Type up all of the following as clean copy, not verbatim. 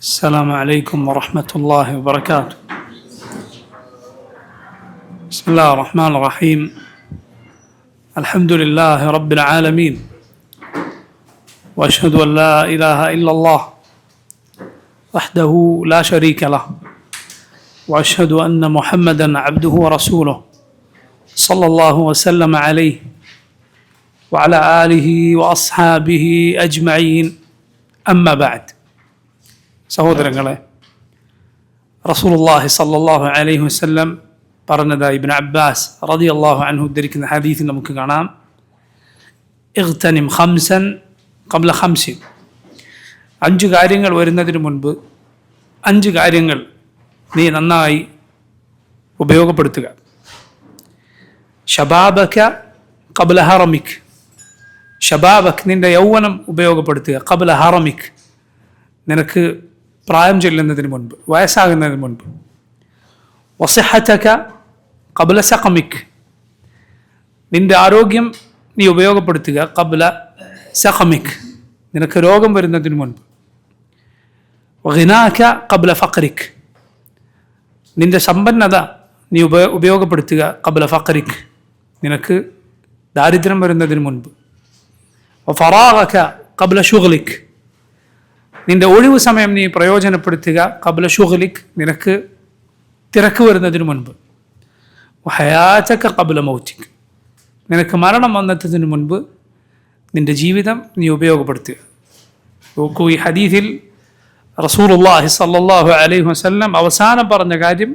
السلام عليكم ورحمة الله وبركاته. بسم الله الرحمن الرحيم. الحمد لله رب العالمين، وأشهد أن لا إله إلا الله وحده لا شريك له، وأشهد أن محمدا عبده ورسوله صلى الله وسلم عليه وعلى آله وأصحابه أجمعين. أما بعد. സഹോദരങ്ങളെ, റസൂലുള്ളാഹി സ്വല്ലല്ലാഹു അലൈഹി വസല്ലം പറഞ്ഞതായി ഇബ്നു അബ്ബാസ് റളിയല്ലാഹു അൻഹു ഉദ്ധരിക്കുന്ന ഹദീസിൽ നമുക്ക് കാണാം, ഇഗ്തനിം ഖംസൻ ഖബ്ല ഖംസിൻ. 5 കാര്യങ്ങൾ വരുന്നതിന് മുൻപ് 5 കാര്യങ്ങൾ നീ നന്നായി ഉപയോഗപ്പെടുത്തുക. ഷബാബക ഖബ്ല ഹറമിക്. ഷബാബക്, നിന്റെ യൗവനം ഉപയോഗപ്പെടുത്തുക. ഖബ്ല ഹറമിക്, നിനക്ക് പ്രായം ചെല്ലുന്നതിന് മുൻപ്, വയസ്സാകുന്നതിന് മുൻപ്. വസിഹതക ഖബ്ല സഖമിക്, നിന്റെ ആരോഗ്യം നീ ഉപയോഗപ്പെടുത്തുക. ഖബ്ല സഖമിക്, നിനക്ക് രോഗം വരുന്നതിന് മുൻപ്. വഗിനാക ഖബ്ല ഫഖറിക്, നിന്റെ സമ്പന്നത നീ ഉപയോഗപ്പെടുത്തുക. ഖബ്ല ഫഖറിക്, നിനക്ക് ദാരിദ്ര്യം വരുന്നതിന് മുൻപ്. വഫറാഗക ഖബ്ല ശുഗ്ലിക്, നിന്റെ ഒഴിവ് സമയം നീ പ്രയോജനപ്പെടുത്തുക. ഖബ്ല ശുഗ്ലിക്, നിനക്ക് തിരക്ക് വരുന്നതിന് മുൻപ്. വഹയാതക ഖബ്ല മൗതിക്, നിനക്ക് മരണം വന്നെത്തുന്നതിന് മുൻപ് നിന്റെ ജീവിതം നീ ഉപയോഗപ്പെടുത്തുക. നോക്കൂ, ഈ ഹദീസിൽ റസൂലുള്ളാഹി സ്വല്ലല്ലാഹു അലൈഹി വസല്ലം അവസാനം പറഞ്ഞ കാര്യം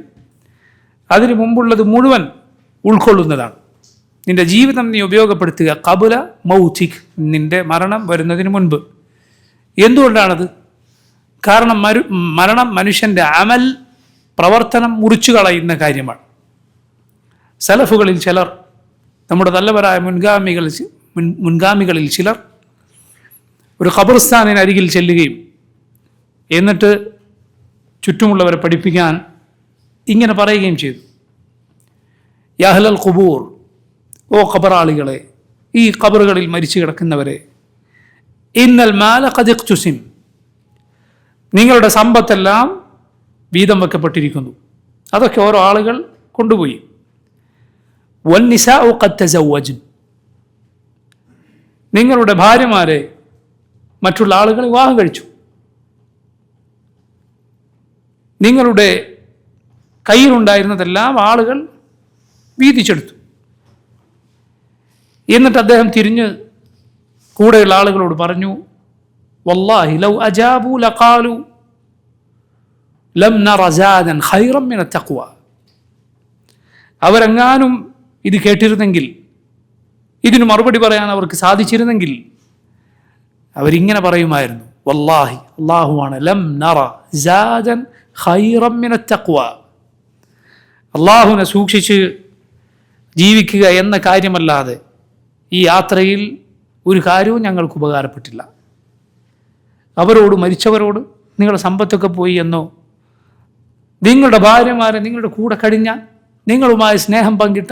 അതിന് മുമ്പുള്ളത് മുഴുവൻ ഉൾക്കൊള്ളുന്നതാണ്. നിന്റെ ജീവിതം നീ ഉപയോഗപ്പെടുത്തുക. ഖബ്ല മൗതിക്, നിന്റെ മരണം വരുന്നതിന് മുൻപ്. എന്തുകൊണ്ടാണത്? കാരണം മരണം മനുഷ്യൻ്റെ അമൽ പ്രവർത്തനം മുറിച്ചു കളയുന്ന കാര്യമാണ്. സലഫുകളിൽ ചിലർ, നമ്മുടെ നല്ലവരായ മുൻഗാമികളിൽ ചിലർ ഒരു ഖബർസ്ഥാനിന് അരികിൽ ചെല്ലുകയും എന്നിട്ട് ചുറ്റുമുള്ളവരെ പഠിപ്പിക്കാൻ ഇങ്ങനെ പറയുകയും ചെയ്തു: യാ അഹ്ലൽ ഖുബൂർ, ഓ ഖബറാളികളെ, ഈ ഖബറുകളിൽ മരിച്ചു കിടക്കുന്നവരെ, ഇന്നൽ മാല ഖദ് ഇഖ്തുസിം, നിങ്ങളുടെ സമ്പത്തെല്ലാം വീതം വെക്കപ്പെട്ടിരിക്കുന്നു, അതൊക്കെ ഓരോ ആളുകൾ കൊണ്ടുപോയി. വന്നിസാഉ ഖദ് തസവ്വജ്ൻ, നിങ്ങളുടെ ഭാര്യമാരെ മറ്റുള്ള ആളുകൾ വിവാഹം കഴിച്ചു. നിങ്ങളുടെ കയ്യിലുണ്ടായിരുന്നതെല്ലാം ആളുകൾ വീതിച്ചെടുത്തു. എന്നിട്ട് അദ്ദേഹം തിരിഞ്ഞ് കൂടെയുള്ള ആളുകളോട് പറഞ്ഞു: വല്ലാഹി ലൗ അജാബു ലഖാലു ലം നറ സാദൻ ഖൈറൻ മിന തഖ്വ. അവരെങ്ങാനും ഇത് കേട്ടിരുന്നെങ്കിൽ, ഇതിന് മറുപടി പറയാൻ അവർക്ക് സാധിച്ചിരുന്നെങ്കിൽ അവരിങ്ങനെ പറയുമായിരുന്നു: വല്ലാഹി, അല്ലാഹുവാണ്, ലം നറ സാദൻ ഖൈറൻ മിന തഖ്വ, അല്ലാഹുവിനെ സൂക്ഷിച്ച് ജീവിക്കുക എന്ന കാര്യമല്ലാതെ ഈ യാത്രയിൽ ഒരു കാര്യവും ഞങ്ങൾക്ക് ഉപകാരപ്പെട്ടില്ല. അവരോട്, മരിച്ചവരോട് നിങ്ങളുടെ സമ്പത്തൊക്കെ പോയി എന്നോ, നിങ്ങളുടെ ഭാര്യമാരെ, നിങ്ങളുടെ കൂടെ കഴിഞ്ഞ, നിങ്ങളുമായി സ്നേഹം പങ്കിട്ട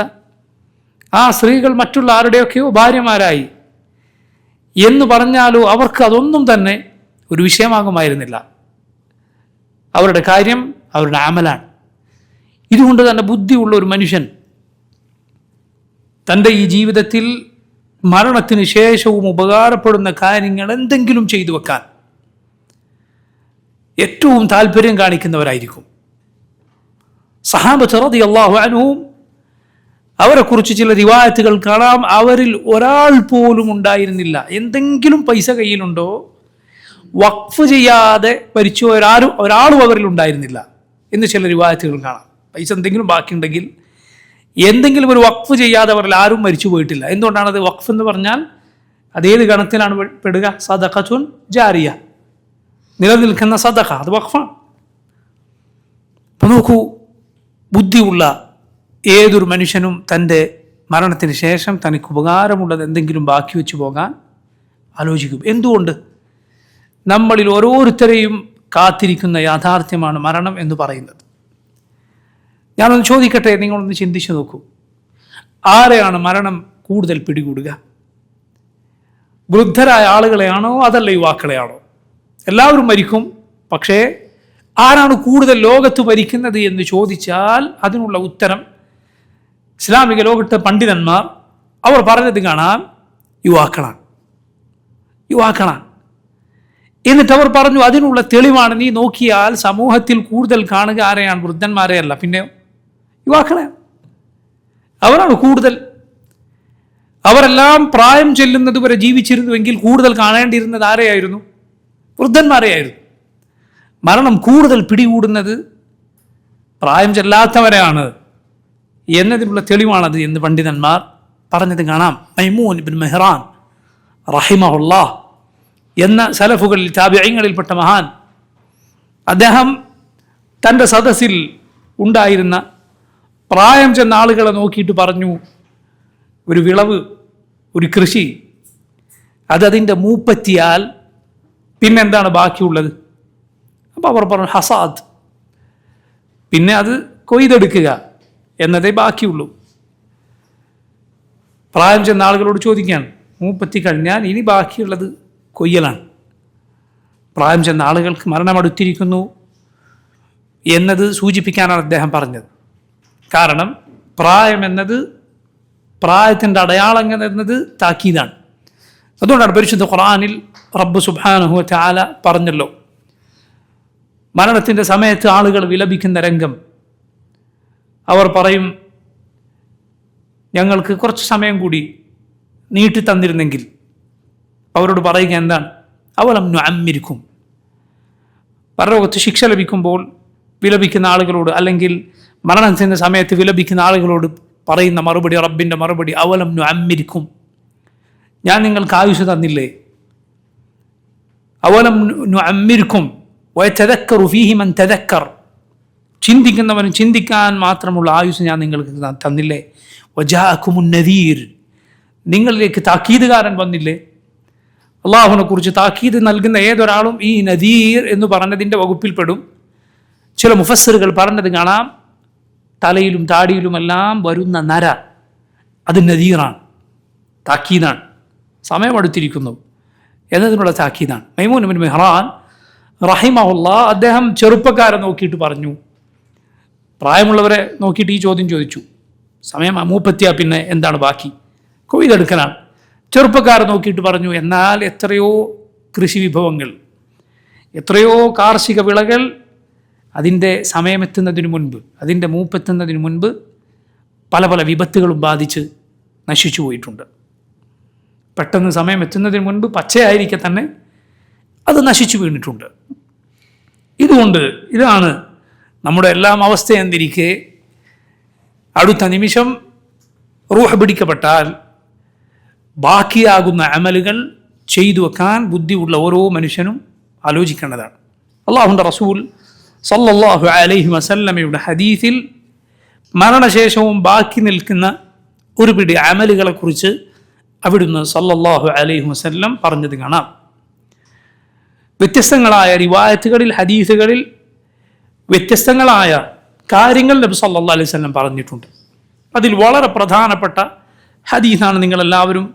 ആ സ്ത്രീകൾ മറ്റുള്ള ആരുടെയൊക്കെയോ ഭാര്യമാരായി എന്ന് പറഞ്ഞാലോ അവർക്ക് അതൊന്നും തന്നെ ഒരു വിഷയമാകുമായിരുന്നില്ല. അവരുടെ കാര്യം അവരുടെ അമലാണ്. ഇതുകൊണ്ട് തന്നെ ബുദ്ധിയുള്ള ഒരു മനുഷ്യൻ തൻ്റെ ഈ ജീവിതത്തിൽ മരണത്തിന് ശേഷവും ഉപകാരപ്പെടുന്ന കാര്യങ്ങൾ എന്തെങ്കിലും ചെയ്തു വെക്കാൻ ഏറ്റവും താല്പര്യം കാണിക്കുന്നവരായിരിക്കും. സഹാബത്ത് റളിയല്ലാഹു അൻഹും, അവരെക്കുറിച്ച് ചില റിവായത്തുകൾ കാണാം, അവരിൽ ഒരാൾ പോലും ഉണ്ടായിരുന്നില്ല, എന്തെങ്കിലും പൈസ കയ്യിലുണ്ടോ വഖഫ് ചെയ്യാതെ മരിച്ചു ഒരാളും അവരിൽ ഉണ്ടായിരുന്നില്ല എന്ന് ചില റിവായത്തുകൾ കാണാം. പൈസ എന്തെങ്കിലും ബാക്കിയുണ്ടെങ്കിൽ എന്തെങ്കിലും ഒരു വഖഫ് ചെയ്യാതെ അവരിൽ ആരും മരിച്ചു പോയിട്ടില്ല. എന്തുകൊണ്ടാണത്? വഖഫ് എന്ന് പറഞ്ഞാൽ അതേത് ഗണത്തിലാണ് പെടുക? സദഖത്തുൻ ജാരിയ, നിലനിൽക്കുന്ന സദഖ, അത് വഖഫാണ്. അപ്പോൾ നോക്കൂ, ബുദ്ധിയുള്ള ഏതൊരു മനുഷ്യനും തൻ്റെ മരണത്തിന് ശേഷം തനിക്ക് ഉപകാരമുള്ളത് എന്തെങ്കിലും ബാക്കി വെച്ച് പോകാൻ ആലോചിക്കും. എന്തുകൊണ്ട്? നമ്മളിൽ ഓരോരുത്തരെയും കാത്തിരിക്കുന്ന യാഥാർത്ഥ്യമാണ് മരണം എന്ന് പറയുന്നത്. ഞാനൊന്ന് ചോദിക്കട്ടെ, നിങ്ങളൊന്ന് ചിന്തിച്ചു നോക്കൂ, ആരെയാണ് മരണം കൂടുതൽ പിടികൂടുക? വൃദ്ധരായ ആളുകളെയാണോ അതല്ല യുവാക്കളെയാണോ? എല്ലാവരും മരിക്കും, പക്ഷേ ആരാണ് കൂടുതൽ ലോകത്ത് ഭരിക്കുന്നത് എന്ന് ചോദിച്ചാൽ അതിനുള്ള ഉത്തരം ഇസ്ലാമിക ലോകത്തെ പണ്ഡിതന്മാർ അവർ പറഞ്ഞത് കാണാം, യുവാക്കളാണ്. എന്നിട്ട് അവർ പറഞ്ഞു, അതിനുള്ള തെളിവാണ് നീ നോക്കിയാൽ സമൂഹത്തിൽ കൂടുതൽ കാണുക ആരെയാണ്? വൃദ്ധന്മാരെയല്ല, പിന്നെ യുവാക്കളെയാണ്. അവരാണ് കൂടുതൽ. അവരെല്ലാം പ്രായം ചെല്ലുന്നത് വരെ ജീവിച്ചിരുന്നുവെങ്കിൽ കൂടുതൽ കാണേണ്ടിയിരുന്നത് ആരെയായിരുന്നു? വൃദ്ധന്മാരെയായിരുന്നു. മരണം കൂടുതൽ പിടികൂടുന്നത് പ്രായം ചെല്ലാത്തവരെയാണ് എന്നതിനുള്ള തെളിവാണത് എന്ന് പണ്ഡിതന്മാർ പറഞ്ഞത് കാണാം. മൈമൂൻ ഇബ്നു മെഹ്റാൻ റഹിമഹുല്ലാഹ് എന്ന സലഫുകളിൽ താബിഈങ്ങളിൽപ്പെട്ട മഹാൻ, അദ്ദേഹം തൻ്റെ സദസ്സിൽ ഉണ്ടായിരുന്ന പ്രായം ചെന്ന ആളുകളെ നോക്കിയിട്ട് പറഞ്ഞു, ഒരു വിളവ്, ഒരു കൃഷി, അതതിൻ്റെ മൂപ്പെത്തിയാൽ പിന്നെന്താണ് ബാക്കിയുള്ളത്? അപ്പോൾ അവർ പറഞ്ഞു ഹസാദ്, പിന്നെ അത് കൊയ്തെടുക്കുക എന്നതേ ബാക്കിയുള്ളൂ. പ്രായം ചെന്ന ആളുകളോട് ചോദിക്കുകയാണ്, മൂപ്പെത്തി കഴിഞ്ഞാൽ ഇനി ബാക്കിയുള്ളത് കൊയ്യലാണ്. പ്രായം ചെന്ന ആളുകൾക്ക് മരണമടുത്തിരിക്കുന്നു എന്നത് സൂചിപ്പിക്കാനാണ് അദ്ദേഹം പറഞ്ഞത്. കാരണം പ്രായം എന്നത്, പ്രായത്തിൻ്റെ അടയാളം എന്നത് താക്കീതാണ്. അതുകൊണ്ടാണ് പരിശുദ്ധ ഖുർആനിൽ റബ്ബ് സുബ്ഹാനഹു വ തആല പറഞ്ഞല്ലോ, മരണത്തിൻ്റെ സമയത്ത് ആളുകൾ വിലപിക്കുന്ന രംഗം. അവർ പറയും, ഞങ്ങൾക്ക് കുറച്ച് സമയം കൂടി നീട്ടി തന്നിരുന്നെങ്കിൽ. അവരോട് പറയുക എന്താണ്? അവലം നുഅമ്മിർക്കും. പരലോകത്ത് ശിക്ഷ ലഭിക്കുമ്പോൾ വിലപിക്കുന്ന ആളുകളോട്, അല്ലെങ്കിൽ മരണത്തിൻ്റെ സമയത്ത് വിലപിക്കുന്ന ആളുകളോട് പറയുന്ന മറുപടി, റബ്ബിൻ്റെ മറുപടി, അവലം നുഅമ്മിർക്കും, ഞാൻ നിങ്ങൾക്ക് ആയുസ് തന്നില്ലേ? അവലം നുഅമ്മിർക്കും വയതദക്കറു ഫീഹി മൻ തദക്കർ, ചിന്തിക്കുന്നവന് ചിന്തിക്കാൻ മാത്രമുള്ള ആയുസ് ഞാൻ നിങ്ങൾക്ക് തന്നില്ലേ? വജാഅകുമുൻ നദീർ, നിങ്ങളിലേക്ക് താക്കീതുകാരൻ വന്നില്ലേ? അള്ളാഹുവിനെ കുറിച്ച് താക്കീത് നൽകുന്ന ഏതൊരാളും ഈ നദീർ എന്ന് പറഞ്ഞതിൻ്റെ വകുപ്പിൽപ്പെടും. ചില മുഫസ്സിറുകൾ പറഞ്ഞത് കാണാം, തലയിലും താടിയിലുമെല്ലാം വരുന്ന നര, അത് നദീറാണ്, താക്കീതാണ്, സമയമെടുത്തിരിക്കുന്നു എന്നതിനുള്ള താക്കീതാണ്. മൈമൂൻ ഇബ്നു മെഹ്റാൻ റഹിമഹുല്ലാഹ് അദ്ദേഹം ചെറുപ്പക്കാരെ നോക്കിയിട്ട് പറഞ്ഞു, പ്രായമുള്ളവരെ നോക്കിയിട്ട് ഈ ചോദ്യം ചോദിച്ചു, സമയം മൂപ്പത്തിയാ പിന്നെ എന്താണ് ബാക്കി? കൊയ്തെടുക്കലാണ്. ചെറുപ്പക്കാരെ നോക്കിയിട്ട് പറഞ്ഞു, എന്നാൽ എത്രയോ കൃഷി വിഭവങ്ങൾ, എത്രയോ കാർഷിക വിളകൾ അതിൻ്റെ സമയമെത്തുന്നതിന് മുൻപ്, അതിൻ്റെ മൂപ്പെത്തുന്നതിന് മുൻപ് പല പല വിപത്തുകളും ബാധിച്ച് നശിച്ചു പോയിട്ടുണ്ട്. പെട്ടെന്ന് സമയം എത്തുന്നതിന് മുൻപ് പച്ചയായിരിക്കെ തന്നെ അത് നശിച്ചു വീണിട്ടുണ്ട്. ഇതുകൊണ്ട് ഇതാണ് നമ്മുടെ എല്ലാം അവസ്ഥ എന്നിരിക്കെ, അടുത്ത നിമിഷം റൂഹ് പിടിക്കപ്പെട്ടാൽ ബാക്കിയാകുന്ന അമലുകൾ ചെയ്തു വെക്കാൻ ബുദ്ധിയുള്ള ഓരോ മനുഷ്യനും ആലോചിക്കേണ്ടതാണ്. അല്ലാഹുവിൻ്റെ റസൂൽ സല്ലല്ലാഹു അലൈഹി വസല്ലമയുടെ ഹദീസിൽ മരണശേഷവും ബാക്കി നിൽക്കുന്ന ഒരു പിടി അമലുകളെക്കുറിച്ച് അവിടുന്ന് സല്ലല്ലാഹു അലൈഹി വസല്ലം പറഞ്ഞത് കാണാം. വ്യത്യസ്തങ്ങളായ റിവായത്തുകളിൽ, ഹദീസുകളിൽ വ്യത്യസ്തങ്ങളായ കാര്യങ്ങൾ നബി സല്ലല്ലാഹു അലൈഹി വസല്ലം പറഞ്ഞിട്ടുണ്ട്. അതിൽ വളരെ പ്രധാനപ്പെട്ട ഹദീസാണ് നിങ്ങളെല്ലാവരും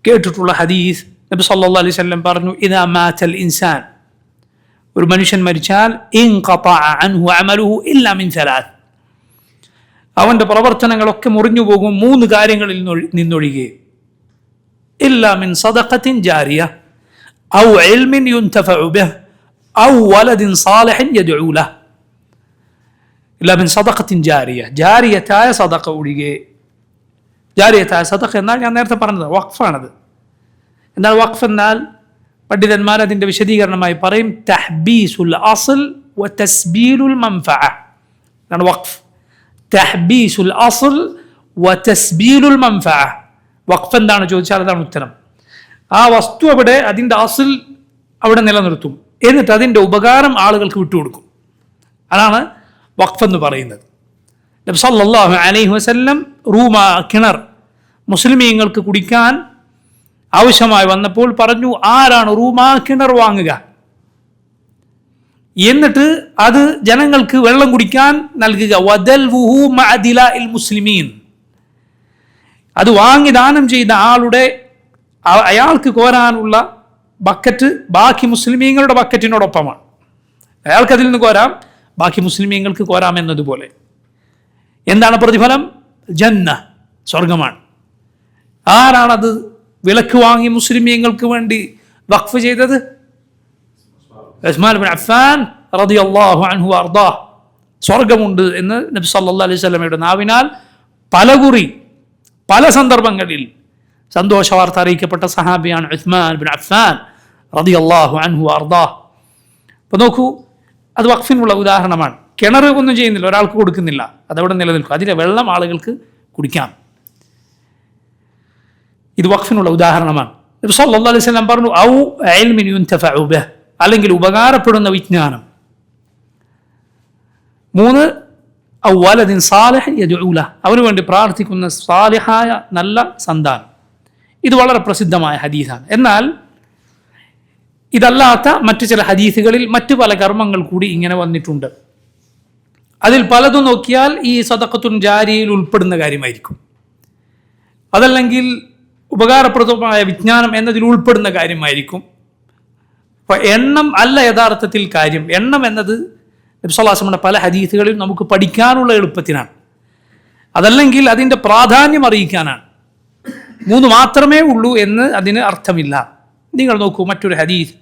കേട്ടിട്ടുള്ള ഹദീസ്. നബി സല്ലല്ലാഹു അലൈഹി വസല്ലം പറഞ്ഞു, ഇദാ മാതൽ ഇൻസാൻ, ഒരു മനുഷ്യൻ മരിച്ചാൽ, ഇൻഖതഅ അൻഹു അമലുഹു ഇല്ലാ മിൻ സലാത്ത്, അവൻ്റെ പ്രവർത്തനങ്ങളൊക്കെ മുറിഞ്ഞു പോകും മൂന്ന് കാര്യങ്ങളിൽ നിന്നൊഴികെ. ഇല്ലാ മിൻ സദഖത്തിൻ ജാരിയ ഔ ഇൽമിൻ യുൻതഫഉ ബിഹി ഔ വലദിൻ സാലിഹിൻ യദ്ഉ ലഹു. ഇല്ലാ മിൻ സദഖത്തിൻ ജാരിയ, ജാരിയത്തായ സദഖ ഒഴികെ. ജാരിയത്തായ സദഖ എന്നാൽ ഞാൻ നേരത്തെ പറഞ്ഞത് വഖഫാണത്. എന്നാൽ വഖഫ് എന്നാൽ പണ്ഡിതന്മാർ അതിൻ്റെ വിശദീകരണമായി പറയും, തഹ്ബീസുൽ അസ്ൽ വ തസ്ബീലുൽ മൻഫഅ എന്നാണ് വഖഫ്. തഹ്ബീസുൽ അസ്ൽ വ തസ്ബീലുൽ മൻഫഅ. വഖഫ് എന്താണ് ചോദിച്ചാൽ അതാണ് ഉത്തരം. ആ വസ്തു അവിടെ, അതിൻ്റെ അസ്ൽ അവിടെ നിലനിർത്തും, എന്നിട്ട് അതിൻ്റെ ഉപകാരം ആളുകൾക്ക് വിട്ടുകൊടുക്കും. അതാണ് വഖഫ് എന്ന് പറയുന്നത്. നബി സല്ലല്ലാഹു അലൈഹി വസല്ലം കിണർ മുസ്ലിമീങ്ങൾക്ക് കുടിക്കാൻ ആവശ്യമായി വന്നപ്പോൾ പറഞ്ഞു, ആരാണ് കിണർ വാങ്ങുക, എന്നിട്ട് അത് ജനങ്ങൾക്ക് വെള്ളം കുടിക്കാൻ നൽകുക. വദൽവുഹു മഅ ദിലാഇൽ മുസ്ലിമീൻ, അത് വാങ്ങി ദാനം ചെയ്ത ആളുടെ, അയാൾക്ക് കോരാനുള്ള ബക്കറ്റ് ബാക്കി മുസ്ലിമീങ്ങളുടെ ബക്കറ്റിനോടൊപ്പമാണ്. അയാൾക്ക് അതിൽ നിന്ന് കോരാം, ബാക്കി മുസ്ലിമീങ്ങൾക്ക് കോരാം എന്നതുപോലെ. എന്താണ് പ്രതിഫലം? ജന്ന, സ്വർഗമാണ്. ആരാണത് വിലക്ക് വാങ്ങി മുസ്ലിമീങ്ങൾക്ക് വേണ്ടി വഖഫ് ചെയ്തത്? ഉസ്മാൻ ഇബ്നു അഫ്ഫാൻ റളിയല്ലാഹു അൻഹു അർദാഹ്. സ്വർഗമുണ്ട് എന്ന് നബി സല്ലല്ലാഹു അലൈഹി വസല്ലമയുടെ നാവിനാൽ പലകുറി പല സന്ദർഭങ്ങളിൽ സന്തോഷ വാർത്ത അറിയിക്കപ്പെട്ട സഹാബിയാണ് ഉസ്മാൻ ഇബ്നു അഫ്ഫാൻ റളിയല്ലാഹു അൻഹു അർദാഹ്. അപ്പോൾ നോക്കൂ, അത് വഖഫിനുള്ള ഉദാഹരണമാണ്. കിണർ ഒന്നും ചെയ്യുന്നില്ല, ഒരാൾക്ക് കൊടുക്കുന്നില്ല, അതവിടെ നിലനിൽക്കും. അതിലെ വെള്ളം ആളുകൾക്ക് കുടിക്കാം. ഇത് വഖഫിനുള്ള ഉദാഹരണമാണ്. നബി സല്ലല്ലാഹു അലൈഹി വസല്ലം പറഞ്ഞു, ഔ ഇൽമിൻ യുൻതഫഉ ബിഹ്, അല്ലെങ്കിൽ ഉപകാരപ്പെടുന്ന വിജ്ഞാനം. 3 ഔ വലദിൻ സാലിഹ് യദ്ഉ ലഹ്, അവന് വേണ്ടി പ്രാർത്ഥിക്കുന്ന സാലിഹായ നല്ല സന്താനം. ഇത് വളരെ പ്രസിദ്ധമായ ഹദീസാണ്. എന്നാൽ ഇതല്ലാത്ത മറ്റു ചില ഹദീസുകളിൽ മറ്റു പല കർമ്മങ്ങൾ കൂടി ഇങ്ങനെ വന്നിട്ടുണ്ട്. അതിൽ പലതും നോക്കിയാൽ ഈ സദഖത്തുൻ ജാരിയയിൽ ഉൾപ്പെടുന്ന കാര്യമായിരിക്കും, അതല്ലെങ്കിൽ ഉപകാരപ്രദമായ വിജ്ഞാനം എന്നതിൽ ഉൾപ്പെടുന്ന കാര്യമായിരിക്കും. അപ്പോൾ എണ്ണം അല്ല യഥാർത്ഥത്തിൽ കാര്യം. എണ്ണം എന്നത് നബി സല്ലല്ലാഹു അലൈഹി വസല്ലം പല ഹദീസുകളിൽ നമുക്ക് പഠിക്കാനുള്ള എളുപ്പത്തിനാണ്, അതല്ലെങ്കിൽ അതിൻ്റെ പ്രാധാന്യം അറിയിക്കാനാണ്. 3 മാത്രമേ ഉള്ളൂ എന്ന് അതിന് അർത്ഥമില്ല. നിങ്ങൾ നോക്കൂ, മറ്റൊരു ഹദീസ്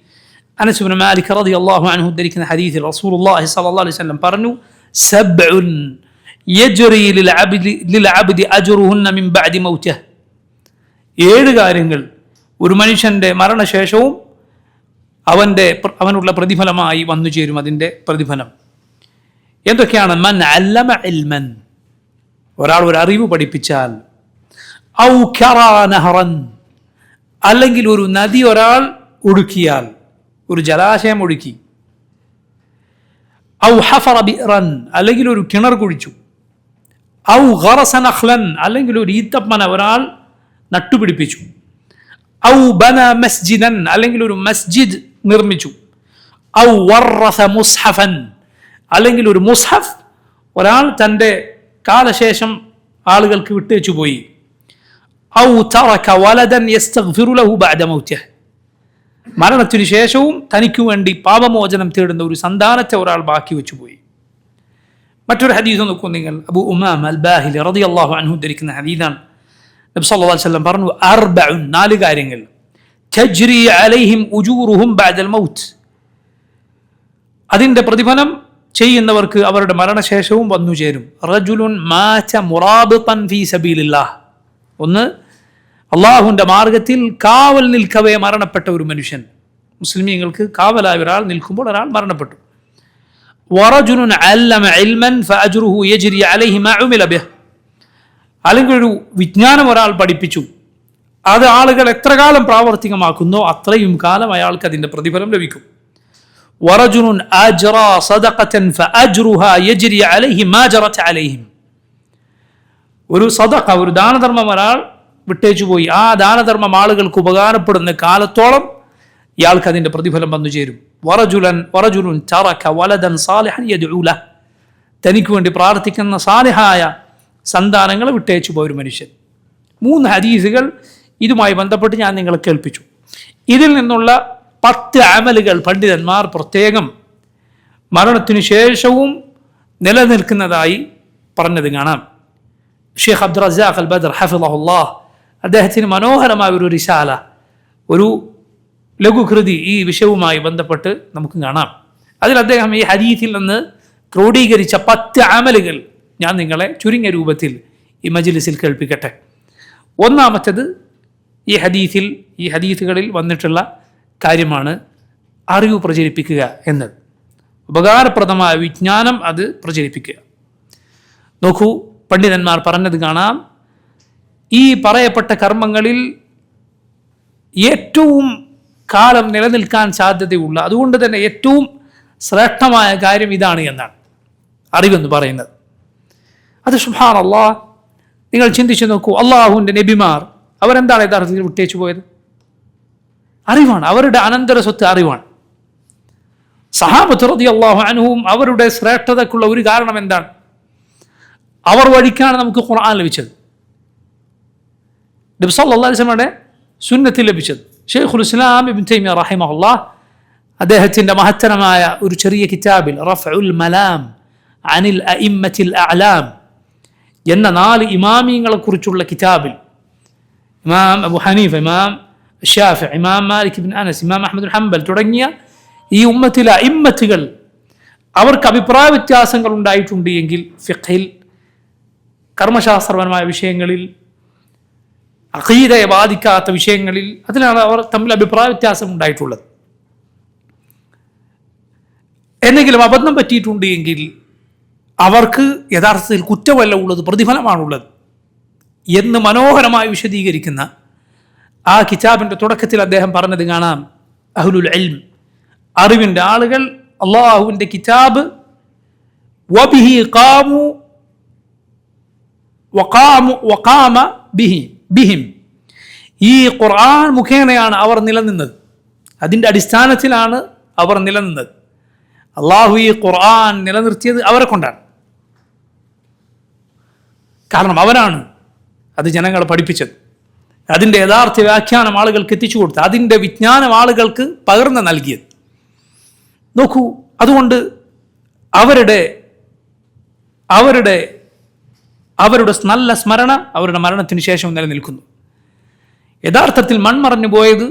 അനസ് ഇബ്നു മാലിക് റളിയല്ലാഹു അൻഹു ഉദ്ധരിക്കുന്ന ഹദീസിൽ റസൂലുള്ളാഹി സ്വല്ലല്ലാഹു അലൈഹി വസല്ലം പറഞ്ഞു, സബ്ഉൻ യജ്രി ലിൽ അബ്ദി അജ്റുഹുന്ന മിൻ ബഅദി മൗതിഹ്. 7 കാര്യങ്ങൾ ഒരു മനുഷ്യന്റെ മരണശേഷവും അവനുള്ള പ്രതിഫലമായി വന്നു ചേരും. അതിൻ്റെ പ്രതിഫലം എന്തൊക്കെയാണ്? മൻ അല്ലമ ഇൽമൻ, ഒരാൾ ഒരു അറിവ് പഠിപ്പിച്ചാൽ, ഔ ഖറാ നഹറൻ, അല്ലെങ്കിൽ ഒരു നദി ഒരാൾ ഒഴുക്കിയാൽ, ഒരു ജലാശയം ഒഴുക്കി, ഔ ഹഫറ ബിറൻ, അല്ലെങ്കിൽ ഒരു കിണർ കുഴിച്ചു, ഔ ഗറസ നഖ്ലൻ, അല്ലെങ്കിൽ ഒരു ഈത്തപ്പന ഒരാൾ നട്ടുപിടിപ്പിച്ചു, ഔ ബന മസ്ജിദൻ, അല്ലെങ്കിൽ ഒരു മസ്ജിദ് നിർമ്മിച്ചു, ഔ വറസ മുസ്ഹഫൻ, അല്ലെങ്കിൽ ഒരു മുസ്ഹഫ് ഒരാൾ തൻ്റെ കാലശേഷം ആളുകൾക്ക് വിട്ടേച്ചു പോയി, ഔ തറക വലദൻ യസ്തഗ്ഫിറു ലഹു ബഅദ മൗതിഹ്, മരണത്തിനു ശേഷവും തനിക്ക് വേണ്ടി പാപമോചനം തേടുന്ന ഒരു സന്താനത്തെ ഒരാൾ ബാക്കി വെച്ചു പോയി. മറ്റൊരു ഹദീസ് നോക്കൂ നിങ്ങൾ, അബൂ ഉമാമ അൽ ബാഹിലി റളിയല്ലാഹു അൻഹു ഉദ്ധരിക്കുന്ന ഹദീസാണ്. നബി സല്ലല്ലാഹു അലൈഹി വസല്ലം പറഞ്ഞു, അർബഉൻ, 4 കാര്യങ്ങൾ, തജ്രി അലൈഹിം ഉജൂറുഹും ബഅദൽ മൗത്ത്, അതിൻ്റെ പ്രതിഫലം ചെയ്യുന്നവർക്ക് അവരുടെ മരണശേഷവും വന്നു ചേരും. റജുലുൻ മാത മുറാബിതൻ ഫീ സബീലില്ലാഹ്, ഒന്ന് അള്ളാഹുവിൻ്റെ മാർഗത്തിൽ കാവൽ നിൽക്കവേ മരണപ്പെട്ട ഒരു മനുഷ്യൻ. മുസ്ലിമീങ്ങൾക്ക് കാവലായ ഒരാൾ നിൽക്കുമ്പോൾ ഒരാൾ മരണപ്പെട്ടു. വറജുലുൻ അല്ലമ ഇൽമൻ ഫഅജ്റുഹു യജ്രി അലൈഹി മാ ഉമില ബിഹ്, അല്ലെങ്കിൽ ഒരു വിജ്ഞാനം ഒരാൾ പഠിപ്പിച്ചു, അത് ആളുകൾ എത്ര കാലം പ്രാവർത്തികമാക്കുന്നോ അത്രയും കാലം അയാൾക്ക് അതിൻ്റെ പ്രതിഫലം ലഭിക്കും. വറജുലുൻ അജ്റാ സദഖതൻ ഫഅജ്റുഹാ യജ്രി അലൈഹി മാ ജറത് അലൈഹിം, ഒരു സദഖ, ഒരു ദാനധർമ്മം ഒരാൾ വിട്ടേച്ചു പോയി, ആ ദാനധർമ്മം ആളുകൾക്ക് ഉപകാരപ്പെടുന്ന കാലത്തോളം ഇയാൾക്ക് അതിൻ്റെ പ്രതിഫലം വന്നു ചേരും. വറജുലുൻ തറക വലദൻ സാലിഹൻ യദ്ഉ ലഹ്, തനിക്ക് വേണ്ടി പ്രാർത്ഥിക്കുന്ന സാലിഹായ സന്താനങ്ങളെ വിട്ടേച്ചു പോയ ഒരു മനുഷ്യൻ. 3 ഹദീസുകൾ ഇതുമായി ബന്ധപ്പെട്ട് ഞാൻ നിങ്ങളെ കേൾപ്പിച്ചു. ഇതിൽ നിന്നുള്ള 10 അമലുകൾ പണ്ഡിതന്മാർ പ്രത്യേകം മരണത്തിനു ശേഷവും നിലനിൽക്കുന്നതായി പറഞ്ഞത് കാണാം. ഷെയ്ഖ് അബ്ദുർ റസാഖ് അൽ ബദർ ഹഫിളഹുല്ലാഹ് അദ്ദേഹത്തിന് മനോഹരമായ ഒരു റിസാല, ഒരു ലഘുകൃതി ഈ വിഷയവുമായി ബന്ധപ്പെട്ട് നമുക്ക് കാണാം. അതിൽ അദ്ദേഹം ഈ ഹദീസിൽ നിന്ന് ക്രോഡീകരിച്ച 10 അമലുകൾ ഞാൻ നിങ്ങളെ ചുരുങ്ങിയ രൂപത്തിൽ ഈ മജ്ലിസിൽ കേൾപ്പിക്കട്ടെ. ഒന്നാമത്തേത് ഈ ഹദീസുകളിൽ വന്നിട്ടുള്ള കാര്യമാണ് അറിവ് പ്രചരിപ്പിക്കുക എന്നത്. ഉപകാരപ്രദമായ വിജ്ഞാനം അത് പ്രചരിപ്പിക്കുക. നോക്കൂ, പണ്ഡിതന്മാർ പറഞ്ഞത് കാണാം, ഈ പറയപ്പെട്ട കർമ്മങ്ങളിൽ ഏറ്റവും കാലം നിലനിൽക്കാൻ സാധ്യതയുള്ള, അതുകൊണ്ട് തന്നെ ഏറ്റവും ശ്രേഷ്ഠമായ കാര്യം ഇതാണ് എന്നാണ് അറിവെന്ന് പറയുന്നത്. അത് സുബ്ഹാനല്ലാഹ്, നിങ്ങൾ ചിന്തിച്ചു നോക്കൂ, അള്ളാഹുവിൻ്റെ നബിമാർ അവരെന്താണ് യഥാർത്ഥത്തിൽ വിട്ടേച്ചു പോയത്? അറിവാണ്. അവരുടെ അനന്തര സ്വത്ത് അറിവാണ്. സഹാബത്ത് റളിയല്ലാഹു അൻഹും അവരുടെ ശ്രേഷ്ഠതക്കുള്ള ഒരു കാരണം എന്താണ്? അവർ വഴിക്കാണ് നമുക്ക് ഖുർആൻ ലഭിച്ചത്, നബി സല്ലല്ലാഹു അലൈഹി വസല്ലമയുടെ സുന്നത്ത് ലഭിച്ചത്. ഷെയ്ഖുൽ ഇസ്ലാം ഇബ്നു തൈമിയ്യ റഹിമഹുല്ലാഹ് അദ്ദേഹത്തിൻ്റെ മഹത്തരമായ ഒരു ചെറിയ കിതാബിൽ റഫഉൽ മലാം അനിൽ അഇമ്മത്തിൽ അഅലാം എന്ന 4 ഇമാമിങ്ങളെ കുറിച്ചുള്ള കിതാബിൽ ഇമാം അബു ഹനീഫ, ഇമാം ഷാഫി, ഇമാം മാലിക് ഇബ്നു അനസ്, ഇമാം അഹ്മദ് ബിൻ ഹംബൽ തുടങ്ങിയ ഈ ഉമ്മത്തിലെ അഇമ്മത്തുകൾ അവർക്ക് അഭിപ്രായ വ്യത്യാസങ്ങൾ ഉണ്ടായിട്ടുണ്ട് എങ്കിൽ ഫിഖ്ഹിൽ, കർമ്മശാസ്ത്രപരമായ വിഷയങ്ങളിൽ, അഖീദയെ ബാധിക്കാത്ത വിഷയങ്ങളിൽ, അതിലാണ് അവർ തമ്മിൽ അഭിപ്രായ വ്യത്യാസം ഉണ്ടായിട്ടുള്ളത്. എന്തെങ്കിലും അബദ്ധം പറ്റിയിട്ടുണ്ട് എങ്കിൽ അവർക്ക് യഥാർത്ഥത്തിൽ കുറ്റമല്ല ഉള്ളത്, പ്രതിഫലമാണുള്ളത് എന്ന് മനോഹരമായി വിശദീകരിക്കുന്ന ആ കിതാബിൻ്റെ തുടക്കത്തിൽ അദ്ദേഹം പറഞ്ഞത് കാണാം. അഹ്ലുൽ ഇൽം, അറിവിൻ്റെ ആളുകൾ, അള്ളാഹുവിൻ്റെ കിതാബ് വബിഹി ഖാമു വഖാമ ബിഹിം, ഈ ഖുർആൻ മുഖേനയാണ് അവർ നിലനിന്നത്, അതിൻ്റെ അടിസ്ഥാനത്തിലാണ് അവർ നിലനിന്നത്. അള്ളാഹു ഈ ഖുർആൻ നിലനിർത്തിയത് അവരെ കൊണ്ടാണ്. കാരണം അവരാണ് അത് ജനങ്ങളെ പഠിപ്പിച്ചത്, അതിൻ്റെ യഥാർത്ഥ വ്യാഖ്യാനം ആളുകൾക്ക് എത്തിച്ചു കൊടുത്തത്, അതിൻ്റെ വിജ്ഞാനം ആളുകൾക്ക് പകർന്നു നൽകിയത്. നോക്കൂ, അതുകൊണ്ട് അവരുടെ നല്ല സ്മരണ അവരുടെ മരണത്തിന് ശേഷം നിലനിൽക്കുന്നു. യഥാർത്ഥത്തിൽ മൺമറഞ്ഞു പോയത്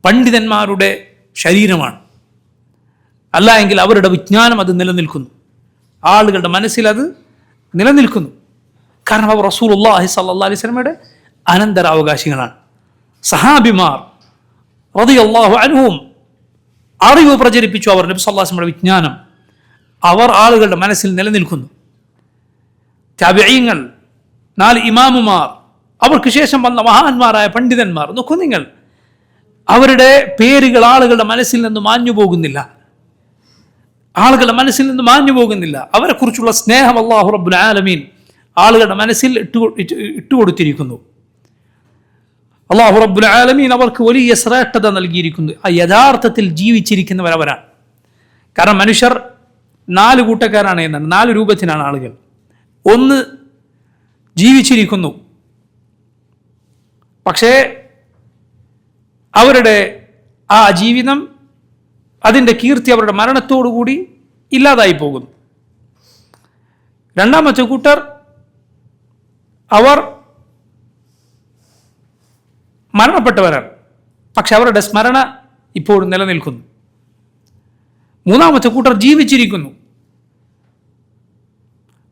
പണ്ഡിതന്മാരുടെ ശരീരമാണ്, അല്ല എങ്കിൽ അവരുടെ വിജ്ഞാനം അത് നിലനിൽക്കുന്നു, ആളുകളുടെ മനസ്സിൽ അത് നിലനിൽക്കുന്നു. കാരണം അവർ റസൂലുള്ളാഹി സ്വല്ലല്ലാഹി അലൈഹി വസല്ലമയുടെ അനന്തരാവകാശികളാണ്. സഹാബിമാർ റളിയല്ലാഹു അൻഹും അറിവ് പ്രചരിപ്പിച്ചു, അവർ നബി സല്ലല്ലാഹു അലൈഹി വസല്ലമയുടെ വിജ്ഞാനം അവർ ആളുകളുടെ മനസ്സിൽ നിലനിൽക്കുന്നു. താബിഈങ്ങൾ, 4 ഇമാമുമാർ, അവർക്ക് ശേഷം വന്ന മഹാന്മാരായ പണ്ഡിതന്മാർ, നോക്കൂ നിങ്ങൾ, അവരുടെ പേരുകൾ ആളുകളുടെ മനസ്സിൽ നിന്ന് മാഞ്ഞു പോകുന്നില്ല, അവരെക്കുറിച്ചുള്ള സ്നേഹം അല്ലാഹു റബ്ബുൽ ആലമീൻ ആളുകളുടെ മനസ്സിൽ ഇട്ടുകൊടുത്തിരിക്കുന്നു. അല്ലാഹു റബ്ബുൽ ആലമീൻ അവർക്ക് വലിയ ശ്രേഷ്ഠത നൽകിയിരിക്കുന്നു. ആ യഥാർത്ഥത്തിൽ ജീവിച്ചിരിക്കുന്നവരവരാണ്. കാരണം മനുഷ്യർ 4 കൂട്ടക്കാരാണ് എന്നാണ്, 4 രൂപത്തിനാണ് ആളുകൾ. ഒന്ന്, ജീവിച്ചിരിക്കുന്നു, പക്ഷേ അവരുടെ ആ ജീവിതം, അതിൻ്റെ കീർത്തി അവരുടെ മരണത്തോടുകൂടി ഇല്ലാതായി പോകുന്നു. രണ്ടാമത്തെ കൂട്ടർ, അവർ മരണപ്പെട്ടവരാണ്, പക്ഷെ അവരുടെ സ്മരണ ഇപ്പോഴും നിലനിൽക്കുന്നു. മൂന്നാമത്തെ കൂട്ടർ ജീവിച്ചിരിക്കുന്നു,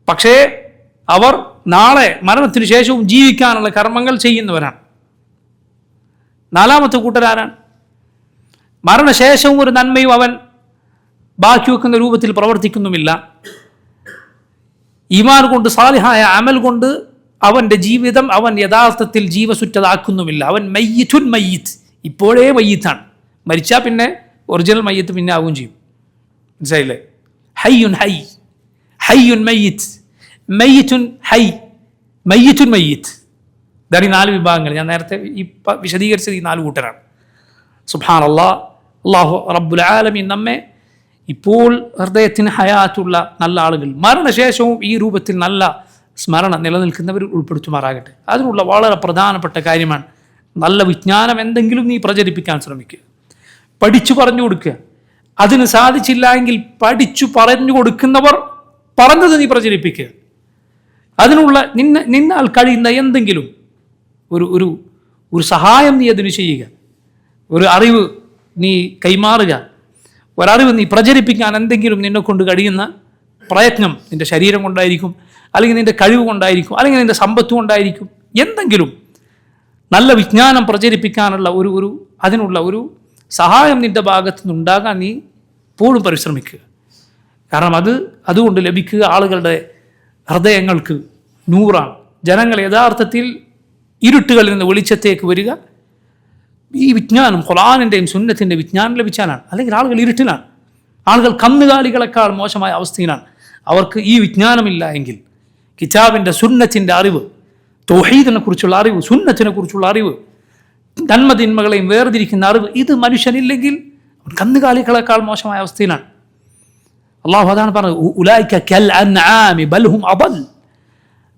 പക്ഷേ അവർ നാളെ മരണത്തിന് ശേഷവും ജീവിക്കാനുള്ള കർമ്മങ്ങൾ ചെയ്യുന്നവരാണ്. നാലാമത്തെ കൂട്ടരാരാണ്? മരണശേഷവും ഒരു നന്മയും അവൻ ബാക്കി വെക്കുന്ന രൂപത്തിൽ പ്രവർത്തിക്കുന്നുമില്ല. ഈമാൻ കൊണ്ട്, സാലിഹായ അമൽ കൊണ്ട് അവൻ്റെ ജീവിതം അവൻ യഥാർത്ഥത്തിൽ ജീവസുറ്റതാക്കുന്നുമില്ല. അവൻ മയ്യിത്തുൻ മയ്യിത്ത്, ഇപ്പോഴേ മയ്യിത്താണ്. മരിച്ചാൽ പിന്നെ ഒറിജിനൽ മയ്യിത്ത് പിന്നെ ആവുകയും ചെയ്യും. മനസ്സിലായില്ലേ? ഹയ്യുൻ ഹൈ, ഹയ്യുൻ മയ്യിത്ത്, മയ്യിത്തുൻ ഹൈ, മയ്യിത്തുൻ മയ്യിത്ത്. ഇതാണ് ഈ 4 വിഭാഗങ്ങൾ. ഞാൻ നേരത്തെ വിശദീകരിച്ചത് ഈ 4 കൂട്ടരാണ്. സുബ്ഹാനല്ലാഹ്, അല്ലാഹു റബ്ബുൽ ആലമീൻ നമ്മെ ഇപ്പോൾ ഹൃദയത്തിന് ഹയാത്തുള്ള നല്ല ആളുകൾ, മരണശേഷവും ഈ രൂപത്തിൽ നല്ല സ്മരണ നിലനിൽക്കുന്നവർ ഉൾപ്പെടുത്തുമാറാകട്ടെ. അതിനുള്ള വളരെ പ്രധാനപ്പെട്ട കാര്യമാണ് നല്ല വിജ്ഞാനം. എന്തെങ്കിലും നീ പ്രചരിപ്പിക്കാൻ ശ്രമിക്കുക, പഠിച്ചു പറഞ്ഞു കൊടുക്കുക. അതിന് സാധിച്ചില്ല എങ്കിൽ പഠിച്ചു പറഞ്ഞു കൊടുക്കുന്നവർ പറഞ്ഞത് നീ പ്രചരിപ്പിക്കുക. അതിനുള്ള നിന്നാൽ കഴിയുന്ന എന്തെങ്കിലും ഒരു സഹായം നീ അതിന് ചെയ്യുക. ഒരു അറിവ് നീ കൈമാറുക, ഒരറിവ് നീ പ്രചരിപ്പിക്കാൻ എന്തെങ്കിലും നിന്നെ കൊണ്ട് കഴിയുന്ന പ്രയത്നം, നിന്റെ ശരീരം കൊണ്ടായിരിക്കും, അല്ലെങ്കിൽ നിന്റെ കഴിവ് കൊണ്ടായിരിക്കും, അല്ലെങ്കിൽ നിന്റെ സമ്പത്ത് കൊണ്ടായിരിക്കും. എന്തെങ്കിലും നല്ല വിജ്ഞാനം പ്രചരിപ്പിക്കാനുള്ള അതിനുള്ള ഒരു സഹായം നിന്റെ ഭാഗത്തു നിന്നുണ്ടാകാൻ നീ എപ്പോഴും പരിശ്രമിക്കുക. കാരണം അതുകൊണ്ട് ലഭിക്കുക ആളുകളുടെ ഹൃദയങ്ങൾക്ക് നൂറാണ്. ജനങ്ങൾ യഥാർത്ഥത്തിൽ ഇരുട്ടുകളിൽ നിന്ന് വെളിച്ചത്തേക്ക് വരിക ഈ വിജ്ഞാനം, ഖുർആനിൻ്റെയും സുന്നത്തിൻ്റെ വിജ്ഞാനം ലഭിച്ചാലാണ്. അല്ലെങ്കിൽ ആളുകൾ ഇരുട്ടിലാണ്, ആളുകൾ കന്നുകാലികളെക്കാൾ മോശമായ അവസ്ഥയിലാണ്. അവർക്ക് ഈ വിജ്ഞാനമില്ല എങ്കിൽ, കിതാബിൻ്റെ സുന്നത്തിൻ്റെ അറിവ്, തൗഹീദിനെ കുറിച്ചുള്ള അറിവ്, സുന്നത്തിനെ കുറിച്ചുള്ള അറിവ്, നന്മതിന്മകളെയും വേർതിരിക്കുന്ന അറിവ്, ഇത് മനുഷ്യനില്ലെങ്കിൽ കന്നുകാലികളെക്കാൾ മോശമായ അവസ്ഥയിലാണ്. അള്ളാഹു അതാണ് പറഞ്ഞത്, ഉലൈക കൽ അൻആമി ബൽ ഹും അദൽ.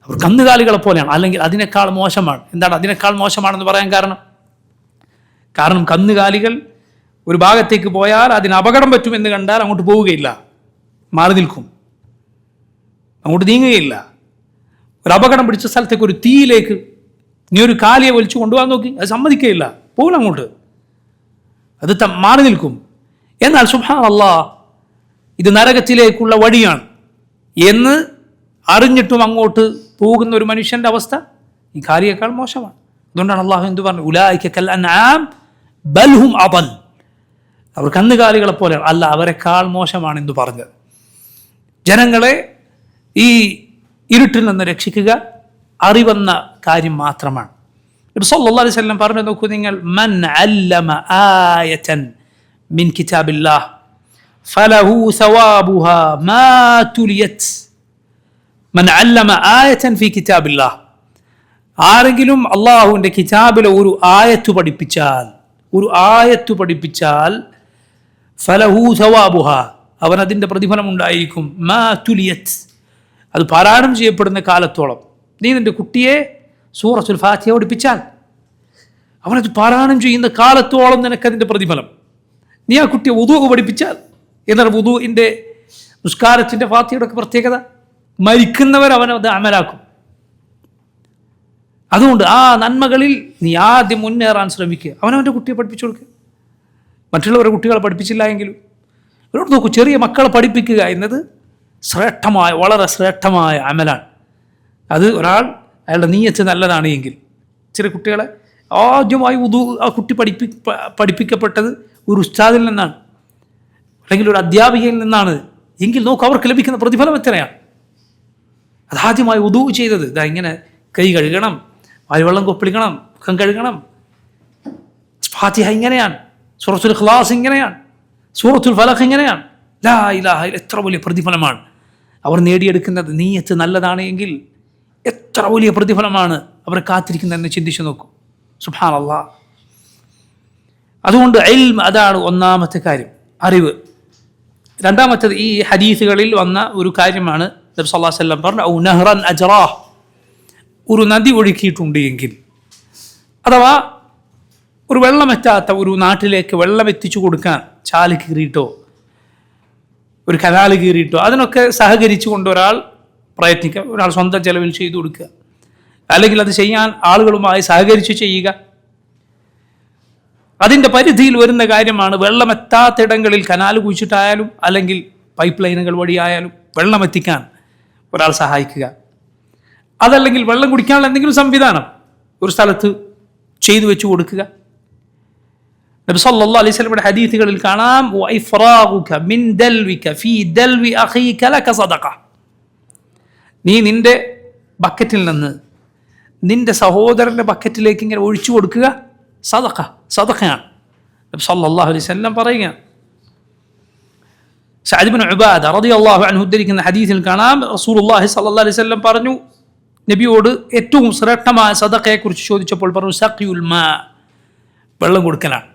അവർ കന്നുകാലികളെ പോലെയാണ്, അല്ലെങ്കിൽ അതിനേക്കാൾ മോശമാണ്. എന്താണ് അതിനേക്കാൾ മോശമാണെന്ന് പറയാൻ കാരണം? കന്നുകാലികൾ ഒരു ഭാഗത്തേക്ക് പോയാൽ അതിന് അപകടം പറ്റുമെന്ന് കണ്ടാൽ അങ്ങോട്ട് പോവുകയില്ല, മാറി നിൽക്കും, അങ്ങോട്ട് നീങ്ങുകയില്ല. ഒരു അപകടം പിടിച്ച സ്ഥലത്തേക്ക്, ഒരു തീയിലേക്ക് നീ ഒരു കാലിയെ വലിച്ചു കൊണ്ടുപോകാൻ നോക്കി, അത് സമ്മതിക്കുകയില്ല, പോകണം അങ്ങോട്ട്, അത് മാറി നിൽക്കും. എന്നാൽ സുബ്ഹാനല്ലാഹ് ഇത് നരകത്തിലേക്കുള്ള വഴിയാണ് എന്ന് അറിഞ്ഞിട്ടും അങ്ങോട്ട് പോകുന്ന ഒരു മനുഷ്യൻ്റെ അവസ്ഥ ഈ കാലിയേക്കാൾ മോശമാണ്. അതുകൊണ്ടാണ് അള്ളാഹു എന്ത് പറഞ്ഞു, ഉലൈക കൽ അൻആം ബൽ ഹും അദൽ, അവർ കന്നുകാലികളെ പോലെയാണ്, അല്ല അവരെക്കാൾ മോശമാണ് എന്ന് പറഞ്ഞത്. ജനങ്ങളെ ഈ ഇരുട്ടിൽ നിന്ന് രക്ഷിക്കുക അറിവെന്ന കാര്യം മാത്രമാണ്. നബി സല്ലല്ലാഹു അലൈഹി വസല്ലം പറഞ്ഞു, നോക്കൂ നിങ്ങൾ, മൻ അല്ലമ ആയതൻ മിൻ കിതാബില്ലാഹ് ഫലഹു സവാബുഹാ മാ തുലിയത്. മൻ അല്ലമ ആയതൻ ഫി കിതാബില്ലാഹ്, ആരെങ്കിലും അള്ളാഹുവിൻ്റെ കിതാബിലെ ഒരു ആയത്ത് പഠിപ്പിച്ചാൽ ഫലഹു സവാബുഹാ, അവൻ അതിൻ്റെ പ്രതിഫലം ഉണ്ടായിരിക്കും. മാ തുലിയത്, അത് പാരായണം ചെയ്യപ്പെടുന്ന കാലത്തോളം. നീ നിൻ്റെ കുട്ടിയെ സൂറത്തുൽ ഫാത്തിഹ പഠിപ്പിച്ചാൽ അവനത് പാരായണം ചെയ്യുന്ന കാലത്തോളം നിനക്കതിൻ്റെ പ്രതിഫലം. നീ ആ കുട്ടിയെ വുദൂ പഠിപ്പിച്ചാൽ, എന്താണ് വുദൂഇൻ്റെ നിസ്കാരത്തിൻ്റെ ഫാത്തിഹയുടെ ഒക്കെ പ്രത്യേകത, മരിക്കുന്നവർ അവനത് അമലാക്കും. അതുകൊണ്ട് ആ നന്മകളിൽ നീ ആദ്യം മുന്നേറാൻ ശ്രമിക്കുക. അവനവൻ്റെ കുട്ടിയെ പഠിപ്പിച്ചു കൊടുക്കുക. മറ്റുള്ളവരുടെ കുട്ടികളെ പഠിപ്പിച്ചില്ല എങ്കിലും ഇവരോട് നോക്കൂ, ചെറിയ മക്കളെ പഠിപ്പിക്കുക എന്നത് ശ്രേഷ്ഠമായ, വളരെ ശ്രേഷ്ഠമായ അമലാണ്. അത് അയാളുടെ നീയത്ത് നല്ലതാണ് എങ്കിൽ. ചെറിയ കുട്ടികളെ ആദ്യമായി ആ കുട്ടി പഠിപ്പിക്കപ്പെട്ടത് ഒരു ഉസ്താദിൽ നിന്നാണ്, അല്ലെങ്കിൽ ഒരു അധ്യാപികയിൽ നിന്നാണ് എങ്കിൽ നോക്കൂ അവർക്ക് ലഭിക്കുന്ന പ്രതിഫലം എത്രയാണ്. അതാദ്യമായി വുദൂ ചെയ്തത് ഇതാ ഇങ്ങനെ കൈ കഴുകണം, വായുവെള്ളം കൊപ്പിളിക്കണം, മുഖം കഴുകണം, ഫാത്തിഹ ഇങ്ങനെയാണ്, സൂറത്തുൽ ഇഖ്ലാസ് ഇങ്ങനെയാണ്, സൂറത്തുൽ ഫലഖ് ഇങ്ങനെയാണ്. ലാ ഇലാഹ ഇല്ല, എത്ര വലിയ പ്രതിഫലമാണ് അവർ നേടിയെടുക്കുന്നത്. നീയത്ത് നല്ലതാണ് എങ്കിൽ എത്ര വലിയ പ്രതിഫലമാണ് അവരെ കാത്തിരിക്കുന്നതെന്ന് ചിന്തിച്ചു നോക്കൂ. സുബ്ഹാനല്ലാഹ്. അതുകൊണ്ട് ഇൽം, അതാണ് ഒന്നാമത്തെ കാര്യം, അറിവ്. രണ്ടാമത്തേത് ഈ ഹദീസുകളിൽ വന്ന ഒരു കാര്യമാണ്, നബി സല്ലല്ലാഹു അലൈഹി വസല്ലം പറഞ്ഞു, ഔ നഹ്റൻ അജ്റാഹ്, ഒരു നദി ഒഴുക്കിയിട്ടുണ്ട് എങ്കിൽ, അഥവാ ഒരു വെള്ളമെത്താത്ത ഒരു നാട്ടിലേക്ക് വെള്ളം എത്തിച്ചു കൊടുക്കാൻ ചാല് കീറിയിട്ടോ ഒരു കനാല് കീറിയിട്ടോ അതിനൊക്കെ സഹകരിച്ചു കൊണ്ട് ഒരാൾ പ്രയത്നിക്കുക, ഒരാൾ സ്വന്തം ചെലവിൽ ചെയ്തു കൊടുക്കുക, അല്ലെങ്കിൽ അത് ചെയ്യാൻ ആളുകളുമായി സഹകരിച്ച് ചെയ്യുക. അതിൻ്റെ പരിധിയിൽ വരുന്ന കാര്യമാണ് വെള്ളമെത്താത്തിടങ്ങളിൽ കനാല് കുഴിച്ചിട്ടായാലും അല്ലെങ്കിൽ പൈപ്പ് ലൈനുകൾ വഴിയായാലും വെള്ളമെത്തിക്കാൻ ഒരാൾ സഹായിക്കുക. അതല്ലെങ്കിൽ വെള്ളം കുടിക്കാനുള്ള എന്തെങ്കിലും സംവിധാനം ഒരു സ്ഥലത്ത് ചെയ്തു വെച്ചു കൊടുക്കുക. നബി സല്ലല്ലാഹു അലൈഹി വസല്ലമയുടെ ഹദീസുകളിൽ കാണാം, വഇഫ്റാഗുക മിൻ ദൽവിക ഫീ ദൽവി അഖീക ലക സദഖ, നീ നിന്റെ ബക്കറ്റിൽ നിന്ന് നിന്റെ സഹോദരന്റെ ബക്കറ്റിലേക്ക് ഇങ്ങനെ ഒഴിച്ചു കൊടുക്കുക സദഖയാണ്. നബി സല്ലല്ലാഹു അലൈഹി വസല്ലം പറയുക. സഅദ് ഇബ്നു ഉബാദ റളിയല്ലാഹു അൻഹു ഉദ്ധരിക്കുന്ന ഹദീസിൽ കാണാം, റസൂലുള്ളാഹി സ്വല്ലല്ലാഹു അലൈഹി വസല്ലം പറഞ്ഞു, നബിയോട് ഏറ്റവും ശ്രേഷ്ഠമായ സദഖയെക്കുറിച്ച് ചോദിച്ചപ്പോൾ പറഞ്ഞു, സഖിയുൽ മാ, വെള്ളം കൊടുക്കലാണ്.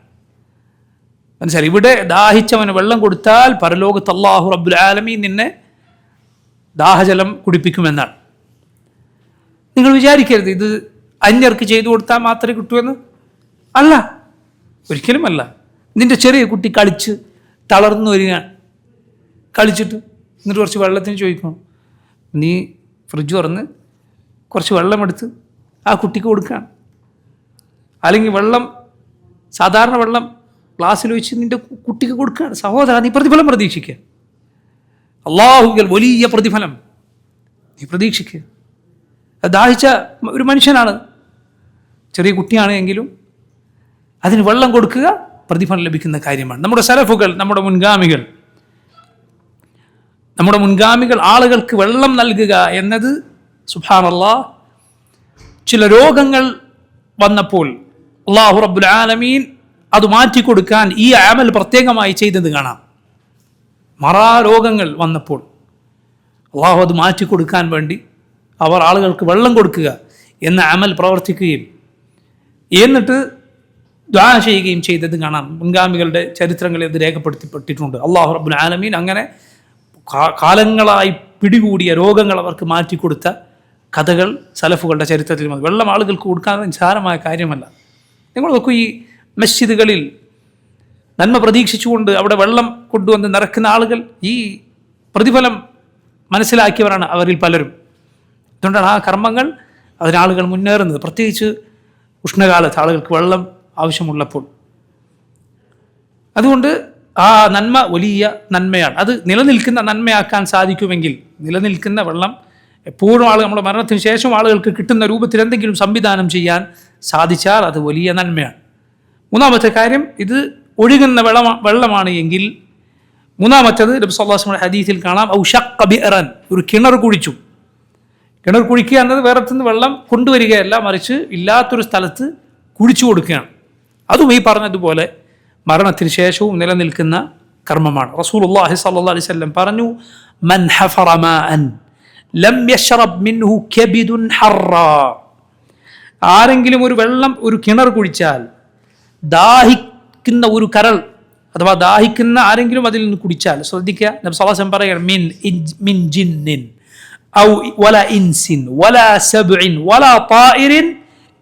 മനസ്സിലായി, ഇവിടെ ദാഹിച്ചവന് വെള്ളം കൊടുത്താൽ പരലോകത്ത് അല്ലാഹു റബ്ബുൽ ആലമീൻ നിന്നെ ദാഹജലം കുടിപ്പിക്കുമെന്നാണ്. നിങ്ങൾ വിചാരിക്കരുത് ഇത് അന്യർക്ക് ചെയ്തു കൊടുത്താൽ മാത്രമേ കിട്ടൂവെന്ന്. അല്ല, ഒരിക്കലുമല്ല. നിന്റെ ചെറിയ കുട്ടി കളിച്ച് തളർന്നു വരികയാണ്, കളിച്ചിട്ട് എന്നിട്ട് കുറച്ച് വെള്ളത്തിന് ചോദിക്കണം, നീ ഫ്രിഡ്ജ് തുറന്ന് കുറച്ച് വെള്ളമെടുത്ത് ആ കുട്ടിക്ക് കൊടുക്കുകയാണ്. അല്ലെങ്കിൽ സാധാരണ വെള്ളം ഗ്ലാസ്സിൽ ഒഴിച്ച് നിന്റെ കുട്ടിക്ക് കൊടുക്കുകയാണ്. സഹോദര, നീ പ്രതിഫലം പ്രതീക്ഷിക്കുക. അല്ലാഹുവിൽ വലിയ പ്രതിഫലം നീ പ്രതീക്ഷിക്കുക. ദാഹിച്ച ഒരു മനുഷ്യനാണ്, ചെറിയ കുട്ടിയാണ് എങ്കിലും അതിന് വെള്ളം കൊടുക്കുക പ്രതിഫലം ലഭിക്കുന്ന കാര്യമാണ്. നമ്മുടെ സലഫുകൾ, നമ്മുടെ മുൻഗാമികൾ ആളുകൾക്ക് വെള്ളം നൽകുക എന്നത്, സുബ്ഹാനല്ലാഹ്, ചില രോഗങ്ങൾ വന്നപ്പോൾ അല്ലാഹു റബ്ബുൽ ആലമീൻ അത് മാറ്റിക്കൊടുക്കാൻ ഈ അമൽ പ്രത്യേകമായി ചെയ്തത് കാണാം. രോഗങ്ങൾ വന്നപ്പോൾ അല്ലാഹു അത് മാറ്റിക്കൊടുക്കാൻ വേണ്ടി അവർ ആളുകൾക്ക് വെള്ളം കൊടുക്കുക എന്ന അമൽ പ്രവർത്തിക്കുകയും എന്നിട്ട് ദുആ ചെയ്യുകയും ചെയ്തത് കാണാം. മുൻഗാമികളുടെ ചരിത്രങ്ങളിൽ ഇത് രേഖപ്പെടുത്തപ്പെട്ടിട്ടുണ്ട്. അല്ലാഹു റബ്ബുൽ ആലമീൻ അങ്ങനെ കാലങ്ങളായി പിടികൂടിയ രോഗങ്ങൾ അവർക്ക് മാറ്റിക്കൊടുത്ത കഥകൾ സലഫുകളുടെ ചരിത്രത്തിൽ വന്നു. വെള്ളം ആളുകൾക്ക് കൊടുക്കാൻ നിസ്സാരമായ കാര്യമല്ല. നിങ്ങൾ നോക്കൂ, ഈ മസ്ജിദുകളിൽ നന്മ പ്രതീക്ഷിച്ചുകൊണ്ട് അവിടെ വെള്ളം കൊണ്ടുവന്ന് നിറക്കുന്ന ആളുകൾ ഈ പ്രതിഫലം മനസ്സിലാക്കിയവരാണ് അവരിൽ പലരും. അതുകൊണ്ടാണ് ആ കർമ്മങ്ങൾ അതിനാളുകൾ മുന്നേറുന്നത്, പ്രത്യേകിച്ച് ഉഷ്ണകാലത്ത് ആളുകൾക്ക് വെള്ളം ആവശ്യമുള്ളപ്പോൾ. അതുകൊണ്ട് ആ നന്മ വലിയ നന്മയാണ്. അത് നിലനിൽക്കുന്ന നന്മയാക്കാൻ സാധിക്കുമെങ്കിൽ, നിലനിൽക്കുന്ന വെള്ളം എപ്പോഴും നമ്മുടെ മരണത്തിന് ശേഷം ആളുകൾക്ക് കിട്ടുന്ന രൂപത്തിൽ എന്തെങ്കിലും സംവിധാനം ചെയ്യാൻ സാധിച്ചാൽ അത് വലിയ നന്മയാണ്. മൂന്നാമത്തെ കാര്യം, ഇത് ഒഴുകുന്ന വെള്ളമാണ് എങ്കിൽ, മൂന്നാമത്തേത് നബി സല്ലല്ലാഹു അലൈഹി വസല്ലം ഹദീസിൽ കാണാം, ഔ ശഖ്ഖ ബിഅറൻ, ഒരു കിണർ കുഴിച്ചു. കിണർ കുഴിക്കുക എന്നത് വേറെത്തുനിന്ന് വെള്ളം കൊണ്ടുവരികയല്ല, മറിച്ച് ഇല്ലാത്തൊരു സ്ഥലത്ത് കുഴിച്ചു കൊടുക്കുകയാണ്. അതും ഈ പറഞ്ഞതുപോലെ മരണത്തിന് ശേഷവും നിലനിൽക്കുന്ന കർമ്മമാണ്. റസൂലുള്ളാഹി സ്വല്ലല്ലാഹു അലൈഹി വസല്ലം പറഞ്ഞു, മൻ ഹഫറ മാഅൻ ലം യശ്റബ് മിൻഹു കബിദുൻ ഹറാ, ആരെങ്കിലും ഒരു കിണർ കുഴിച്ചാൽ ദാഹിക്കുന്ന ഒരു കരൾ അഥവാ ദാഹിക്കുന്ന ആരെങ്കിലും അതിൽ നിന്ന് കുടിച്ചാൽ, ശ്രദ്ധിക്കുക, നബി സല്ലല്ലാഹു അലൈഹി വസല്ലം പറയുകയാണ്, മിൻ ജിന്നിൻ ഔ വല ഇൻസിൻ വല സബ്ഇൻ വല തായിറിൻ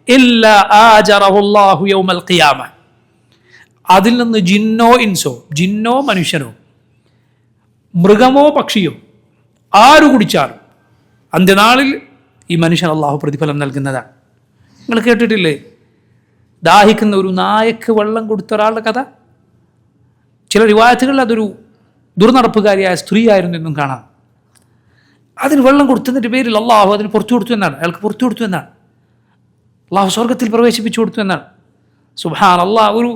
ഇല്ലാ ആജറഹു അല്ലാഹു യൗമൽ ഖിയാമ, അതിൽ നിന്ന് ജിന്നോ മനുഷ്യനോ മൃഗമോ പക്ഷിയോ ആരു കുടിച്ചാലും അന്ത്യനാളിൽ ഈ മനുഷ്യൻ അള്ളാഹു പ്രതിഫലം നൽകുന്നതാണ്. നിങ്ങൾ കേട്ടിട്ടില്ലേ ദാഹിക്കുന്ന ഒരു നായക്ക് വെള്ളം കൊടുത്ത ഒരാളുടെ കഥ? ചില റിവായത്തുകളിൽ അതൊരു ദുർനടപ്പുകാരിയായ സ്ത്രീയായിരുന്നു എന്നും കാണാം. അതിന് വെള്ളം കൊടുത്തതിൻ്റെ പേരിൽ അള്ളാഹു അതിന് പുറത്തു കൊടുത്തു എന്നാണ്, അയാൾക്ക് പുറത്തു കൊടുത്തു എന്നാണ്, അള്ളാഹു സ്വർഗത്തിൽ പ്രവേശിപ്പിച്ചു കൊടുത്തു എന്നാണ്. സുബ്ഹാൻ അല്ലാഹ്, ഒരു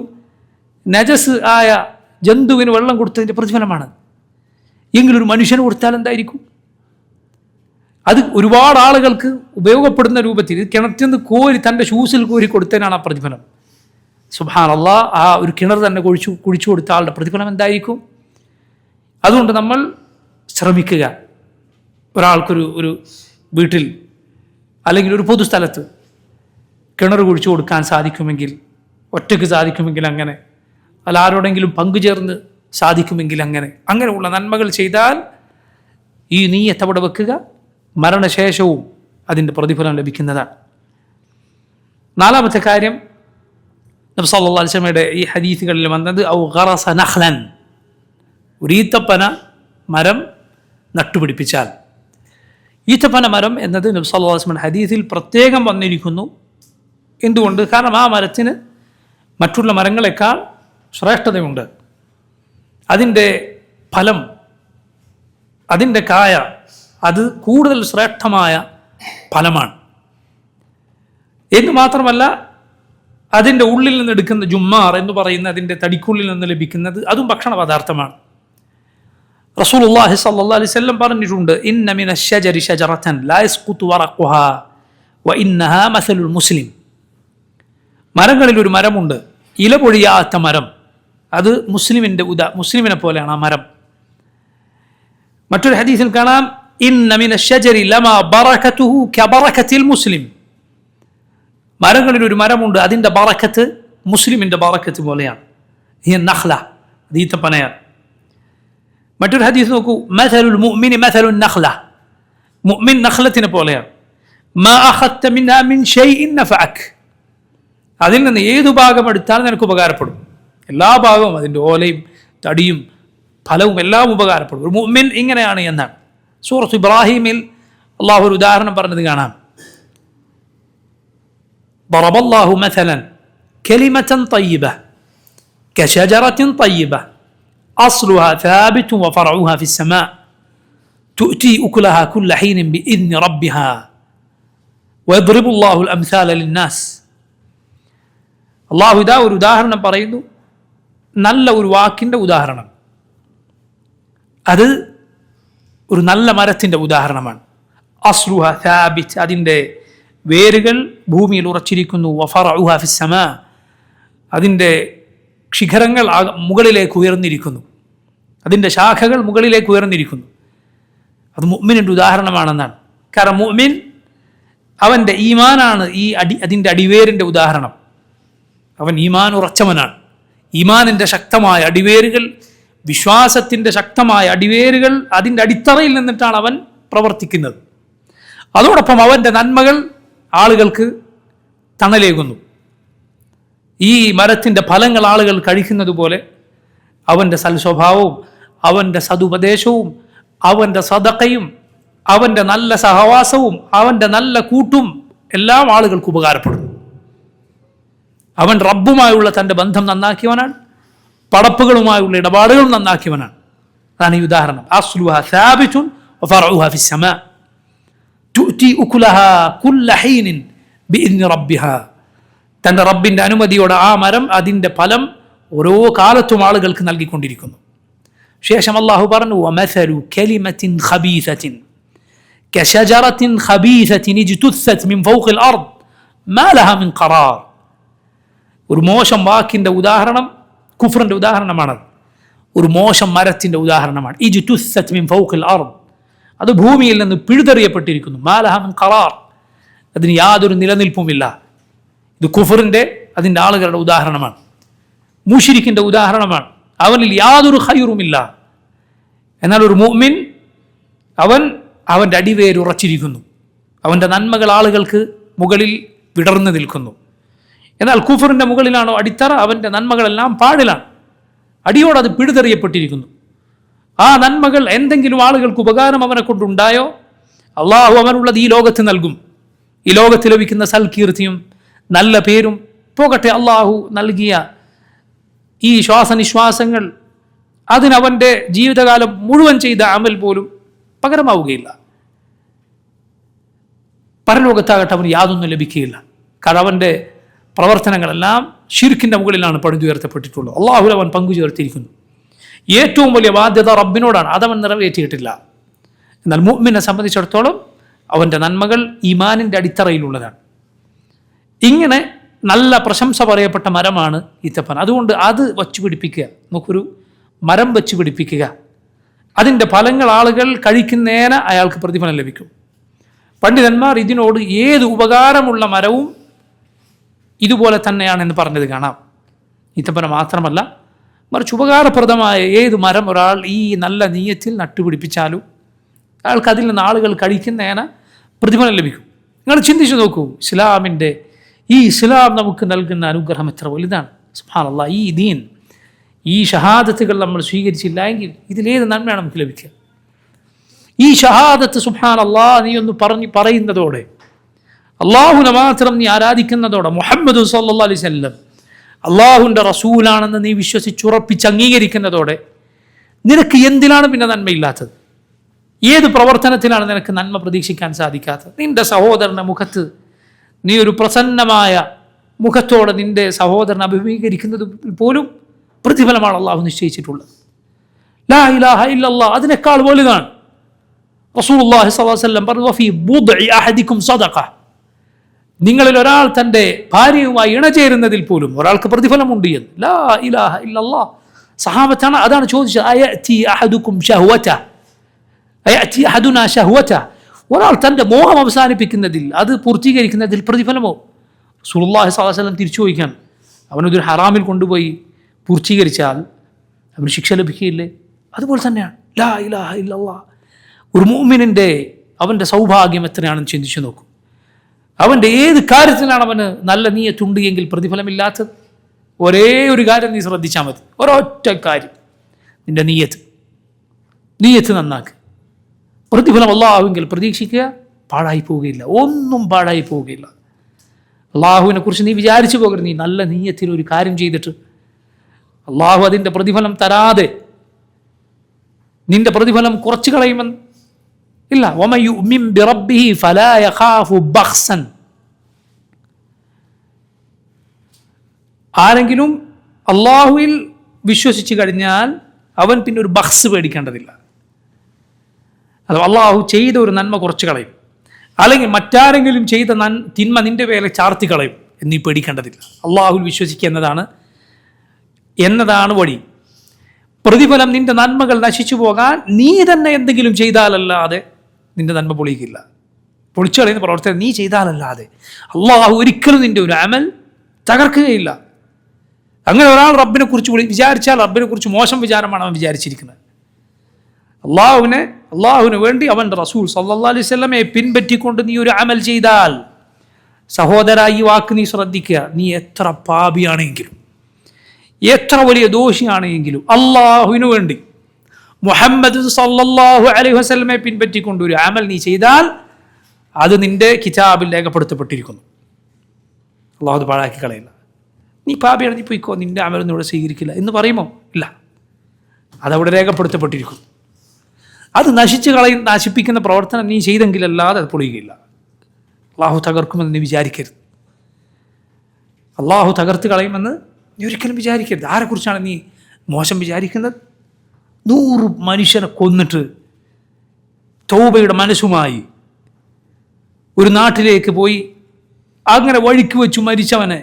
നജസ് ആയ ജന്തുവിന് വെള്ളം കൊടുത്തതിൻ്റെ പ്രതിഫലമാണ്. എങ്കിലൊരു മനുഷ്യന് കൊടുത്താൽ എന്തായിരിക്കും? അത് ഒരുപാട് ആളുകൾക്ക് ഉപയോഗപ്പെടുന്ന രൂപത്തിൽ കിണറ്റിൽ നിന്ന് കോരി തൻ്റെ ഷൂസിൽ കോരി കൊടുത്തതിനാണ് ആ പ്രതിഫലം. സുബ്ഹാൻ അല്ലാഹ്, ആ ഒരു കിണർ തന്നെ കുഴിച്ചു കൊടുത്ത ആളുടെ പ്രതിഫലം എന്തായിരിക്കും? അതുകൊണ്ട് നമ്മൾ ശ്രമിക്കുക, ഒരാൾക്കൊരു വീട്ടിൽ അല്ലെങ്കിൽ ഒരു പൊതുസ്ഥലത്ത് കിണർ കുഴിച്ചു കൊടുക്കാൻ സാധിക്കുമെങ്കിൽ, ഒറ്റയ്ക്ക് സാധിക്കുമെങ്കിൽ അങ്ങനെ, അല്ല ആരോടെങ്കിലും പങ്കുചേർന്ന് സാധിക്കുമെങ്കിൽ അങ്ങനെയുള്ള നന്മകൾ ചെയ്താൽ ഈ നീയത്ത് അവിടെ വെക്കുക, മരണശേഷവും അതിൻ്റെ പ്രതിഫലം ലഭിക്കുന്നതാണ്. നാലാമത്തെ കാര്യം, നബി സല്ലല്ലാഹു അലൈഹി വസല്ലമയുടെ ഈ ഹദീസുകളിൽ വന്നത്, ഔ ഗറസ നഖ്ലൻ, ഒരു ഈത്തപ്പന മരം നട്ടുപിടിപ്പിച്ചാൽ. ഈത്തപ്പന മരം എന്നത് നബി സല്ലല്ലാഹു അലൈഹി വസല്ലമയുടെ ഹദീസിൽ പ്രത്യേകം വന്നിരിക്കുന്നു. എന്തുകൊണ്ട്? കാരണം ആ മരത്തിന് മറ്റുള്ള മരങ്ങളെക്കാൾ ശ്രേഷ്ഠതയുണ്ട്. അതിൻ്റെ ഫലം, അതിൻ്റെ കായ, അത് കൂടുതൽ ശ്രേഷ്ഠമായ ഫലമാണ് എന്ന് മാത്രമല്ല, അതിൻ്റെ ഉള്ളിൽ നിന്ന് എടുക്കുന്ന ജുമ്മാർ എന്ന് പറയുന്ന അതിൻ്റെ തടിക്കുള്ളിൽ നിന്ന് ലഭിക്കുന്നത് അതും ഭക്ഷണ പദാർത്ഥമാണ്. റസൂലുള്ളാഹി സ്വല്ലല്ലാഹു അലൈഹി വസല്ലം പറഞ്ഞിട്ടുണ്ട്, ഇന്ന മിനശ് ശജരി ശജറതൻ ലാ യസ്ഖുതു വറഖുഹാ വ ഇന്നഹാ മസലുൽ മുസ്ലിം, മരങ്ങളിൽ ഒരു മരമുണ്ട്, ഇല പൊഴിയാത്ത മരം, അത് മുസ്ലിമിനെ പോലെയാണ് ആ മരം. മറ്റൊരു ഹദീസിൽ കാണാം, ഇന്ന മിനശ് ശജരി ലമാ ബറകതുഹു കബറകതിൽ മുസ്ലിം, മരങ്ങളിൽ ഒരു മരമുണ്ട്, അതിൻ്റെ ബറക്കത്ത് മുസ്ലിമിൻ്റെ ബറക്കത്ത് പോലെയാണ്. ഈ നഖ്ല, അത് ഈത്തപ്പനയാണ്. മറ്റൊരു ഹദീസ് നോക്കൂ, മസലുൽ മുഅ്മിനി മസലുൻ നഖ്ല, മുഅ്മിൻ നഖ്ലത്തിനെ പോലെയാണ്. മാ അഖദ്ത മിൻഹാ മിൻ ഷൈഇൻ നഫഅക്, അതിൽ നിന്ന് ഏതു ഭാഗം എടുത്താലും നിനക്ക് ഉപകാരപ്പെടും. എല്ലാ ഭാഗവും, അതിൻ്റെ ഓലയും തടിയും ഫലവും എല്ലാം ഉപകാരപ്പെടും. ഒരു മുഅ്മിൻ ഇങ്ങനെയാണ് എന്നാണ്. സൂറത്ത് ഇബ്രാഹിമിൽ അള്ളാഹു ഒരു ഉദാഹരണം പറഞ്ഞത് കാണാം. ضربallahu مثلا كلمة طيبة كشجرة طيبة أصلها ثابت وفرعها في السماء تؤتي أكلها كل حين بإذن ربها ويضرب الله الأمثال للناس. അള്ളാഹു ഇതാ ഒരു ഉദാഹരണം പറയുന്നു, നല്ല ഒരു വാക്കിൻ്റെ ഉദാഹരണം, അത് ഒരു നല്ല മരത്തിൻ്റെ ഉദാഹരണമാണ്. അസ്ലുഹ സാബിത്ത്, അതിൻ്റെ വേരുകൾ ഭൂമിയിൽ ഉറച്ചിരിക്കുന്നു. വഫറഉഹ ഫിസ്സമാ, അതിൻ്റെ ശിഖരങ്ങൾ മുകളിലേക്ക് ഉയർന്നിരിക്കുന്നു, അതിൻ്റെ ശാഖകൾ മുകളിലേക്ക് ഉയർന്നിരിക്കുന്നു. അത് മുഅ്മിനിൻ്റെ ഉദാഹരണമാണെന്നാണ്. കാരണം മുഅ്മിൻ അവൻ്റെ ഈമാനാണ് അതിൻ്റെ അടിവേരിൻ്റെ ഉദാഹരണം. അവൻ ഈമാൻ ഉറച്ചവനാണ്. ഈമാനിൻ്റെ ശക്തമായ അടിവേരുകൾ, വിശ്വാസത്തിൻ്റെ ശക്തമായ അടിവേരുകൾ, അതിൻ്റെ അടിത്തറയിൽ നിന്നിട്ടാണ് അവൻ പ്രവർത്തിക്കുന്നത്. അതോടൊപ്പം അവൻ്റെ നന്മകൾ ആളുകൾക്ക് തണലേകുന്നു. ഈ മരത്തിൻ്റെ ഫലങ്ങൾ ആളുകൾ കഴിക്കുന്നത് പോലെ അവൻ്റെ സൽസ്വഭാവവും അവൻ്റെ സതുപദേശവും അവൻ്റെ സദഖയും അവൻ്റെ നല്ല സഹവാസവും അവൻ്റെ നല്ല കൂട്ടും എല്ലാം ആളുകൾക്ക് ഉപകാരപ്പെടുന്നു. അവൻ റബ്ബുമായുള്ള തൻ്റെ ബന്ധം നന്നാക്കിയവനാണ്, പടപ്പുകളുമായുള്ള ഇടപാടുകൾ നന്നാക്കിയവനാണ്. അതാണ് ഈ ഉദാഹരണം. അസ്ലുഹാ സാബിതുൻ വഫറഉഹാ ഫിസ്സമാ തുഅതി ഉകുലഹാ കുല്ല ഹീനിൻ ബിഇദ്നി റബ്ബിഹാ. തൻ്റെ റബ്ബിൻ്റെ അനുമതിയോടെ ആ മരം അതിൻ്റെ ഫലം ഓരോ കാലത്തും ആളുകൾക്ക് നൽകിക്കൊണ്ടിരിക്കുന്നു. ശേഷം അല്ലാഹു പറഞ്ഞു വമസലു കലിമത്തിൻ ഖബീസത്തിൻ കശജറത്തിൻ ഖബീസത്തിൻ ഇജ്തുസ്സത് മിൻ ഫൗഖിൽ അർദ് മാ ലഹാ മിൻ ഖറാർ. ഒരു മോശം വാക്കിൻ്റെ ഉദാഹരണം കുഫ്റിൻ്റെ ഉദാഹരണമാണത്. ഒരു മോശം മരത്തിൻ്റെ ഉദാഹരണമാണ്. ഇജ്തുസ്സത് മിൻ ഫൗഖിൽ അർദ്, അത് ഭൂമിയിൽ നിന്ന് പിഴുതെറിയപ്പെട്ടിരിക്കുന്നു. മാ ലഹാ മിൻ ഖറാർ, അതിന് യാതൊരു നിലനിൽപ്പുമില്ല. ഇത് കുഫറിൻ്റെ അതിൻ്റെ ആളുകളുടെ ഉദാഹരണമാണ്. മുശ്രിക്കിൻ്റെ ഉദാഹരണമാണ്. അവനിൽ യാതൊരു ഖൈറുമില്ല. എന്നാൽ ഒരു മുഅ്മിൻ അവൻ്റെ അടിവേര് ഉറച്ചിരിക്കുന്നു. അവൻ്റെ നന്മകൾ ആളുകൾക്ക് മുകളിൽ വിടർന്നു നിൽക്കുന്നു. എന്നാൽ കുഫറിൻ്റെ മുകളിലാണോ അടിത്തറ, അവൻ്റെ നന്മകളെല്ലാം പാടിലാണ്, അടിയോട് അത് പിഴുതെറിയപ്പെട്ടിരിക്കുന്നു. ആ നന്മകൾ എന്തെങ്കിലും ആളുകൾക്ക് ഉപകാരം അവനെ കൊണ്ടുണ്ടായോ അള്ളാഹു അവനുള്ളത് ഈ ലോകത്ത് നൽകും. ഈ ലോകത്ത് ലഭിക്കുന്ന സൽകീർത്തിയും നല്ല പേരും പോകട്ടെ, അള്ളാഹു നൽകിയ ഈ ശ്വാസനിശ്വാസങ്ങൾ അതിനവൻ്റെ ജീവിതകാലം മുഴുവൻ ചെയ്ത അമൽ പോലും പകരമാവുകയില്ല. പരലോകത്താകട്ടെ അവന് യാതൊന്നും ലഭിക്കുകയില്ല. കാരണം അവൻ്റെ പ്രവർത്തനങ്ങളെല്ലാം ശിർക്കിൻ്റെ മുകളിലാണ് പടുത്തുയർത്തപ്പെട്ടിട്ടുള്ളത്. അള്ളാഹു അവൻ പങ്കു ചേർത്തിരിക്കുന്നു. ഏറ്റവും വലിയ ബാധ്യത റബ്ബിനോടാണ്, അതവൻ നിറവേറ്റിയിട്ടില്ല. എന്നാൽ മുഅ്മിനെ സംബന്ധിച്ചിടത്തോളം അവൻ്റെ നന്മകൾ ഈമാനിൻ്റെ അടിത്തറയിലുള്ളതാണ്. ഇങ്ങനെ നല്ല പ്രശംസ പറയപ്പെട്ട മരമാണ് ഈത്തപ്പന. അതുകൊണ്ട് അത് വച്ചു പിടിപ്പിക്കുക. നമുക്കൊരു മരം വച്ചു പിടിപ്പിക്കുക, അതിൻ്റെ ഫലങ്ങൾ ആളുകൾ കഴിക്കുന്നേനെ അയാൾക്ക് പ്രതിഫലം ലഭിക്കും. പണ്ഡിതന്മാർ ഇതിനോട് ഏത് ഉപകാരമുള്ള മരവും ഇതുപോലെ തന്നെയാണെന്ന് പറഞ്ഞത് കാണാം. ഈത്തപ്പന മാത്രമല്ല, മറിച്ച് ഉപകാരപ്രദമായ ഏത് മരം ഒരാൾ ഈ നല്ല നീയത്തിൽ നട്ടുപിടിപ്പിച്ചാലും അയാൾക്ക് അതിൽ നിന്ന് ആളുകൾ കഴിക്കുന്നേനെ പ്രതിഫലം ലഭിക്കും. നിങ്ങൾ ചിന്തിച്ചു നോക്കൂ, ഇസ്ലാം നമുക്ക് നൽകുന്ന അനുഗ്രഹം എത്ര വലുതാണ്. സുബ്ഹാനല്ലാഹ്, ഈ ദീൻ, ഈ ഷഹാദത്തുകൾ നമ്മൾ സ്വീകരിച്ചില്ല എങ്കിൽ ഇതിലേത് നന്മയാണ് നമുക്ക് ലഭിക്കുക? ഈ ഷഹാദത്ത് സുബ്ഹാനല്ലാഹ് നീ ഒന്ന് പറയുന്നതോടെ, അള്ളാഹുവിനെ മാത്രം നീ ആരാധിക്കുന്നതോടെ, മുഹമ്മദ് സല്ലല്ലാഹു അലൈഹി വസല്ലം അള്ളാഹുവിൻ്റെ റസൂലാണെന്ന് നീ വിശ്വസിച്ചുറപ്പിച്ച് അംഗീകരിക്കുന്നതോടെ നിനക്ക് എന്തിനാണ് പിന്നെ നന്മയില്ലാത്തത്? ഏത് പ്രവർത്തനത്തിലാണ് നിനക്ക് നന്മ പ്രതീക്ഷിക്കാൻ സാധിക്കാത്തത്? നിന്റെ സഹോദരൻ്റെ മുഖത്ത് നീ ഒരു പ്രസന്നമായ മുഖത്തോടെ നിന്റെ സഹോദരനെ അഭിമുഖീകരിക്കുന്നത് പോലും പ്രതിഫലമാണ് അള്ളാഹു നിശ്ചയിച്ചിട്ടുള്ളത്. ലാ ഇലാഹ ഇല്ലല്ലാഹ് അതിനേക്കാൾ വലുതാണ്. റസൂലുള്ളാഹി സ്വല്ലല്ലാഹു അലൈഹി വസല്ലം പറഞ്ഞു വഫീ ബുദ്ഇ അഹദികും സദഖ, നിങ്ങളിൽ ഒരാൾ തൻ്റെ ഭാര്യയുമായി ഇണചേരുന്നതിൽ പോലും ഒരാൾക്ക് പ്രതിഫലമുണ്ട് എന്ന്. ലാ ഇലാഹ ഇല്ലല്ലാഹ്. സഹാബത്താണ് അതാണ് ചോദിച്ചത്, അയഅതി അഹദുകും ശഹവത, അയഅതി അഹദുനാ ശഹവത, ഒരാൾ തൻ്റെ മോഹം അവസാനിപ്പിക്കുന്നതിൽ, അത് പൂർത്തീകരിക്കുന്നതിൽ പ്രതിഫലമോ? റസൂലുള്ളാഹി സ്വല്ലല്ലാഹു അലൈഹി വസല്ലം തിരിച്ചു ചോദിക്കാൻ, അവനൊരു ഹറാമിൽ കൊണ്ടുപോയി പൂർത്തീകരിച്ചാൽ അവന് ശിക്ഷ ലഭിക്കുകയില്ലേ? അതുപോലെ തന്നെയാണ് ലാ ഇലാഹ ഇല്ലല്ലാഹ്. ഒരു മുഅ്മിനിൻ്റെ അവൻ്റെ സൗഭാഗ്യം എത്രയാണെന്ന് ചിന്തിച്ചു നോക്കൂ. അവൻ്റെ ഏത് കാര്യത്തിനാണ് അവന് നല്ല നീയത്തുണ്ട് എങ്കിൽ പ്രതിഫലമില്ലാത്തത്? ഒരേ ഒരു കാര്യം നീ ശ്രദ്ധിച്ചാൽ മതി, ഒരൊറ്റ കാര്യം, നിന്റെ നീയത്ത് നന്നാക്കുക. പ്രതിഫലം അള്ളാഹുവെങ്കിൽ പ്രതീക്ഷിക്കുക, പാഴായി പോവുകയില്ല, ഒന്നും പാഴായി പോവുകയില്ല. അള്ളാഹുവിനെ കുറിച്ച് നീ വിചാരിച്ചു പോകരുത്. നീ നല്ല നീയത്തിൽ ഒരു കാര്യം ചെയ്തിട്ട് അള്ളാഹു അതിൻ്റെ പ്രതിഫലം തരാതെ നിന്റെ പ്രതിഫലം കുറച്ച് കളയുമെന്ന് ഇല്ല. വമൻ യുഅ്മിൻ ബിറബ്ബിഹി ഫലാ യഖാഫു ബഖ്സൻ. ആരെങ്കിലും അള്ളാഹുവിൽ വിശ്വസിച്ച് കഴിഞ്ഞാൽ അവൻ പിന്നെ ഒരു ബഖ്സ് പേടിക്കേണ്ടതില്ല. അത് അള്ളാഹു ചെയ്ത ഒരു നന്മ കുറച്ച് കളയും, അല്ലെങ്കിൽ മറ്റാരെങ്കിലും ചെയ്ത തിന്മ നിന്റെ പേരെ ചാർത്തി കളയും എന്നീ പേടിക്കേണ്ടതില്ല. അള്ളാഹുവിൽ വിശ്വസിക്കുക എന്നതാണ് വഴി. പ്രതിഫലം നിന്റെ നന്മകൾ നശിച്ചു പോകാൻ നീ തന്നെ എന്തെങ്കിലും ചെയ്താലല്ലാതെ നിന്റെ നന്മ പൊളിയിക്കില്ല. പൊളിച്ചു കളയുന്ന പ്രവർത്തനം നീ ചെയ്താലല്ലാതെ അള്ളാഹു ഒരിക്കലും നിന്റെ ഒരു അമൽ തകർക്കുകയില്ല. അങ്ങനെ ഒരാൾ റബ്ബിനെ കുറിച്ച് വിചാരിച്ചാൽ റബ്ബിനെ കുറിച്ച് മോശം വിചാരമാണ് അവൻ വിചാരിച്ചിരിക്കുന്നത്. അള്ളാഹുവിന് വേണ്ടി അവൻ്റെ റസൂൽ സല്ലല്ലാഹു അലൈഹി വസല്ലമയെ പിൻപറ്റിക്കൊണ്ട് നീ ഒരു അമൽ ചെയ്താൽ, സഹോദര ഈ വാക്ക് നീ ശ്രദ്ധിക്കുക, നീ എത്ര പാപിയാണെങ്കിലും എത്ര വലിയ ദോഷിയാണെങ്കിലും അള്ളാഹുവിനു വേണ്ടി മുഹമ്മദ് സല്ലല്ലാഹു അലൈഹി വസല്ലമയെ പിൻപറ്റിക്കൊണ്ട് ഒരു അമൽ നീ ചെയ്താൽ അത് നിന്റെ കിതാബിൽ രേഖപ്പെടുത്തപ്പെട്ടിരിക്കുന്നു. അള്ളാഹു അത് പാഴാക്കി കളയില്ല. നീ പാപിയാണ്, നീ പോയിക്കോ, നിന്റെ അമലൊന്നും ഇവിടെ സ്വീകരിക്കില്ല എന്ന് പറയുമോ? ഇല്ല, അതവിടെ രേഖപ്പെടുത്തപ്പെട്ടിരിക്കുന്നു. അത് നശിപ്പിക്കുന്ന പ്രവർത്തനം നീ ചെയ്തെങ്കിലല്ലാതെ അത് പൊളിയുകയില്ല. അള്ളാഹു തകർക്കുമെന്ന് നീ വിചാരിക്കരുത്. അള്ളാഹു തകർത്ത് കളയുമെന്ന് നീ ഒരിക്കലും വിചാരിക്കരുത്. ആരെക്കുറിച്ചാണ് നീ മോശം വിചാരിക്കുന്നത്? 100 മനുഷ്യനെ കൊന്നിട്ട് തൗബയുടെ മനസ്സുമായി ഒരു നാട്ടിലേക്ക് പോയി അങ്ങനെ വഴിക്ക് വെച്ചു മരിച്ചവനെ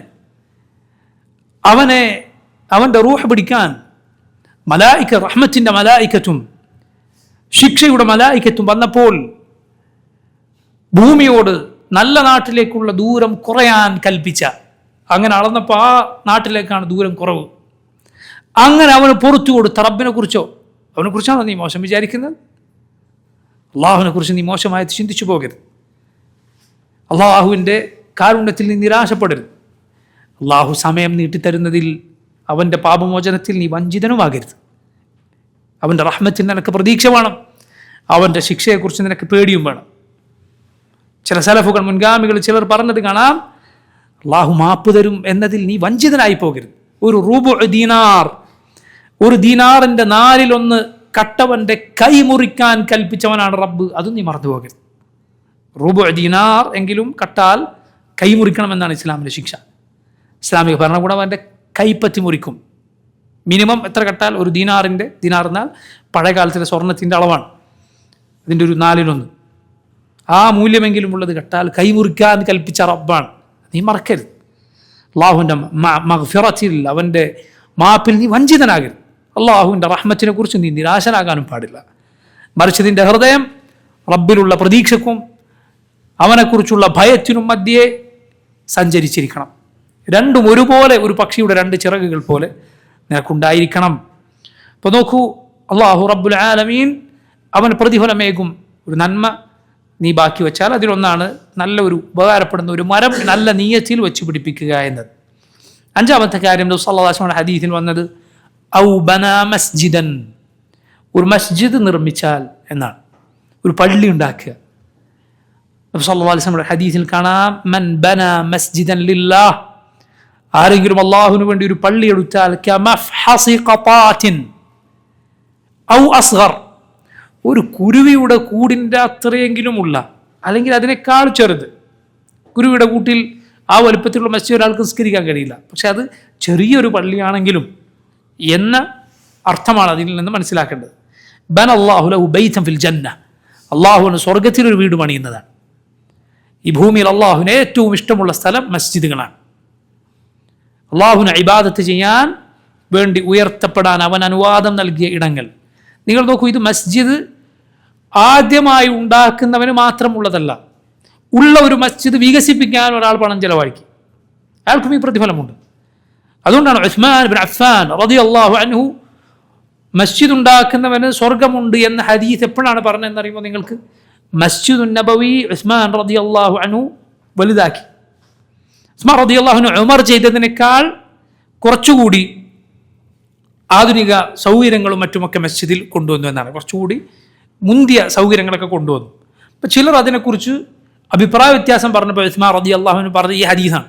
അവൻ്റെ റൂഹ് പിടിക്കാൻ റഹ്മത്തിൻ്റെ മലായിക്കത്തും ശിക്ഷയുടെ മലായിക്കത്തും വന്നപ്പോൾ ഭൂമിയോട് നല്ല നാട്ടിലേക്കുള്ള ദൂരം കുറയാൻ കൽപ്പിച്ച, അങ്ങനെ അളന്നപ്പോൾ ആ നാട്ടിലേക്കാണ് ദൂരം കുറവ്. അങ്ങനെ അവന് പുറത്തു കൊടുത്ത റബ്ബിനെ കുറിച്ചോ അവനെക്കുറിച്ചാണോ നീ മോശം വിചാരിക്കുന്നത്? അള്ളാഹുവിനെ കുറിച്ച് നീ മോശമായിട്ട് ചിന്തിച്ചു പോകരുത്. അള്ളാഹുവിൻ്റെ കാരുണ്യത്തിൽ നീ നിരാശപ്പെടരുത്. അള്ളാഹു സമയം നീട്ടിത്തരുന്നതിൽ അവൻ്റെ പാപമോചനത്തിൽ നീ വഞ്ചിതനുമാകരുത്. അവൻ്റെ റഹ്മത്തിൽ നിനക്ക് പ്രതീക്ഷ വേണം, അവൻ്റെ ശിക്ഷയെക്കുറിച്ച് നിനക്ക് പേടിയും വേണം. ചില സലഫുകൾ, മുൻഗാമികൾ ചിലർ പറഞ്ഞത് കാണാം, അള്ളാഹു മാപ്പ് തരും എന്നതിൽ നീ വഞ്ചിതനായി പോകരുത്. ഒരു ദീനാറിൻ്റെ 4/1 കട്ടവൻ്റെ കൈ മുറിക്കാൻ കൽപ്പിച്ചവനാണ് റബ്ബ്, അതും നീ മറന്നു പോകരുത്. റുബുഅ് ദീനാർ എങ്കിലും കട്ടാൽ കൈ മുറിക്കണമെന്നാണ് ഇസ്ലാമിൻ്റെ ശിക്ഷ. ഇസ്ലാമിക ഭരണകൂടം അവൻ്റെ കൈപ്പറ്റി മുറിക്കും. മിനിമം എത്ര കട്ടാൽ? ഒരു ദീനാർ എന്നാൽ പഴയ കാലത്തിലെ സ്വർണത്തിൻ്റെ അളവാണ്, അതിൻ്റെ ഒരു 4/1. ആ മൂല്യമെങ്കിലും ഉള്ളത് കട്ടാൽ കൈ മുറിക്കാൻ കൽപ്പിച്ച റബ്ബാണ്, നീ മറക്കരുത്. അള്ളാഹുവിൻ്റെ മഗ്ഫിറത്തിൽ, അവൻ്റെ മാപ്പിൽ നീ വഞ്ചിതനാകരുത്. അള്ളാഹുവിൻ്റെ റഹ്മത്തിനെ കുറിച്ച് നീ നിരാശനാകാനും പാടില്ല. മറിച്ച് നിൻ്റെ ഹൃദയം റബ്ബിലുള്ള പ്രതീക്ഷക്കും അവനെക്കുറിച്ചുള്ള ഭയത്തിനും മധ്യേ സഞ്ചരിച്ചിരിക്കണം. രണ്ടും ഒരുപോലെ, ഒരു പക്ഷിയുടെ 2 ചിറകുകൾ പോലെ നിനക്കുണ്ടായിരിക്കണം. അപ്പോൾ നോക്കൂ, അള്ളാഹു റബ്ബുൽ ആലമീൻ അവന് പ്രതിഫലമേകും ഒരു നന്മ നീ ബാക്കി വെച്ചാൽ അതിലൊന്നാണ് നല്ലൊരു ഉപകാരപ്പെടുന്ന ഒരു മരം നല്ല നീയത്തിൽ വെച്ച് പിടിപ്പിക്കുക എന്നത്. 5ാമത്തെ കാര്യം റസൂലുള്ളാഹി സ്വല്ലല്ലാഹു അലൈഹി വസല്ലം ഹദീസിൽ വന്നത് ഔ ബനാ മസ്ജിദൻ, ഒരു മസ്ജിദ് നിർമ്മിച്ചാൽ എന്നാണ്, ഒരു പള്ളി ഉണ്ടാക്കുക. നബി സല്ലല്ലാഹു അലൈഹി വസല്ലം ഹദീസിൽ കാണാം, മൻ ബനാ മസ്ജിദൻ ലില്ലാഹ്, ആരെങ്കിലും അള്ളാഹുവിന് വേണ്ടി ഒരു പള്ളി എടുത്താൽ കമഫ്ഹസി ഖതാത്തിൻ ഔ അസ്ഗർ, ഒരു കുരുവിയുടെ കൂടിൻ്റെ അത്രയെങ്കിലുമുള്ള, അല്ലെങ്കിൽ അതിനേക്കാൾ ചെറുത്. കുരുവിയുടെ കൂട്ടിൽ ആ വലുപ്പത്തിലുള്ള മസ്ജിദ് ഒരാൾക്ക് നിസ്കരിക്കാൻ കഴിയില്ല, പക്ഷെ അത് ചെറിയൊരു പള്ളിയാണെങ്കിലും എന്ന അർത്ഥമാണ് അതിൽ നിന്ന് മനസ്സിലാക്കേണ്ടത്. ബന അല്ലാഹു ലഹു ബൈതൻ ഫിൽ ജന്ന, അള്ളാഹുവിന് സ്വർഗത്തിലൊരു വീട് പണിയുന്നതാണ്. ഈ ഭൂമിയിൽ അള്ളാഹുവിന് ഏറ്റവും ഇഷ്ടമുള്ള സ്ഥലം മസ്ജിദുകളാണ്. അള്ളാഹുവിന് ഇബാദത്ത് ചെയ്യാൻ വേണ്ടി ഉയർത്തപ്പെടാൻ അവൻ അനുവാദം നൽകിയ ഇടങ്ങൾ. നിങ്ങൾ നോക്കൂ, ഇത് മസ്ജിദ് ആദ്യമായി ഉണ്ടാക്കുന്നവന് മാത്രമുള്ളതല്ല. ഉള്ള ഒരു മസ്ജിദ് വികസിപ്പിക്കാൻ ഒരാൾ പണം ചെലവാക്കി, അയാൾക്കും ഈ പ്രതിഫലമുണ്ട്. അതുകൊണ്ടാണ് ഉസ്മാൻ ഇബ്നു അഫ്ഫാൻ റളിയല്ലാഹു അൻഹു മസ്ജിദ് ഉണ്ടാക്കുന്നവന് സ്വർഗമുണ്ട് എന്ന ഹദീസ് എപ്പോഴാണ് പറഞ്ഞതെന്നറിയുമ്പോൾ നിങ്ങൾക്ക്? മസ്ജിദുൻ നബവി ഉസ്മാൻ റളിയല്ലാഹു അൻഹു വലുതാക്കി. ഉസ്മാൻ റളിയല്ലാഹു അൻഹു ഉമർ ചെയ്തതിനേക്കാൾ കുറച്ചുകൂടി ആധുനിക സൗകര്യങ്ങളും മറ്റുമൊക്കെ മസ്ജിദിൽ കൊണ്ടുവന്നു എന്നാണ്. കുറച്ചുകൂടി മുന്തിയ സൗകര്യങ്ങളൊക്കെ കൊണ്ടുവന്നു. അപ്പം ചിലർ അതിനെക്കുറിച്ച് അഭിപ്രായ വ്യത്യാസം പറഞ്ഞപ്പോൾ ഉസ്മാൻ റളിയല്ലാഹു അൻഹു പറഞ്ഞ ഈ ഹദീസാണ്.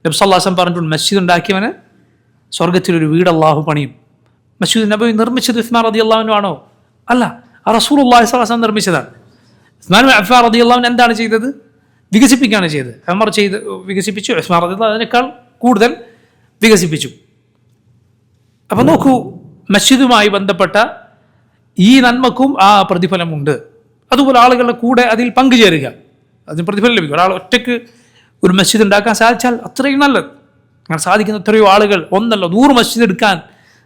നബി സല്ലല്ലാഹു അലൈഹി വസല്ലം പറഞ്ഞിട്ടുണ്ട്, മസ്ജിദ് ഉണ്ടാക്കിയവന് സ്വർഗത്തിലൊരു വീട് അള്ളാഹു പണിയും. മസ്ജിദ് നബവി നിർമ്മിച്ചത് ഉസ്മാൻ റളിയല്ലാഹു അൻഹു ആണോ? അല്ല, റസൂലുള്ളാഹി സ്വല്ലല്ലാഹു അലൈഹി വസല്ലം നിർമ്മിച്ചതാണ്. ഉസ്മാൻ ഇബ്നു അഫ്ഫാൻ റളിയല്ലാഹു അൻഹു എന്താണ് ചെയ്തത്? വികസിപ്പിക്കുകയാണ് ചെയ്തത്. ഉമർ വികസിപ്പിച്ചു, ഉസ്മാൻ റളിയല്ലാഹു അൻഹു അതിനേക്കാൾ കൂടുതൽ വികസിപ്പിച്ചു. അപ്പം നോക്കൂ, മസ്ജിദുമായി ബന്ധപ്പെട്ട ഈ നന്മക്കും ആ പ്രതിഫലമുണ്ട്. അതുപോലെ ആളുകളുടെ കൂടെ അതിൽ പങ്കുചേരുക, അതിന് പ്രതിഫലം ലഭിക്കും. ഒരാൾ ഒറ്റയ്ക്ക് ഒരു മസ്ജിദ് ഉണ്ടാക്കാൻ സാധിച്ചാൽ അത്രയും നല്ലത്. അങ്ങനെ സാധിക്കുന്ന എത്രയോ ആളുകൾ, 1 100 മസ്ജിദ് എടുക്കാൻ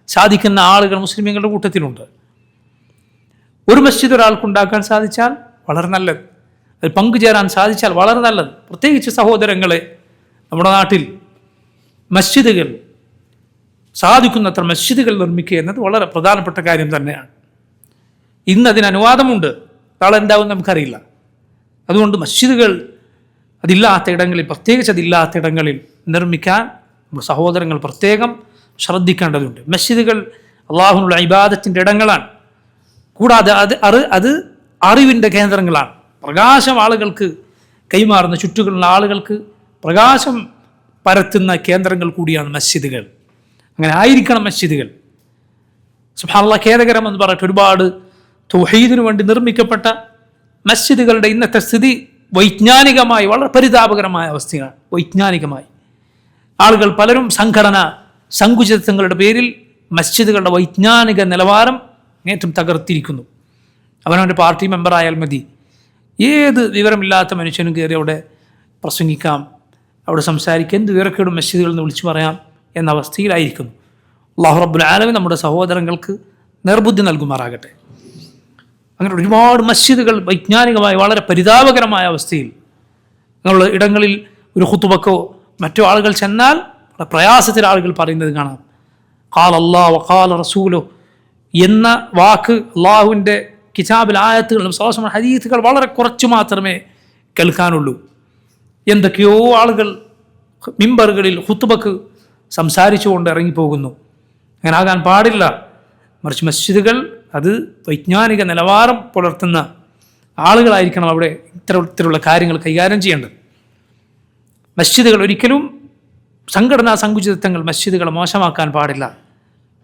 സാധിക്കുന്ന ആളുകൾ മുസ്ലിമീങ്ങളുടെ കൂട്ടത്തിലുണ്ട്. ഒരു മസ്ജിദ് ഒരാൾക്കുണ്ടാക്കാൻ സാധിച്ചാൽ വളരെ നല്ലത്, അതിൽ പങ്കുചേരാൻ സാധിച്ചാൽ വളരെ നല്ലത്. പ്രത്യേകിച്ച് സഹോദരങ്ങളെ, നമ്മുടെ നാട്ടിൽ മസ്ജിദുകൾ, സാധിക്കുന്നത്ര മസ്ജിദുകൾ നിർമ്മിക്കുക എന്നത് വളരെ പ്രധാനപ്പെട്ട കാര്യം തന്നെയാണ്. ഇന്ന് അതിന് അനുവാദമുണ്ട്, നാളെ എന്താവും നമുക്കറിയില്ല. അതുകൊണ്ട് മസ്ജിദുകൾ അതില്ലാത്ത ഇടങ്ങളിൽ, പ്രത്യേകിച്ച് അതില്ലാത്ത ഇടങ്ങളിൽ നിർമ്മിക്കാൻ സഹോദരങ്ങൾ പ്രത്യേകം ശ്രദ്ധിക്കേണ്ടതുണ്ട്. മസ്ജിദുകൾ അള്ളാഹുവിനുള്ള ഇബാദത്തിൻ്റെ ഇടങ്ങളാണ്. കൂടാതെ അത് അറിവിൻ്റെ കേന്ദ്രങ്ങളാണ്. പ്രകാശം ആളുകൾക്ക് കൈമാറുന്ന, ചുറ്റുകളുള്ള ആളുകൾക്ക് പ്രകാശം പരത്തുന്ന കേന്ദ്രങ്ങൾ കൂടിയാണ് മസ്ജിദുകൾ. അങ്ങനെ ആയിരിക്കണം മസ്ജിദുകൾ. സുബ്ഹാനല്ലാഹ്, ഖേദകരം എന്ന് പറഞ്ഞിട്ട് ഒരുപാട് തൗഹീദിനു വേണ്ടി നിർമ്മിക്കപ്പെട്ട മസ്ജിദുകളുടെ ഇന്നത്തെ സ്ഥിതി വൈജ്ഞാനികമായി വളരെ പരിതാപകരമായ അവസ്ഥയാണ്. വൈജ്ഞാനികമായി ആളുകൾ പലരും സങ്കുചിതങ്ങളുടെ പേരിൽ മസ്ജിദുകളുടെ വൈജ്ഞാനിക നിലവാരം ഏറ്റവും തകർത്തിരിക്കുന്നു. അവനവൻ്റെ പാർട്ടി മെമ്പറായാൽ മതി, ഏത് വിവരമില്ലാത്ത മനുഷ്യനും കയറി അവിടെ പ്രസംഗിക്കാം, അവിടെ സംസാരിക്കാം, എന്ത് വിവരക്കേടും മസ്ജിദുകളിൽ നിന്ന് വിളിച്ചു പറയാം എന്ന അവസ്ഥയിലായിരിക്കുന്നു. അല്ലാഹു റബ്ബുൽ ആലമീൻ നമ്മുടെ സഹോദരങ്ങൾക്ക് നിർബുദ്ധി നൽകുമാറാകട്ടെ. അങ്ങനെ ഒരുപാട് മസ്ജിദുകൾ വൈജ്ഞാനികമായി വളരെ പരിതാപകരമായ അവസ്ഥയിൽ അങ്ങനെയുള്ള ഇടങ്ങളിൽ ഒരു ഖുതുബക്കോ മറ്റു ആളുകൾ ചെന്നാൽ വളരെ പ്രയാസത്തിൽ ആളുകൾ പറയുന്നത് കാണാം. ഖാല അല്ലാഹു വഖാല റസൂലു എന്ന വാക്ക് അള്ളാഹുവിൻ്റെ കിതാബിൽ ആയത്തുകളും സ്വലം ഹദീസുകൾ വളരെ കുറച്ച് മാത്രമേ കേൾക്കാനുള്ളൂ. എന്തൊക്കെയോ ആളുകൾ മിമ്പറുകളിൽ ഖുതുബക്ക് സംസാരിച്ചുകൊണ്ട് ഇറങ്ങിപ്പോകുന്നു. അങ്ങനെ ആകാൻ പാടില്ല. മറിച്ച് മസ്ജിദുകൾ അത് വൈജ്ഞാനിക നിലവാരം പുലർത്തുന്ന ആളുകളായിരിക്കണം അവിടെ ഇത്തരത്തിലുള്ള കാര്യങ്ങൾ കൈകാര്യം ചെയ്യേണ്ടത്. മസ്ജിദുകൾ ഒരിക്കലും സംഘടനാ സങ്കുചിതത്വങ്ങൾ മസ്ജിദുകളെ മോശമാക്കാൻ പാടില്ല.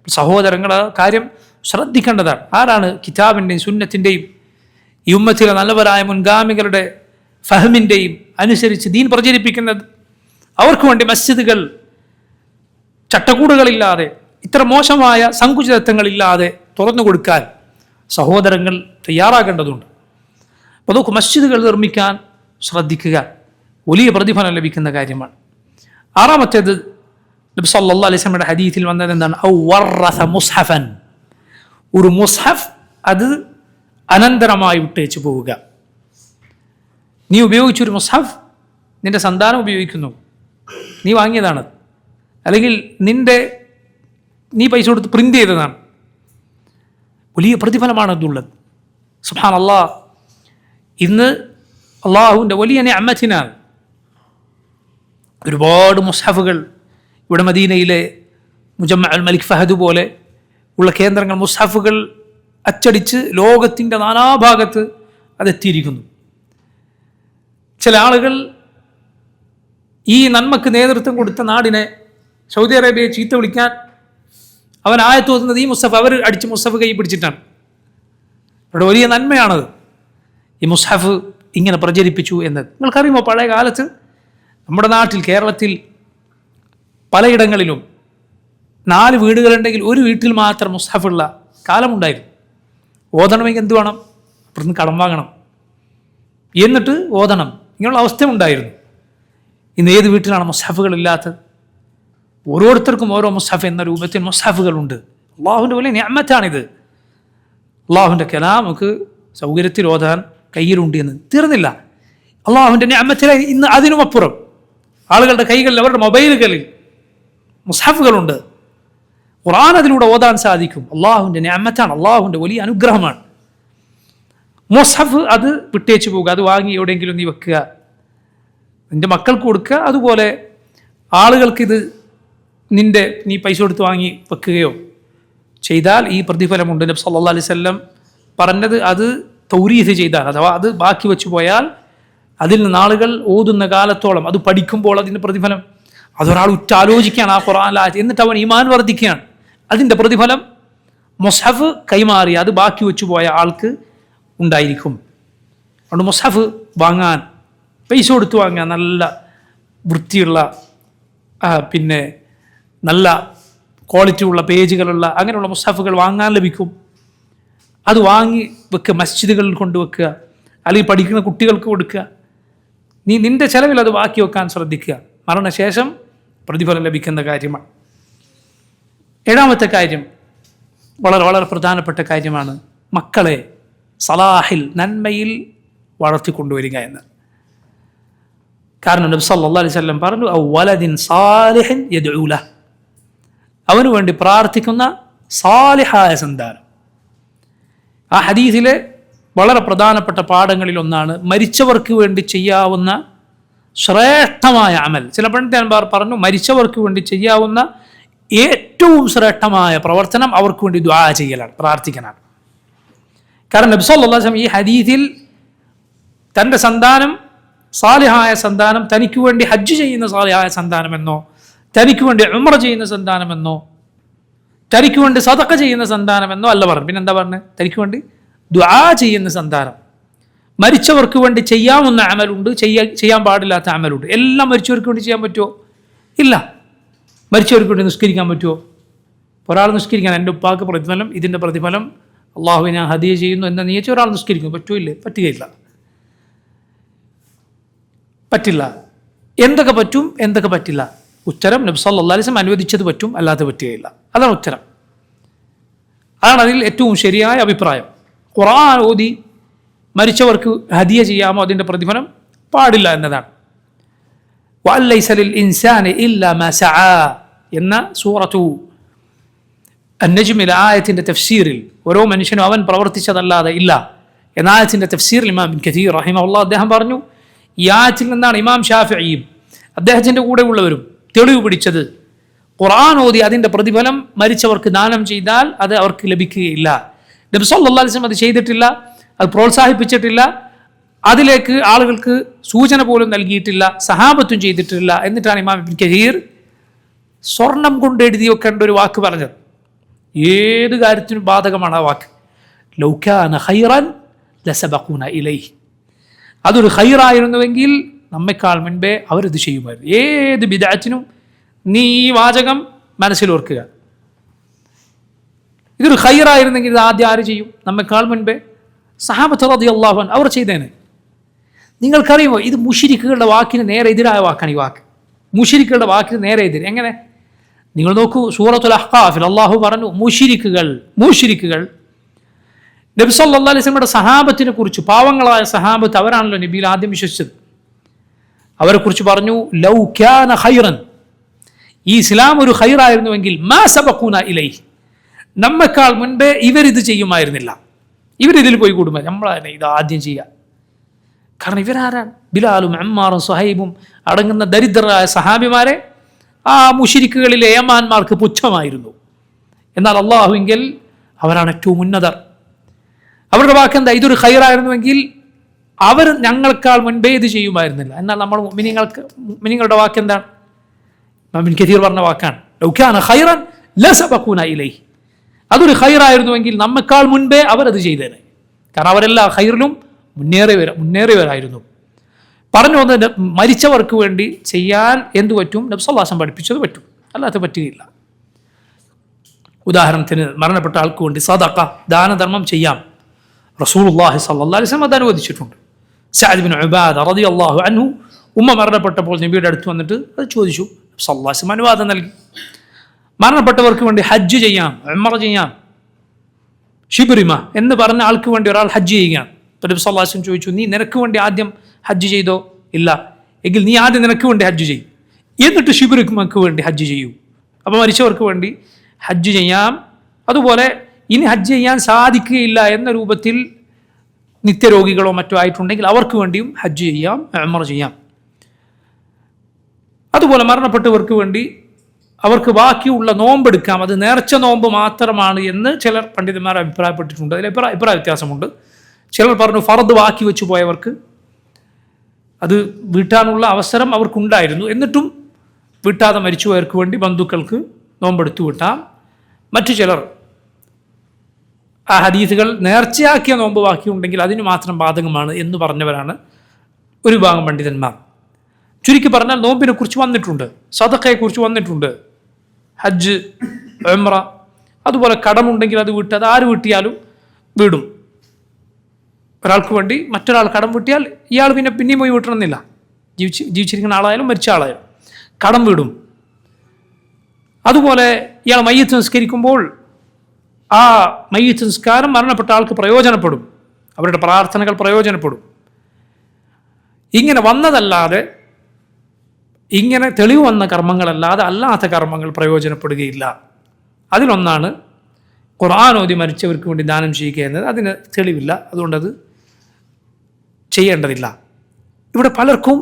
സഹോദരങ്ങളെ കാര്യം ശ്രദ്ധിക്കേണ്ടതാണ്. ആരാണ് കിതാബിൻ്റെയും സുന്നത്തിൻ്റെയും ഈ ഉമ്മത്തിലെ നല്ലവരായ മുൻഗാമികളുടെ ഫഹമിൻ്റെയും അനുസരിച്ച് ദീൻ പ്രചരിപ്പിക്കുന്നത്? അവർക്ക് വേണ്ടി മസ്ജിദുകൾ ചട്ടക്കൂടുകളില്ലാതെ, ഇത്ര മോശമായ സങ്കുചിതത്വങ്ങളില്ലാതെ തുറന്നു കൊടുക്കാൻ സഹോദരങ്ങൾ തയ്യാറാകേണ്ടതുണ്ട്. അപ്പോൾ നോക്കൂ, മസ്ജിദുകൾ നിർമ്മിക്കാൻ ശ്രദ്ധിക്കുക, വലിയ പ്രതിഫലം ലഭിക്കുന്ന കാര്യമാണ്. ആറാമത്തേത്, നബി സല്ലല്ലാഹു അലൈഹി വസല്ലമയുടെ ഹദീസിൽ വന്നത് എന്താണ്? ഔ വറസ മുസ്ഹഫൻ, ഒരു മുസ്ഹഫ് അത് അനന്തരമായി വിട്ടേച്ചു പോവുക. നീ ഉപയോഗിച്ചൊരു മുസ്ഹഫ് നിന്റെ സന്താനം ഉപയോഗിക്കുന്നു, നീ വാങ്ങിയതാണ്, അല്ലെങ്കിൽ നീ പൈസ കൊടുത്ത് പ്രിന്റ് ചെയ്തതാണ്. വലിയ പ്രതിഫലമാണ് അതുള്ളത്. സുബ്ഹാനല്ലാഹ്, ഇന്ന് അള്ളാഹുവിൻ്റെ വലിയ നിഅമത്തിനാൽ ഒരുപാട് മുസ്ഹഫുകൾ ഇവിടെ മദീനയിലെ മുജമ്മഅ അൽ മലിക് ഫഹദ് പോലെ ഉള്ള കേന്ദ്രങ്ങൾ മുസ്ഹഫുകൾ അച്ചടിച്ച് ലോകത്തിൻ്റെ നാനാഭാഗത്ത് അതെത്തിയിരിക്കുന്നു. ചില ആളുകൾ ഈ നന്മക്ക് നേതൃത്വം കൊടുത്ത നാടിനെ, സൗദി അറേബ്യയെ ചീത്ത വിളിക്കാൻ അവൻ ആയത്ത് ഓതുന്നത് ഈ മുസ്ഹഫ്, അവർ അടിച്ച് മുസ്ഹഫ് കൈ പിടിച്ചിട്ടാണ്. അവിടെ വലിയ നന്മയാണത്, ഈ മുസ്ഹഫ് ഇങ്ങനെ പ്രചരിപ്പിച്ചു എന്നത്. നിങ്ങൾക്കറിയുമോ, പഴയ കാലത്ത് നമ്മുടെ നാട്ടിൽ കേരളത്തിൽ പലയിടങ്ങളിലും 4 വീടുകളുണ്ടെങ്കിൽ ഒരു വീട്ടിൽ മാത്രം മുസ്ഹഫുള്ള കാലമുണ്ടായിരുന്നു. ഓതണമെങ്കിൽ എന്ത് വേണം? അപ്പുറത്ത് കടം വാങ്ങണം, എന്നിട്ട് ഓതണം. ഇങ്ങനെയുള്ള അവസ്ഥ ഉണ്ടായിരുന്നു. ഇന്ന് ഏത് വീട്ടിലാണ് മുസ്ഹഫുകൾ ഇല്ലാത്തത്? ഓരോരുത്തർക്കും ഓരോ മുസ്ഹഫ് എന്ന രൂപത്തിൽ മുസ്ഹഫുകളുണ്ട്. അള്ളാഹുവിൻ്റെ വലിയ നിഅമത്താണിത്. അള്ളാഹുവിൻ്റെ കലാം നമുക്ക് സൗകര്യത്തിൽ ഓതാൻ കയ്യിലുണ്ട് എന്ന് തീർന്നില്ല. അള്ളാഹുവിൻ്റെ നിഅമത്തിലെ ഇന്ന് അതിനുമപ്പുറം ആളുകളുടെ കൈകളിൽ, അവരുടെ മൊബൈലുകളിൽ മുസ്ഹഫുകളുണ്ട്. ഖുർആൻ അതിലൂടെ ഓതാൻ സാധിക്കും. അള്ളാഹുവിൻ്റെ നിഅമത്താണ്, അള്ളാഹുവിൻ്റെ വലിയ അനുഗ്രഹമാണ്. മുസ്ഹഫ് അത് വിട്ടേച്ചു പോകുക, അത് വാങ്ങി എവിടെയെങ്കിലും നീ വെക്കുക, നിൻ്റെ മക്കൾക്ക് കൊടുക്കുക. അതുപോലെ ആളുകൾക്കിത് നീ പൈസ കൊടുത്ത് വാങ്ങി വെക്കുകയോ ചെയ്താൽ ഈ പ്രതിഫലമുണ്ട്. നബി സല്ലല്ലാഹു അലൈഹി വസല്ലം പറഞ്ഞത്, അത് തൗരീസ് ചെയ്താൽ, അഥവാ അത് ബാക്കി വെച്ചു പോയാൽ അതിൽ നിന്ന് ആളുകൾ ഓതുന്ന കാലത്തോളം, അത് പഠിക്കുമ്പോൾ അതിൻ്റെ പ്രതിഫലം, അതൊരാൾ ഉറ്റാലോചിക്കുകയാണ് ആ ഖുർആനിൽ, എന്നിട്ട് അവൻ ഈമാൻ വർദ്ധിക്കുകയാണ്. അതിൻ്റെ പ്രതിഫലം മുസ്ഹഫ് കൈമാറി അത് ബാക്കി വെച്ചു പോയ ആൾക്ക് ഉണ്ടായിരിക്കും. അതുകൊണ്ട് മുസ്ഹഫ് വാങ്ങാൻ, പൈസ കൊടുത്ത് വാങ്ങാൻ, നല്ല വൃത്തിയുള്ള പിന്നെ നല്ല ക്വാളിറ്റി ഉള്ള പേജുകളുള്ള അങ്ങനെയുള്ള മുസ്ഹഫുകൾ വാങ്ങാൻ ലഭിക്കും. അത് വാങ്ങി വെക്കുക, മസ്ജിദുകളിൽ കൊണ്ടുവെക്കുക, അല്ലെങ്കിൽ പഠിക്കുന്ന കുട്ടികൾക്ക് കൊടുക്കുക. നിന്റെ ചെലവിൽ അത് ബാക്കി വെക്കാൻ ശ്രദ്ധിക്കുക. മരണശേഷം പ്രതിഫലം ലഭിക്കുന്ന കാര്യമാണ്. ഏഴാമത്തെ കാര്യം വളരെ വളരെ പ്രധാനപ്പെട്ട കാര്യമാണ്, മക്കളെ സലാഹിൽ, നന്മയിൽ വളർത്തിക്കൊണ്ടുവരിക എന്ന്. കാരണം നബി സല്ലല്ലാഹു അലൈഹി വസല്ലം പറഞ്ഞു, ഔ വലദിൻ സാലിഹിൻ യദ്ഉ ലഹു, അവന് വേണ്ടി പ്രാർത്ഥിക്കുന്ന സാലിഹായ സന്താനം. ആ ഹദീസിലെ വളരെ പ്രധാനപ്പെട്ട പാഠങ്ങളിൽ ഒന്നാണ് മരിച്ചവർക്ക് വേണ്ടി ചെയ്യാവുന്ന ശ്രേഷ്ഠമായ അമൽ. ചില പണ്ഡിതന്മാർ പറഞ്ഞു, മരിച്ചവർക്ക് വേണ്ടി ചെയ്യാവുന്ന ഏറ്റവും ശ്രേഷ്ഠമായ പ്രവർത്തനം അവർക്ക് വേണ്ടി ദുആ ചെയ്യലാണ്, പ്രാർത്ഥിക്കലാണ്. കാരണം നബി സല്ലല്ലാഹു അലൈഹി വസല്ലം ഈ ഹദീസിൽ തൻ്റെ സന്താനം സാലിഹായ സന്താനം, തനിക്ക് വേണ്ടി ഹജ്ജ് ചെയ്യുന്ന സാലിഹായ സന്താനമെന്നോ, തനിക്ക് വേണ്ടി ഉംറ ചെയ്യുന്ന സന്താനമെന്നോ, തനിക്ക് വേണ്ടി സദഖ ചെയ്യുന്ന സന്താനമെന്നോ അല്ല പറഞ്ഞു. പിന്നെ എന്താ പറഞ്ഞത്? തനിക്ക് വേണ്ടി ദുആ ചെയ്യുന്ന സന്താനം. മരിച്ചവർക്ക് വേണ്ടി ചെയ്യാവുന്ന അമലുണ്ട്, ചെയ്യാൻ പാടില്ലാത്ത അമലുണ്ട്. എല്ലാം മരിച്ചവർക്ക് വേണ്ടി ചെയ്യാൻ പറ്റുമോ? ഇല്ല. മരിച്ചവർക്ക് വേണ്ടി നിസ്കരിക്കാൻ പറ്റുമോ? ഒരാൾ നിസ്കരിക്കാൻ, എൻ്റെ ഉപ്പാക്ക് പ്രതിഫലം, ഇതിൻ്റെ പ്രതിഫലം അള്ളാഹു ഞാൻ ഹദിയ ചെയ്യുന്നു എന്ന നിയച്ച് ഒരാൾ നിസ്കരിക്കും, പറ്റുമോ? ഇല്ലേ? പറ്റുകയില്ല, പറ്റില്ല. എന്തൊക്കെ പറ്റും, എന്തൊക്കെ പറ്റില്ല? ഉത്തരം നബി സല്ലല്ലാഹു അലൈഹി വസല്ലം അനുവദിച്ചത് പറ്റും, അല്ലാതെ പറ്റുകയില്ല. അതാണ് ഉത്തരം. അതാണ് അതിൽ ഏറ്റവും ശരിയായ അഭിപ്രായം. ഖുർആൻ ഓതി മരിച്ചവർക്ക് ഹദിയ ചെയ്യാമോ? അതിൻ്റെ പ്രതിഫലം പാടില്ല എന്നതാണ്. വഅലൈസ ലിൽ ഇൻസാനി ഇല്ലാ മാ സആ എന്ന സൂറത്തു അൻ-നജ്മിലെ ആയത്തിൻ്റെ തഫ്സീറിൽ ഓരോ മനുഷ്യനും അവൻ പ്രവർത്തിച്ചതല്ലാതെ ഇല്ല എന്ന ആയത്തിൻ്റെ തഫ്സീറിൽ ഇമാം ഇബ്നു കസീർ റഹിമഹുല്ലാഹ് അദ്ദേഹം പറഞ്ഞു, ഈ ആയത്തിൽ നിന്നാണ് ഇമാം ഷാഫിഈയും അദ്ദേഹത്തിൻ്റെ കൂടെ ഉള്ളവരും തെളിവ് പിടിച്ചത്. ഖുർആൻ ഓതി അതിൻ്റെ പ്രതിഫലം മരിച്ചവർക്ക് ദാനം ചെയ്താൽ അത് അവർക്ക് ലഭിക്കുകയില്ല. നബി സല്ലല്ലാഹു അലൈഹി വസല്ലം അത് ചെയ്തിട്ടില്ല, അത് പ്രോത്സാഹിപ്പിച്ചിട്ടില്ല, അതിലേക്ക് ആളുകൾക്ക് സൂചന പോലും നൽകിയിട്ടില്ല, സഹാബത്തും ചെയ്തിട്ടില്ല. എന്നിട്ടാണ് ഇമാം ഇബ്നു കസീർ സ്വർണം കൊണ്ട് എഴുതി വെക്കേണ്ട ഒരു വാക്ക് പറഞ്ഞത്. ഏത് കാര്യത്തിനും ബാധകമാണ് ആ വാക്ക്. ലൗ കാന ഖൈറൻ ലസബഖൂന ഇലൈഹി. അതൊരു ഖൈറായിരുന്നുവെങ്കിൽ നമ്മെക്കാൾ മുൻപേ അവരത് ചെയ്യുമായിരുന്നു. ഏത് ബിദ്അത്തിനും നീ ഈ വാചകം മനസ്സിൽ ഓർക്കുക. ഇതൊരു ഖൈറായിരുന്നെങ്കിൽ ഇത് ആദ്യം ആര് ചെയ്യും? നമ്മെക്കാൾ മുൻപേ സഹാബത്ത് റളിയല്ലാഹു അൻഹു അവർ ചെയ്തേനെ. നിങ്ങൾക്കറിയുമോ, ഇത് മുശ്രിക്കുകളുടെ വാക്കിന് നേരെ എതിരായ വാക്കാണ് ഈ വാക്ക്. മുശ്രിക്കുകളുടെ വാക്കിന് നേരെ എതിര്. എങ്ങനെ? നിങ്ങൾ നോക്കൂ, സൂറത്തുൽ അഹ്ഖാഫിൽ അള്ളാഹു പറഞ്ഞു മുശ്രിക്കുകൾ നബി സല്ലല്ലാഹു അലൈഹി വസല്ലമയുടെ സഹാബത്തിനെ കുറിച്ച്, പാവങ്ങളായ സഹാബത്ത്, അവരാണല്ലോ നബിയിൽ ആദ്യം വിശ്വസിച്ചത്. അവരെ കുറിച്ച് പറഞ്ഞു, ലൗ കാന ഖൈറൻ, ഈ ഇസ്ലാം ഒരു ഖൈറായിരുന്നുവെങ്കിൽ മാ സബഖൂന ഇലൈഹി, നമ്മെക്കാൾ മുൻപേ ഇവരിത് ചെയ്യുമായിരുന്നില്ല, ഇവരിതിൽ പോയി കൂടുമ്പോൾ നമ്മളാണ് ഇത് ആദ്യം ചെയ്യുക. കാരണം ഇവരാരാണ്? ബിലാലും അമ്മാറും സുഹൈബും അടങ്ങുന്ന ദരിദ്രരായ സഹാബിമാരെ ആ മുശ്രിക്കുകളിലെ ഏമാന്മാർക്ക് പുച്ഛമായിരുന്നു. എന്നാൽ അള്ളാഹുവിങ്കിൽ അവരാണ് ഏറ്റവും ഉന്നതർ. അവരുടെ വാക്കെന്താ? ഇതൊരു ഖൈറായിരുന്നുവെങ്കിൽ അവർ ഞങ്ങൾക്കാൾ മുൻപേ ഇത് ചെയ്യുമായിരുന്നില്ല. എന്നാൽ നമ്മൾ മുഅ്മിനീങ്ങളുടെ വാക്കെന്താണ്? ഇബ്നു കസീർ പറഞ്ഞ വാക്കാണ്, ലൗ കാന ഖൈറൻ ലസബഖൂന ഇലൈഹി. അതൊരു ഖൈറായിരുന്നുവെങ്കിൽ നമ്മെക്കാൾ മുൻപേ അവരത് ചെയ്തേനെ. കാരണം അവരെല്ലാ ഖൈറിലും മുന്നേറിയവരായിരുന്നു. പറഞ്ഞു വന്നത് മരിച്ചവർക്ക് വേണ്ടി ചെയ്യാൻ എന്തു പറ്റും? നബി സല്ലല്ലാഹു അലൈഹി വസല്ലം പഠിപ്പിച്ചത് പറ്റും, അല്ലാതെ പറ്റുകയില്ല. ഉദാഹരണത്തിന് മരണപ്പെട്ട ആൾക്ക് വേണ്ടി സദഖ, ദാനധർമ്മം ചെയ്യാം. റസൂലുള്ളാഹി സ്വല്ലല്ലാഹു അലൈഹി വസല്ലം അത് അനുവദിച്ചിട്ടുണ്ട്. സഅദ് ഇബ്നു ഉബാദ റളിയല്ലാഹു അൻഹു ഉമ്മ മരണപ്പെട്ടപ്പോൾ നബിയുടെ അടുത്ത് വന്നിട്ട് അത് ചോദിച്ചു. സല്ലല്ലാഹു അലൈഹി വസല്ലം അനുവാദം നൽകി. മരണപ്പെട്ടവർക്ക് വേണ്ടി ഹജ്ജ് ചെയ്യാം, ഉംറ ചെയ്യാം. ഷിബ്രിമ എന്ന് പറഞ്ഞ ആൾക്ക് വേണ്ടി ഒരാൾ ഹജ്ജ് ചെയ്യുകയാണ്. നബി സല്ലല്ലാഹു അലൈഹി വസല്ലം ചോദിച്ചു, നീ നിനക്ക് വേണ്ടി ആദ്യം ഹജ്ജ് ചെയ്തോ? ഇല്ല. എങ്കിൽ നീ ആദ്യം നിനക്ക് വേണ്ടി ഹജ്ജ് ചെയ്യും, എന്നിട്ട് ഷിബ്രിമക്ക് വേണ്ടി ഹജ്ജ് ചെയ്യൂ. അപ്പോൾ മരിച്ചവർക്ക് വേണ്ടി ഹജ്ജ് ചെയ്യാം. അതുപോലെ ഇനി ഹജ്ജ് ചെയ്യാൻ സാധിക്കുകയില്ല എന്ന രൂപത്തിൽ നിത്യരോഗികളോ മറ്റോ ആയിട്ടുണ്ടെങ്കിൽ അവർക്ക് വേണ്ടിയും ഹജ്ജ് ചെയ്യാം, ഉംറ ചെയ്യാം. അതുപോലെ മരണപ്പെട്ടവർക്ക് വേണ്ടി അവർക്ക് ബാക്കിയുള്ള നോമ്പെടുക്കാം. അത് നേർച്ച നോമ്പ് മാത്രമാണ് എന്ന് ചിലർ പണ്ഡിതന്മാർ അഭിപ്രായപ്പെട്ടിട്ടുണ്ട്. അതിൽ അഭിപ്രായ വ്യത്യാസമുണ്ട്. ചിലർ പറഞ്ഞു ഫർദ് ബാക്കി വെച്ചു പോയവർക്ക് അത് വീട്ടാനുള്ള അവസരം അവർക്കുണ്ടായിരുന്നു, എന്നിട്ടും വീട്ടാതെ മരിച്ചുപോയവർക്ക് വേണ്ടി ബന്ധുക്കൾക്ക് നോമ്പെടുത്തു വിട്ടാം. മറ്റു ചിലർ ആ ഹദീസുകൾ നേർച്ചയാക്കിയ നോമ്പ് ബാക്കിയുണ്ടെങ്കിൽ അതിന് മാത്രം ബാധകമാണ് എന്ന് പറഞ്ഞവരാണ് ഒരു വിഭാഗം പണ്ഡിതന്മാർ. ചുരുക്കി പറഞ്ഞാൽ നോമ്പിനെ കുറിച്ച് വന്നിട്ടുണ്ട്, സദഖയെക്കുറിച്ച് വന്നിട്ടുണ്ട്, ഹജ്ജ്, ഉംറ. അതുപോലെ കടമുണ്ടെങ്കിൽ അത് വീട്ടത് ആര് വീട്ടിയാലും വീടും. ഒരാൾക്ക് വേണ്ടി മറ്റൊരാൾ കടം വീട്ടിയാൽ ഇയാൾ പിന്നെയും പോയി വീട്ടണമെന്നില്ല. ജീവിച്ചിരിക്കുന്ന ആളായാലും മരിച്ച ആളായാലും കടം വീടും. അതുപോലെ ഇയാൾ മയ്യിത്ത് നിസ്കരിക്കുമ്പോൾ ആ മയ്യിത്ത് നിസ്കാരം മരണപ്പെട്ട ആൾക്ക് പ്രയോജനപ്പെടും, അവരുടെ പ്രാർത്ഥനകൾ പ്രയോജനപ്പെടും. ഇങ്ങനെ വന്നതല്ലാതെ, ഇങ്ങനെ തെളിവ് വന്ന കർമ്മങ്ങളല്ലാതെ അല്ലാത്ത കർമ്മങ്ങൾ പ്രയോജനപ്പെടുകയില്ല. അതിലൊന്നാണ് ഖുർആൻ ഓതി മരിച്ചവർക്ക് വേണ്ടി ദാനം ചെയ്യുക എന്നത്. അതിന് തെളിവില്ല, അതുകൊണ്ടത് ചെയ്യേണ്ടതില്ല. ഇവിടെ പലർക്കും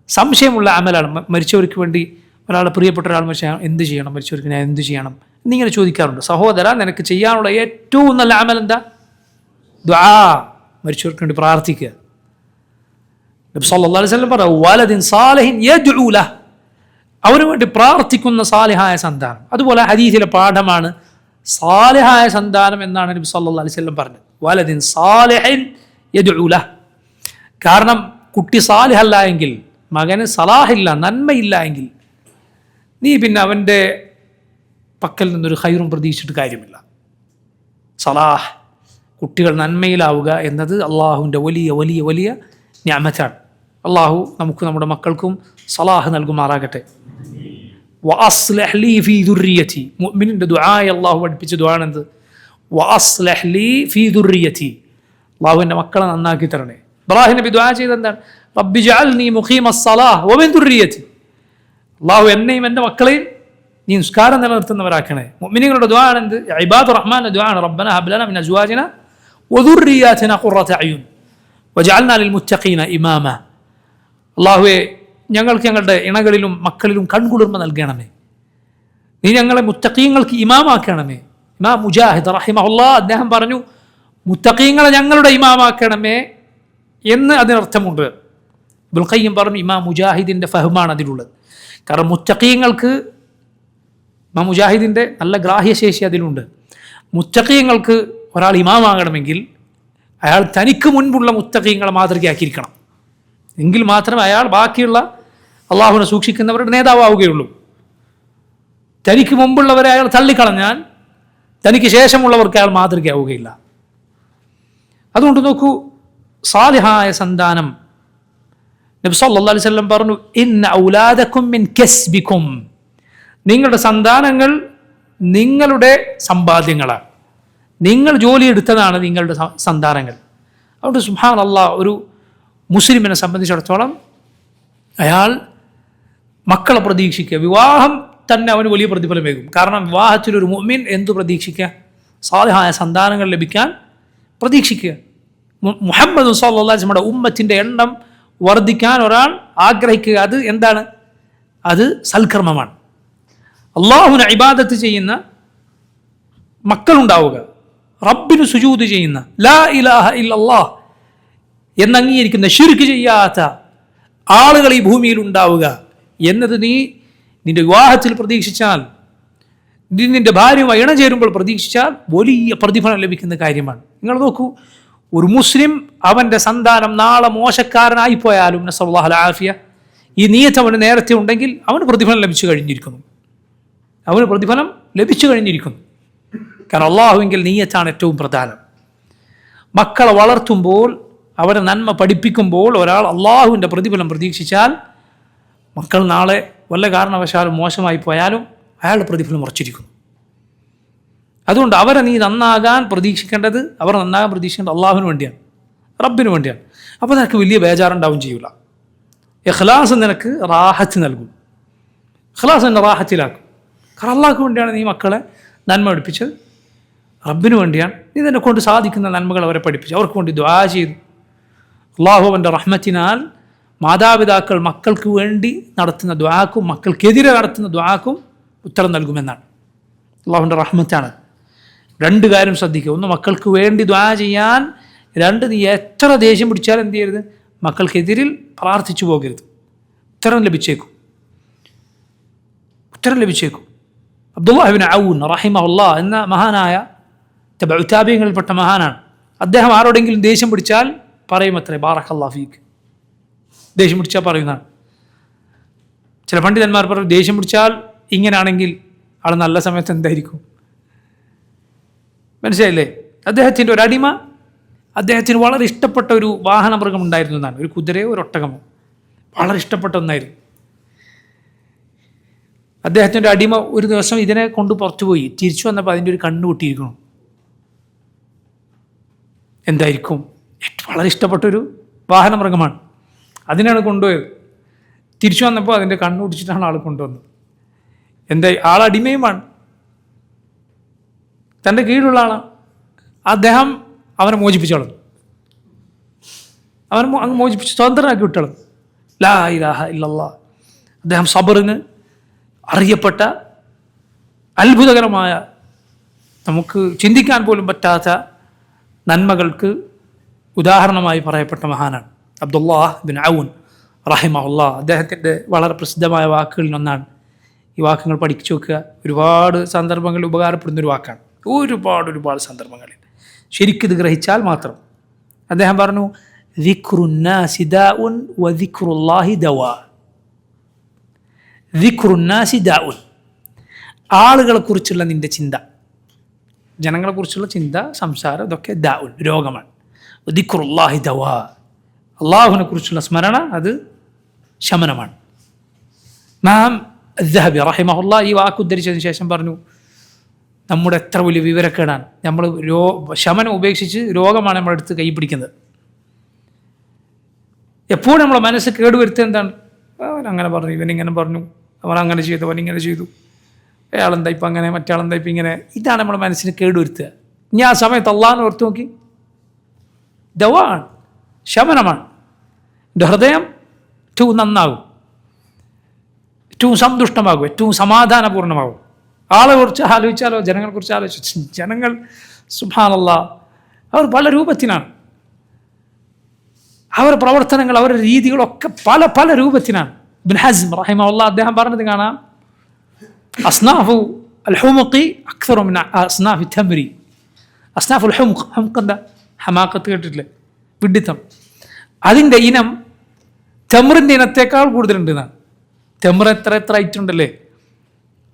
സംശയമുള്ള അമലാണ് മരിച്ചവർക്ക് വേണ്ടി ഒരാളെ പ്രിയപ്പെട്ട ഒരാൾ മരിച്ചാൽ എന്ത് ചെയ്യണം, മരിച്ചവർക്ക് ഞാൻ എന്ത് ചെയ്യണം എന്നിങ്ങനെ ചോദിക്കാറുണ്ട്. സഹോദര, നിനക്ക് ചെയ്യാനുള്ള ഏറ്റവും നല്ല അമൽ എന്താ? ദുആ, മരിച്ചവർക്ക് വേണ്ടി പ്രാർത്ഥിക്കുക. നബി സല്ലല്ലാഹു അലൈഹി വസല്ലം പറഞ്ഞു, വലദിൻ സാലിഹിൻ യദ്ഉ ലഹു, അവന് വേണ്ടി പ്രാർത്ഥിക്കുന്ന സാലിഹായ സന്താനം. അതുപോലെ ഹദീസിലെ പാഠമാണ് സാലിഹായ സന്താനം എന്നാണ് നബി സല്ലല്ലാഹു അലൈഹി വസല്ലം പറഞ്ഞത്. വലദിൻ സാലിഹിൻ യദ്ഉ ലഹു. കാരണം കുട്ടി സാലിഹല്ല എങ്കിൽ, മകന് സലാഹില്ല, നന്മയില്ല എങ്കിൽ നീ പിന്നെ അവൻ്റെ പക്കൽ നിന്നൊരു ഖൈറും പ്രതീക്ഷിച്ചിട്ട് കാര്യമില്ല. സലാഹ്, കുട്ടികൾ നന്മയിലാവുക എന്നത് അള്ളാഹുവിൻ്റെ വലിയ വലിയ വലിയ നിഅമത്താണ്. അള്ളാഹു നമുക്ക് നമ്മുടെ മക്കൾക്കും സലാഹ് നൽകുമാറാകട്ടെ. വഅസ്ലിഹ് ലീ ഫീ ദുർരിയതി, മുഅ്മിനിൻ്റെ ദുആയെ അള്ളാഹു പഠിപ്പിച്ച ദുആണെന്ത്? വഅസ്ലിഹ് ലീ ഫീ ദുർരിയതി, അള്ളാഹു എൻ്റെ മക്കളെ നന്നാക്കി തരണേ. ഇബ്രാഹിം നബി ദുആ ചെയ്തെന്താണ്? റബ്ബി ജഅൽനി മുഖീമസ്സലാഹ് വമിൻ ദുർരിയതി, അള്ളാഹു എന്നെയും എൻ്റെ മക്കളെയും നീ നിസ്കാരം നിലനിർത്തുന്നവരാക്കണേ. മുഅ്മിനീങ്ങളുടെ ദുആ ആണെന്ത്? ഇബാദുർ റഹ്മാന്റെ ദുആ ആണ്, റബ്ബനാ ഹബ് ലനാ മിൻ അസ്വാജിനാ വദുർരിയാതിനാ ഖുറത അയുൻ വജഅൽനാ ലിൽമുത്തഖീന ഇമാമ. അള്ളാഹുവേ, ഞങ്ങൾക്ക് ഞങ്ങളുടെ ഇണകളിലും മക്കളിലും കൺകുളിർമ നൽകണമേ. നീ ഞങ്ങളെ മുത്തഖീങ്ങൾക്ക് ഇമാമാക്കണമേ. ഇമാം മുജാഹിദ് റഹിമഹുല്ലാഹ് അദ്ദേഹം പറഞ്ഞു, മുത്തഖീങ്ങളെ ഞങ്ങളുടെ ഇമാമാക്കണമേ എന്ന് അതിനർത്ഥമുണ്ട്. ഇബ്നുൽ ഖയ്യിം പറഞ്ഞു, ഇമാം മുജാഹിദിൻ്റെ ഫഹ്മാണ് അതിലുള്ളത്. കാരണം മുത്തഖീങ്ങൾക്ക്, ഇമാം മുജാഹിദിൻ്റെ നല്ല ഗ്രാഹ്യശേഷി അതിലുണ്ട്. മുത്തഖീങ്ങൾക്ക് ഒരാൾ ഇമാമാകണമെങ്കിൽ അയാൾ തനിക്ക് മുൻപുള്ള മുത്തഖീങ്ങളെ മാതൃകയാക്കിയിരിക്കണം. എങ്കിൽ മാത്രമേ അയാൾ ബാക്കിയുള്ള അള്ളാഹുവിനെ സൂക്ഷിക്കുന്നവരുടെ നേതാവുകയുള്ളൂ. തനിക്ക് മുമ്പുള്ളവരെ അയാൾ തള്ളിക്കളഞ്ഞാൽ തനിക്ക് ശേഷമുള്ളവർക്ക് അയാൾ മാതൃകയാവുകയില്ല. അതുകൊണ്ട് നോക്കൂ, സാലിഹായ സന്താനം, നബി സല്ലല്ലാഹു അലൈഹി വസല്ലം പറഞ്ഞു, ഇന്ന ഔലാദകും മിൻ കസ്ബികും, നിങ്ങളുടെ സന്താനങ്ങൾ നിങ്ങളുടെ സമ്പാദ്യങ്ങളാണ്, നിങ്ങൾ ജോലി എടുത്തതാണ് നിങ്ങളുടെ സന്താനങ്ങൾ. അതുകൊണ്ട് സുബ്ഹാനല്ലാഹ്, ഒരു മുസ്ലിമിനെ സംബന്ധിച്ചിടത്തോളം അയാൾ മക്കളെ പ്രതീക്ഷിക്കുക. വിവാഹം തന്നെ അവന് വലിയ പ്രതിഫലമേകും. കാരണം വിവാഹത്തിലൊരു മുഅ്മിൻ എന്തു പ്രതീക്ഷിക്കുക? സാലിഹായ സന്താനങ്ങൾ ലഭിക്കാൻ പ്രതീക്ഷിക്കുക. മുഹമ്മദ് സല്ലല്ലാഹു അലൈഹി വസല്ലമയുടെ ഉമ്മത്തിൻ്റെ എണ്ണം വർദ്ധിക്കാൻ ഒരാൾ ആഗ്രഹിക്കുക. അത് എന്താണ്? അത് സൽക്കർമ്മമാണ്. അള്ളാഹുവിനെ ഇബാദത്ത് ചെയ്യുന്ന മക്കളുണ്ടാവുക, റബ്ബിന് സുജൂദ് ചെയ്യുന്ന, ലാ ഇലാഹ ഇല്ലല്ലാഹ് എന്ന് അംഗീകരിക്കുന്ന, ശിർക്ക് ചെയ്യാത്ത ആളുകൾ ഈ ഭൂമിയിൽ ഉണ്ടാവുക എന്നത് നീ നിന്റെ വിവാഹത്തിൽ പ്രതീക്ഷിച്ചാൽ, നിന്റെ ഭാര്യയുമായി ഇണചേരുമ്പോൾ പ്രതീക്ഷിച്ചാൽ വലിയ പ്രതിഫലം ലഭിക്കുന്ന കാര്യമാണ്. നിങ്ങൾ നോക്കൂ, ഒരു മുസ്ലിം അവൻ്റെ സന്താനം നാളെ മോശക്കാരനായിപ്പോയാലും നസ്അലുല്ലാഹു അൽ ആഫിയ, ഈ നിയ്യത്ത് അവന് നേരത്തെ ഉണ്ടെങ്കിൽ അവന് പ്രതിഫലം ലഭിച്ചു കഴിഞ്ഞിരിക്കുന്നു. അവന് പ്രതിഫലം ലഭിച്ചു കഴിഞ്ഞിരിക്കുന്നു. കാരണം അള്ളാഹുവിങ്കിൽ നിയ്യത്താണ് ഏറ്റവും പ്രധാനം. മക്കളെ വളർത്തുമ്പോൾ, അവരെ നന്മ പഠിപ്പിക്കുമ്പോൾ ഒരാൾ അള്ളാഹുവിൻ്റെ പ്രതിഫലം പ്രതീക്ഷിച്ചാൽ, മക്കൾ നാളെ വല്ല കാരണവശാലും മോശമായി പോയാലും അയാളുടെ പ്രതിഫലം ഉറച്ചിരിക്കുന്നു. അതുകൊണ്ട് അവരെ നീ നന്നാകാൻ പ്രതീക്ഷിക്കേണ്ടത്, അവർ നന്നാകാൻ പ്രതീക്ഷിക്കേണ്ടത് അള്ളാഹുവിന് വേണ്ടിയാണ്, റബ്ബിന് വേണ്ടിയാണ്. അപ്പോൾ നിനക്ക് വലിയ ബേജാറുണ്ടാവും ചെയ്യൂല. ഇഖ്ലാസ് നിനക്ക് റാഹത്ത് നൽകും, ഇഖ്ലാസ് എന്നെ റാഹത്തിലാക്കും. കാരണം അള്ളാഹ്ക്ക് വേണ്ടിയാണ് നീ മക്കളെ നന്മ പഠിപ്പിച്ചത്, റബ്ബിന് വേണ്ടിയാണ് നീ നിന്നെ കൊണ്ട് സാധിക്കുന്ന നന്മകൾ അവരെ പഠിപ്പിച്ചു, അവർക്ക് വേണ്ടി ദുആ ചെയ്തു. അള്ളാഹു അവൻ്റെ റഹ്മത്തിനാൽ മാതാപിതാക്കൾ മക്കൾക്ക് വേണ്ടി നടത്തുന്ന ദുആക്കും മക്കൾക്കെതിരെ നടത്തുന്ന ദുആക്കും ഉത്തരം നൽകുമെന്നാണ്. അള്ളാഹുവിൻ്റെ റഹ്മത്താണ്. രണ്ട് കാര്യം ശ്രദ്ധിക്കുക. ഒന്ന്, മക്കൾക്ക് വേണ്ടി ദുആ ചെയ്യാൻ. രണ്ട്, നീ എത്ര ദേഷ്യം പിടിച്ചാലും എന്ത് ചെയ്യരുത്? മക്കൾക്കെതിരിൽ പ്രാർത്ഥിച്ചു പോകരുത്. ഉത്തരം ലഭിച്ചേക്കും. അബ്ദുല്ലാഹ് ഇബ്നു ഔൻ റഹിമഹുല്ലാഹ് എന്ന മഹാനായ തബഉ താബിഈങ്ങളിൽപ്പെട്ട മഹാനാണ്. അദ്ദേഹം ആരോടെങ്കിലും ദേഷ്യം പിടിച്ചാൽ പറയുമത്രേ, ബാറക്കല്ലാഹു ഫീക്ക്. ദേഷ്യം പിടിച്ചാൽ പറയുന്നതാണ്. ചില പണ്ഡിതന്മാർ പറയും, ദേഷ്യം പിടിച്ചാൽ ഇങ്ങനെയാണെങ്കിൽ ആൾ നല്ല സമയത്ത് എന്തായിരിക്കും? മനസ്സിലായില്ലേ? അദ്ദേഹത്തിൻ്റെ ഒരു അടിമ, അദ്ദേഹത്തിന് വളരെ ഇഷ്ടപ്പെട്ട ഒരു വാഹനമൃഗം ഉണ്ടായിരുന്നു എന്നാണ്. ഒരു കുതിരയോ ഒരു ഒട്ടകമോ, വളരെ ഇഷ്ടപ്പെട്ട ഒന്നായിരുന്നു. അദ്ദേഹത്തിൻ്റെ അടിമ ഒരു ദിവസം ഇതിനെ കൊണ്ട് പുറത്തുപോയി. തിരിച്ചു വന്നപ്പോൾ അതിൻ്റെ ഒരു കണ്ണ് പൊട്ടിയിരിക്കണം. എന്തായിരിക്കും? വളരെ ഇഷ്ടപ്പെട്ടൊരു വാഹനമൃഗമാണ്, അതിനാണ് കൊണ്ടുപോയത്. തിരിച്ചു വന്നപ്പോൾ അതിൻ്റെ കണ്ണ് പൊട്ടിച്ചിട്ടാണ് ആൾ കൊണ്ടുവന്നത്. എന്താ? ആളടിമയുമാണ്, തൻ്റെ കീഴിലുള്ള ആളാണ്. അദ്ദേഹം അവനെ മോചിപ്പിച്ചോളും, അവൻ അങ്ങ് മോചിപ്പിച്ച് സ്വതന്ത്രനാക്കി വിട്ടോളും. ലാ ഇലാഹ ഇല്ലല്ലാഹ്. അദ്ദേഹം സബറിന് അറിയപ്പെട്ട അത്ഭുതകരമായ നമുക്ക് ചിന്തിക്കാൻ പോലും പറ്റാത്ത നന്മകൾക്ക് ഉദാഹരണമായി പറയപ്പെട്ട മഹാനാണ് അബ്ദുല്ലാഹ് ബിൻ ഔൻ റഹിമഹുല്ലാ. അദ്ദേഹത്തിൻ്റെ വളരെ പ്രസിദ്ധമായ വാക്കുകളിൽ ഒന്നാണ്. ഈ വാക്കുകൾ പഠിച്ചു വെക്കുക. ഒരുപാട് സന്ദർഭങ്ങളിൽ ഉപകാരപ്പെടുന്നൊരു വാക്കാണ്. ഒരുപാട് സന്ദർഭങ്ങളിൽ ശരിക്കിത് ഗ്രഹിച്ചാൽ മാത്രം. അദ്ദേഹം പറഞ്ഞു, ദിക്റുന്നാസി ദാഉൻ വദിക്റുല്ലാഹി ദവാ. ദിക്റുന്നാസി ദാഉൻ, ആളുകളെക്കുറിച്ചുള്ള നിൻ്റെ ചിന്ത, ജനങ്ങളെക്കുറിച്ചുള്ള ചിന്ത, സംസാരം, ഇതൊക്കെ ദാഉൻ, രോഗമാണ്. ദിക്റുല്ലാഹി ദവാ, അള്ളാഹുവിനെ കുറിച്ചുള്ള സ്മരണ അത് ശമനമാണ്. ഇമാം അദ്ദഹബി റഹിമഹുല്ലാ ഈ വാക്ക് ഉദ്ധരിച്ചതിന് ശേഷം പറഞ്ഞു, നമ്മുടെ എത്ര വലിയ വിവരക്കേടാണ്. നമ്മൾ ശമനം ഉപേക്ഷിച്ച് രോഗമാണ് നമ്മളെടുത്ത് കൈ പിടിക്കുന്നത്. എപ്പോഴും നമ്മളെ മനസ്സ് കേടുവരുത്തുക എന്താണ്? അവൻ അങ്ങനെ പറഞ്ഞു, ഇവനിങ്ങനെ പറഞ്ഞു, അവൻ അങ്ങനെ ചെയ്തു, അവൻ ഇങ്ങനെ ചെയ്തു, അയാളെന്താ ഇപ്പം അങ്ങനെ, മറ്റാളെന്താ ഇപ്പം ഇങ്ങനെ. ഇതാണ് നമ്മുടെ മനസ്സിന് കേടുവരുത്തുക. ഇനി ആ സമയത്ത് അള്ളാഹിനെ ഓർത്ത് നോക്കി, ദവാണ്, ശമനമാണ്. എൻ്റെ ഹൃദയം ഏറ്റവും നന്നാകും, ഏറ്റവും സന്തുഷ്ടമാകും, ഏറ്റവും സമാധാനപൂർണ്ണമാകും. ആളെ കുറിച്ച് ആലോചിച്ചാലോ, ജനങ്ങളെക്കുറിച്ച് ആലോചിച്ചു, ജനങ്ങൾ സുബ്ഹാനല്ലാഹ് അവർ പല രൂപത്തിലാണ്. അവരുടെ പ്രവർത്തനങ്ങൾ, അവരുടെ രീതികളൊക്കെ പല രൂപത്തിലാണ്. ഇബ്ൻ ഹസ്ം റഹിമഹുല്ലാഹ് അദ്ദേഹം പറഞ്ഞത് കാണാം, അസ്നാഫു അൽ ഹുമുഖി അക്സറു മിൻ അസ്നാഫി തംരി. അസ്നാഫുൽ ഹുമുഖ്, ഹുമുഖ് എന്താ? ഹമാഖത്ത് കേട്ടിട്ടില്ലേ? വിഡ്ഢിത്തം. അതിൻ്റെ ഇനം തെമ്രിൻ്റെ ഇനത്തേക്കാൾ കൂടുതലുണ്ടെന്നാണ്. തെമ്ര എത്ര ഐറ്റുണ്ടല്ലേ,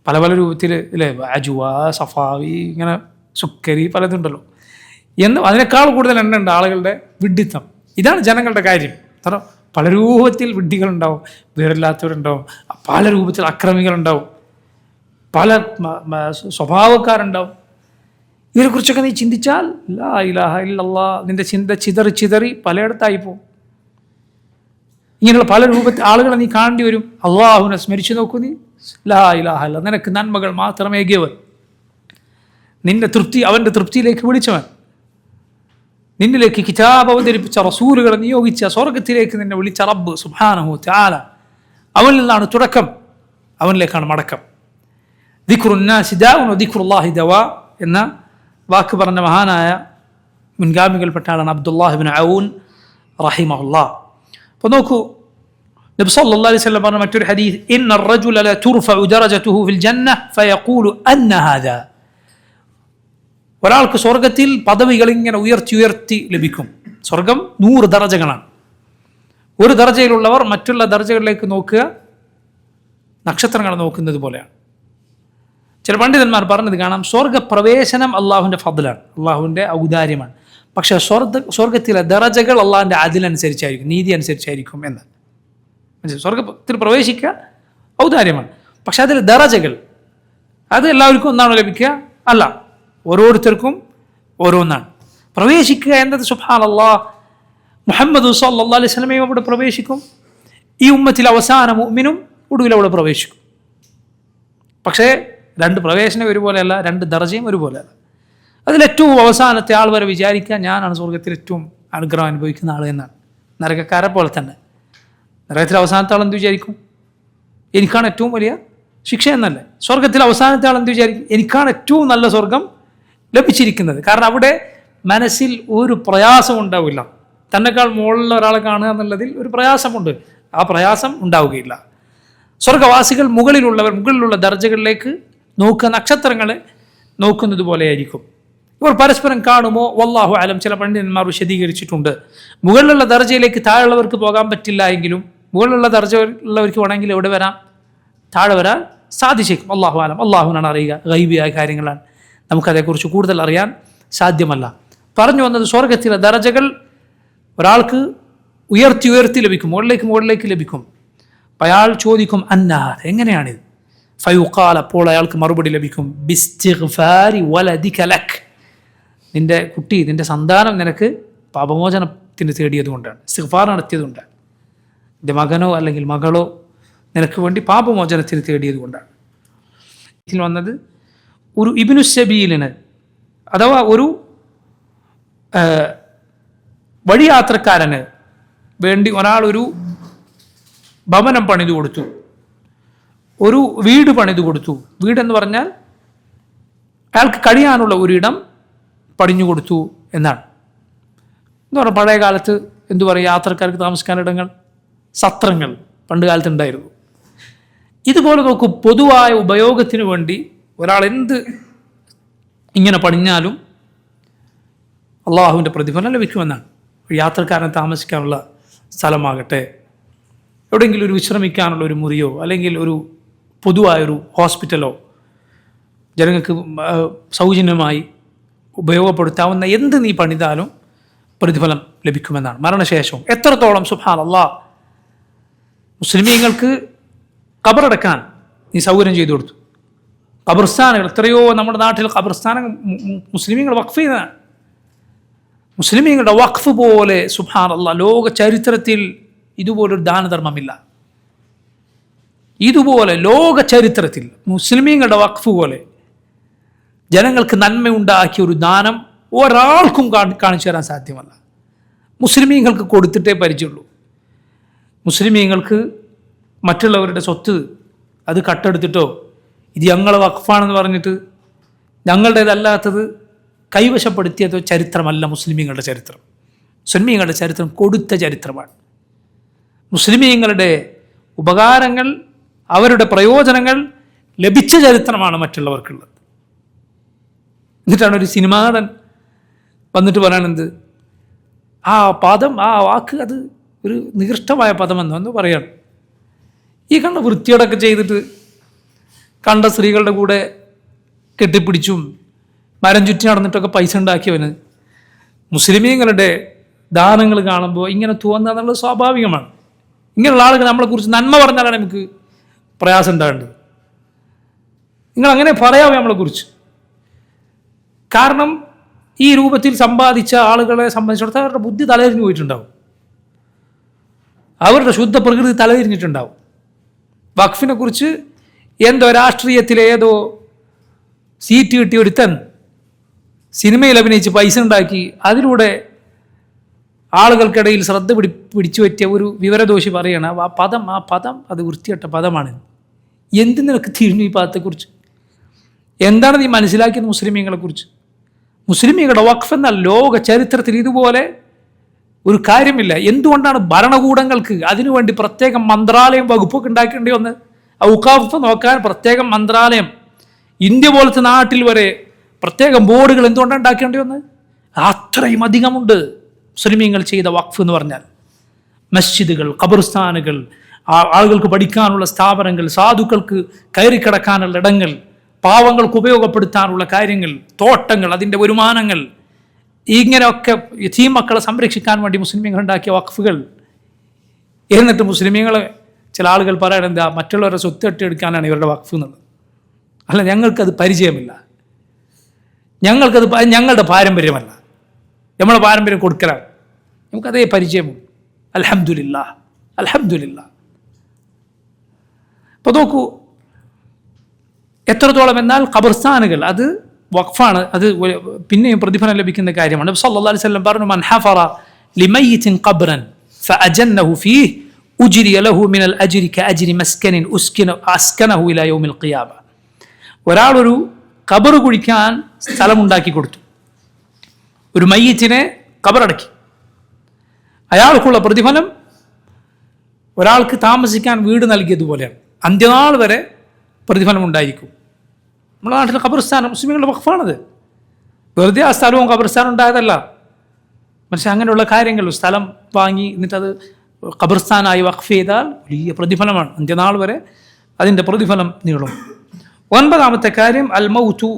പല രൂപത്തിൽ അല്ലേ, അജുവ, സഫാവി, ഇങ്ങനെ സുക്കരി, പലതുണ്ടല്ലോ. അതിനേക്കാൾ കൂടുതൽ എണ്ണ ഉണ്ട് ആളുകളുടെ വിഡ്ഢിത്തം. ഇതാണ് ജനങ്ങളുടെ കാര്യം. കാരണം പല രൂപത്തിൽ വിഡ്ഢികളുണ്ടാവും, വേറില്ലാത്തവരുണ്ടാവും, പല രൂപത്തിൽ അക്രമികളുണ്ടാവും, പല സ്വഭാവക്കാരുണ്ടാവും. ഇതിനെക്കുറിച്ചൊക്കെ നീ ചിന്തിച്ചാൽ ലാ ഇലാഹ ഇല്ലല്ലാഹ്, നിന്റെ ചിന്ത ചിതറി പലയിടത്തായി പോകും. ഇങ്ങനെയുള്ള പല രൂപത്തിൽ ആളുകളെ നീ കാണേണ്ടി വരും. അള്ളാഹുവിനെ സ്മരിച്ചു നോക്കൂ നീ, ലാ ഇലാഹ ഇല്ല, നിനക്ക് നന്മകൾ മാത്രമേ ഏകിയവൻ, നിന്റെ തൃപ്തി, അവൻ്റെ തൃപ്തിയിലേക്ക് വിളിച്ചവൻ, നിന്നിലേക്ക് കിതാബ് അവതരിപ്പിച്ച റസൂലുകളെ നിയോഗിച്ച, സ്വർഗത്തിലേക്ക് നിന്നെ വിളിച്ച റബ്ബ് സുബ്ഹാനഹു തആല, അവനിൽ നിന്നാണ് തുടക്കം, അവനിലേക്കാണ് മടക്കം. ദിക്റുന്നാസി ദാഉൻ വദിക്റുല്ലാഹി ദവാ എന്ന വാക്ക് പറഞ്ഞ മഹാനായ മുൻഗാമികൾപ്പെട്ട ആളാണ് അബ്ദുല്ലാഹ് ഇബ്നു ഔൻ റഹിമഹുല്ലാഹ്. അപ്പോൾ നോക്കൂ, നബി സല്ലല്ലാഹു അലൈഹി വസല്ലം പറഞ്ഞ മറ്റൊരു ഹദീസ്, ഇന്ന الرجل لا ترفع درجته في الجنة فيقول أن هذا. ഒരാൾക്ക് സ്വർഗത്തിൽ പദവികൾ ഇങ്ങനെ ഉയർത്തി ലഭിക്കും. സ്വർഗം 100 ദർജകളാണ്. ഒരു ദർജയിലുള്ളവർ മറ്റുള്ള ദർജകളിലേക്ക് നോക്കുക നക്ഷത്രങ്ങൾ നോക്കുന്നത് പോലെയാണ്. ചില പണ്ഡിതന്മാർ പറഞ്ഞത് കാണാം, സ്വർഗപ്രവേശനം അള്ളാഹുവിൻ്റെ ഫദ്ലാണ്, അള്ളാഹുവിൻ്റെ ഔദാര്യമാണ്. പക്ഷേ സ്വർഗത്തിലെ ദറജകൾ അള്ളാഹിൻ്റെ അതിലനുസരിച്ചായിരിക്കും, നീതി അനുസരിച്ചായിരിക്കും എന്ന്. സ്വർഗത്തിൽ പ്രവേശിക്കുക ഔദാര്യമാണ്, പക്ഷെ അതിൽ ദറജകൾ അത് എല്ലാവർക്കും ഒന്നാണോ ലഭിക്കുക? അല്ല, ഓരോരുത്തർക്കും ഓരോന്നാണ്. പ്രവേശിക്കുക എന്നത് സുബ്ഹാനല്ലാഹ്, മുഹമ്മദ് സല്ലല്ലാഹു അലൈഹി വസല്ലമയും അവിടെ പ്രവേശിക്കും, ഈ ഉമ്മത്തിൽ അവസാന മുഅ്മിനും ഒടുവിൽ അവിടെ പ്രവേശിക്കും. പക്ഷേ രണ്ട് പ്രവേശനം ഒരുപോലെയല്ല, രണ്ട് ദർജയും ഒരുപോലെയല്ല. അതിലേറ്റവും അവസാനത്തെ ആൾ വരെ വിചാരിക്കുക ഞാനാണ് സ്വർഗത്തിൽ ഏറ്റവും അനുഗ്രഹം അനുഭവിക്കുന്ന ആൾ എന്നാണ്. നരകക്കാരെ പോലെ തന്നെ നരകത്തിൽ അവസാനത്തെ ആൾ എന്ത് വിചാരിക്കും? എനിക്കാണ് ഏറ്റവും വലിയ ശിക്ഷ എന്നല്ലേ. സ്വർഗത്തിൽ അവസാനത്തെ ആൾ എന്ത് വിചാരിക്കും? എനിക്കാണ് ഏറ്റവും നല്ല സ്വർഗം ലഭിച്ചിരിക്കുന്നത്. കാരണം അവിടെ മനസ്സിൽ ഒരു പ്രയാസം ഉണ്ടാവില്ല. തന്നെക്കാൾ മുകളിലുള്ള ഒരാളെ കാണുക എന്നുള്ളതിൽ ഒരു പ്രയാസമുണ്ട്, ആ പ്രയാസം ഉണ്ടാവുകയില്ല. സ്വർഗവാസികൾ മുകളിലുള്ള ദർജകളിലേക്ക് നോക്കുക, നക്ഷത്രങ്ങളെ നോക്കുന്നത് പോലെയായിരിക്കും. ഇവർ പരസ്പരം കാണുമോ? വല്ലാഹു അലം. ചില പണ്ഡിതന്മാർ വിശദീകരിച്ചിട്ടുണ്ട്, മുകളിലുള്ള ദർജയിലേക്ക് താഴെയുള്ളവർക്ക് പോകാൻ പറ്റില്ല എങ്കിലും മുകളിലുള്ള ദർജയുള്ളവർക്ക് വേണമെങ്കിൽ എവിടെ വരാം? താഴെ വരാൻ സാധിച്ചേക്കും. അല്ലാഹു അലം, അള്ളാഹുവിനാണ് അറിയുക. ഗൈബിയായ കാര്യങ്ങളാണ്, നമുക്കതേക്കുറിച്ച് കൂടുതൽ അറിയാൻ സാധ്യമല്ല. പറഞ്ഞു വന്നത്, സ്വർഗത്തിലെ ദർജകൾ ഒരാൾക്ക് ഉയർത്തി ലഭിക്കും, മുകളിലേക്ക് ലഭിക്കും. അയാൾ ചോദിക്കും, അന്നാഹ്, എങ്ങനെയാണിത്? ഫയുഖാൽ, അപ്പോൾ അയാൾക്ക് മറുപടി ലഭിക്കും, ബിസ്തിഗ്ഫാരി വലദിക ലക്, നിന്റെ കുട്ടി, നിന്റെ സന്താനം നിനക്ക് പാപമോചനത്തിന് തേടിയതുകൊണ്ടാണ്, ഇസ്തിഗ്ഫാർ നടത്തിയതുകൊണ്ടാണ്. നിന്റെ മകനോ അല്ലെങ്കിൽ മകളോ നിനക്ക് വേണ്ടി പാപമോചനത്തിന് തേടിയതുകൊണ്ടാണ്. ഇതിൽ വന്നത് ഒരു ഇബ്നു സബീലിന്, അഥവാ ഒരു വഴിയാത്രക്കാരന് വേണ്ടി ഒരാൾ ഒരു ഭവനം പണിതു കൊടുത്തു. ഒരു വീട് പണിത് കൊടുത്തു. വീടെന്ന് പറഞ്ഞാൽ അയാൾക്ക് കഴിയാനുള്ള ഒരിടം പണിഞ്ഞു കൊടുത്തു എന്നാണ്. എന്ന് പറഞ്ഞാൽ പഴയ കാലത്ത് എന്തു പറയുക, യാത്രക്കാർക്ക് താമസിക്കാൻ ഇടങ്ങൾ, സത്രങ്ങൾ പണ്ട് കാലത്ത് ഉണ്ടായിരുന്നു. ഇതുപോലെ നോക്കൂ, പൊതുവായ ഉപയോഗത്തിന് വേണ്ടി ഒരാൾ എന്ത് ഇങ്ങനെ പണിഞ്ഞാലും അള്ളാഹുവിൻ്റെ പ്രതിഫലം ലഭിക്കുമെന്നാണ്. യാത്രക്കാരന് താമസിക്കാനുള്ള സ്ഥലമാകട്ടെ, എവിടെയെങ്കിലും ഒരു വിശ്രമിക്കാനുള്ള ഒരു മുറിയോ അല്ലെങ്കിൽ ഒരു പൊതുവായൊരു ഹോസ്പിറ്റലോ ജനങ്ങൾക്ക് സൗജന്യമായി ഉപയോഗപ്പെടുത്താവുന്ന എന്ത് നീ പണിതാലും പ്രതിഫലം ലഭിക്കുമെന്നാണ്. മരണശേഷവും എത്രത്തോളം സുബ്ഹാനല്ലാഹ് മുസ്ലിമീങ്ങൾക്ക് ഖബറടക്കാൻ നീ സൗകര്യം ചെയ്തു കൊടുത്തു. ഖബർസ്ഥാനുകൾ എത്രയോ നമ്മുടെ നാട്ടിൽ ഖബർസ്ഥാനങ്ങൾ മുസ്ലിമീങ്ങൾ വഖഫ് ചെയ്തതാണ്. മുസ്ലിമീങ്ങളുടെ വഖഫ് പോലെ സുബ്ഹാനല്ലാഹ് ലോക ചരിത്രത്തിൽ ഇതുപോലൊരു ദാനധർമ്മമില്ല. ഇതുപോലെ ലോക ചരിത്രത്തിൽ മുസ്ലിമീങ്ങളുടെ വഖഫ് പോലെ ജനങ്ങൾക്ക് നന്മയുണ്ടാക്കിയ ഒരു ദാനം ഒരാൾക്കും കാണിച്ചു തരാൻ സാധ്യമല്ല. മുസ്ലിമീങ്ങൾക്ക് കൊടുത്തിട്ടേ പരിചയമുള്ളൂ. മുസ്ലിമീങ്ങൾക്ക് മറ്റുള്ളവരുടെ സ്വത്ത് അത് കട്ടെടുത്തിട്ടോ ഇത് ഞങ്ങളെ വഖഫാണെന്ന് പറഞ്ഞിട്ട് ഞങ്ങളുടേതല്ലാത്തത് കൈവശപ്പെടുത്തിയതോ ചരിത്രമല്ല മുസ്ലിമീങ്ങളുടെ ചരിത്രം. മുസ്ലിമീങ്ങളുടെ ചരിത്രം കൊടുത്ത ചരിത്രമാണ്. മുസ്ലിമീങ്ങളുടെ ഉപകാരങ്ങൾ, അവരുടെ പ്രയോജനങ്ങൾ ലഭിച്ച ചരിത്രമാണ് മറ്റുള്ളവർക്കുള്ളത്. എന്നിട്ടാണ് ഒരു സിനിമാ നടൻ വന്നിട്ട് പറയണത്, ആ പദം, ആ വാക്ക് അത് ഒരു നികൃഷ്ടമായ പദമെന്നോ പറയണം. ഈ കണ്ട വൃത്തിയോടൊക്കെ ചെയ്തിട്ട് കണ്ട സ്ത്രീകളുടെ കൂടെ കെട്ടിപ്പിടിച്ചും മരം ചുറ്റി നടന്നിട്ടൊക്കെ പൈസ ഉണ്ടാക്കിയവന് മുസ്ലിമീങ്ങളുടെ ദാനങ്ങൾ കാണുമ്പോൾ ഇങ്ങനെ തോന്നുക എന്നുള്ളത് സ്വാഭാവികമാണ്. ഇങ്ങനെയുള്ള ആളുകൾ നമ്മളെക്കുറിച്ച് നന്മ പറഞ്ഞാലാണ് നമുക്ക് പ്രയാസം ഉണ്ടാകേണ്ടത്. നിങ്ങളങ്ങനെ പറയാമോ നമ്മളെക്കുറിച്ച്? കാരണം ഈ രൂപത്തിൽ സമ്പാദിച്ച ആളുകളെ സംബന്ധിച്ചിടത്തോളം അവരുടെ ബുദ്ധി തലതിരിഞ്ഞു പോയിട്ടുണ്ടാവും, അവരുടെ ശുദ്ധ പ്രകൃതി തലതിരിഞ്ഞിട്ടുണ്ടാവും. വഖഫിനെ കുറിച്ച് എന്തോ രാഷ്ട്രീയത്തിലെ ഏതോ സീറ്റ് കിട്ടിയ ഒരുത്തൻ സിനിമയിൽ അഭിനയിച്ച് പൈസ ഉണ്ടാക്കി അതിലൂടെ ആളുകൾക്കിടയിൽ ശ്രദ്ധ പിടിച്ചു പറ്റിയ ഒരു വിവരദോഷി പറയണം ആ പദം അത് വൃത്തികെട്ട പദമാണ്. എന്ത് നിനക്ക് തിരിഞ്ഞു ഈ പദത്തെക്കുറിച്ച്? എന്താണ് നീ മനസ്സിലാക്കിയത് മുസ്ലിമീങ്ങളെക്കുറിച്ച്? മുസ്ലിമീങ്ങളുടെ വഖഫ് എന്നാൽ ലോക ചരിത്രത്തിൽ ഇതുപോലെ ഒരു കാര്യമില്ല. എന്തുകൊണ്ടാണ് ഭരണകൂടങ്ങൾക്ക് അതിനുവേണ്ടി പ്രത്യേകം മന്ത്രാലയം വകുപ്പൊക്കെ ഉണ്ടാക്കേണ്ടി വന്ന് ഔഖാഫ് നോക്കാൻ പ്രത്യേകം മന്ത്രാലയം, ഇന്ത്യ പോലത്തെ നാട്ടിൽ വരെ പ്രത്യേകം ബോർഡുകൾ എന്തുകൊണ്ടാണ് ഉണ്ടാക്കേണ്ടി വന്നത്? അത്രയും അധികമുണ്ട് മുസ്ലിമീങ്ങൾ ചെയ്ത വഖഫ് എന്ന് പറഞ്ഞാൽ. മസ്ജിദുകൾ, ഖബർസ്ഥാനുകൾ, ആളുകൾക്ക് പഠിക്കാനുള്ള സ്ഥാപനങ്ങൾ, സാധുക്കൾക്ക് കയറിക്കിടക്കാനുള്ള ഇടങ്ങൾ, പാവങ്ങൾക്ക് ഉപയോഗപ്പെടുത്താനുള്ള കാര്യങ്ങൾ, തോട്ടങ്ങൾ, അതിൻ്റെ വരുമാനങ്ങൾ, ഇങ്ങനെയൊക്കെ യതീം മക്കളെ സംരക്ഷിക്കാൻ വേണ്ടി മുസ്ലിമീങ്ങൾ ഉണ്ടാക്കിയ വഖഫുകൾ. എന്നിട്ട് മുസ്ലിമീങ്ങൾ ചില ആളുകൾ പറയണം എന്താ മറ്റുള്ളവരുടെ സ്വത്ത് തട്ടിയെടുക്കാനാണ് ഇവരുടെ വഖഫ് എന്നുള്ളത്. അല്ല, ഞങ്ങൾക്കത് പരിചയമില്ല, ഞങ്ങളുടെ പാരമ്പര്യമല്ല, നമ്മളെ പാരമ്പര്യം കൊടുക്കലാണ്, നമുക്കതേ പരിചയമുള്ളൂ. അൽഹംദുലില്ലാഹ്, അൽഹംദുലില്ലാഹ്. അപ്പോൾ നോക്കൂ എത്രത്തോളം എന്നാൽ ഖബർസ്ഥാനുകൾ അത് വഖഫാണ്, അത് പിന്നെയും പ്രതിഫലം ലഭിക്കുന്ന കാര്യമാണ്. നബി സല്ലല്ലാഹു അലൈഹി വസല്ലം പറഞ്ഞു, മൻ ഹഫറ ലിമയ്യിത്തിൻ ഖബ്റൻ ഫഅജന്നഹു ഫീഹി ഉജ്രിയ ലഹു മിനൽ അജ്രി കഅജ്രി മസ്കനിൻ അസ്കനഹു ഇലാ യൗമിൽ ഖിയാമ. ഒരാളൊരു ഖബർ കുഴിക്കാൻ സ്ഥലമുണ്ടാക്കി കൊടുത്തു, ഒരു മയ്യിത്തിനെ ഖബറടക്കി, അയാൾക്കുള്ള പ്രതിഫലം ഒരാൾക്ക് താമസിക്കാൻ വീട് നൽകിയതുപോലെയാണ്. അന്ത്യനാൾ വരെ പ്രതിഫലം ഉണ്ടായിരിക്കും. നമ്മുടെ നാട്ടിലെ ഖബർസ്ഥാനം മുസ്ലിമുകളുടെ വഖഫാണത്. വെറുതെ ആ സ്ഥലവും ഖബർസ്ഥാനം ഉണ്ടായതല്ല. പക്ഷേ അങ്ങനെയുള്ള കാര്യങ്ങൾ സ്ഥലം വാങ്ങി എന്നിട്ടത് ഖബർസ്ഥാനായി വഖഫ് ചെയ്താൽ വലിയ പ്രതിഫലമാണ്. അന്ത്യനാൾ വരെ അതിൻ്റെ പ്രതിഫലം നീളും. 9ാമത്തെ കാര്യം അൽ മൗതു,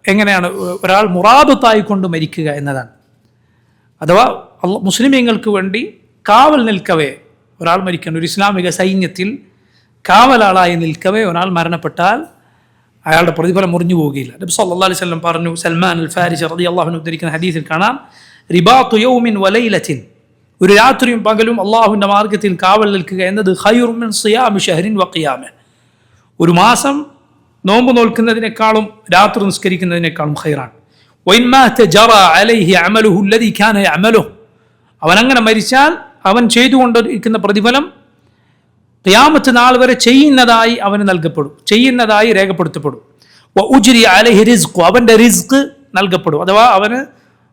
എങ്ങനെയാണ് ഒരാൾ മുറാബത്തായി കൊണ്ട് മരിക്കുക എന്നതാണ്. അഥവാ മുസ്ലിമീങ്ങൾക്ക് വേണ്ടി കാവൽ നിൽക്കവേ ഒരാൾ മരിക്കണം. ഒരു ഇസ്ലാമിക സൈന്യത്തിൽ കാവലാളായി നിൽക്കവേ ഒരാൾ മരണപ്പെട്ടാൽ അയാളുടെ പ്രതിഫലം മുറിഞ്ഞു പോവുകയില്ല. നബി സല്ലല്ലാഹു അലൈഹി വസല്ലം പറഞ്ഞു, സൽമാൻ അൽ ഫാരിസി റളിയല്ലാഹു അൻഹു ഉദ്ധരിക്കുന്ന ഹദീസിൽ കാണാം, റിബാത്തു യൗമിൻ വലൈലത്തിൻ, ഒരു രാത്രിയും പകലും അള്ളാഹുവിൻ്റെ മാർഗത്തിൽ കാവൽ നിൽക്കുക എന്നത് ഖൈറുൻ മിൻ സിയാമി ശഹ്രിൻ വഖിയാമ, ഒരു മാസം നോമ്പ് നോൽക്കുന്നതിനേക്കാളും രാത്രി നിസ്കരിക്കുന്നതിനേക്കാളും ഖൈറാണ്. വഇൻ മാത ജറ അലൈഹി അമലുഹു അല്ലദീ കാന യഅമലുഹു, അവൻ അങ്ങനെ മരിച്ചാൽ അവൻ ചെയ്തുകൊണ്ടിരിക്കുന്ന പ്രതിഫലം ഖിയാമത്ത് നാൾ വരെ ചെയ്യുന്നതായി അവന് നൽകപ്പെടും, ചെയ്യുന്നതായി രേഖപ്പെടുത്തപ്പെടും. ഉജ്രി അലൈഹി റിസ്ഖു, അവൻ്റെ റിസ്ക് നൽകപ്പെടും. അഥവാ അവന്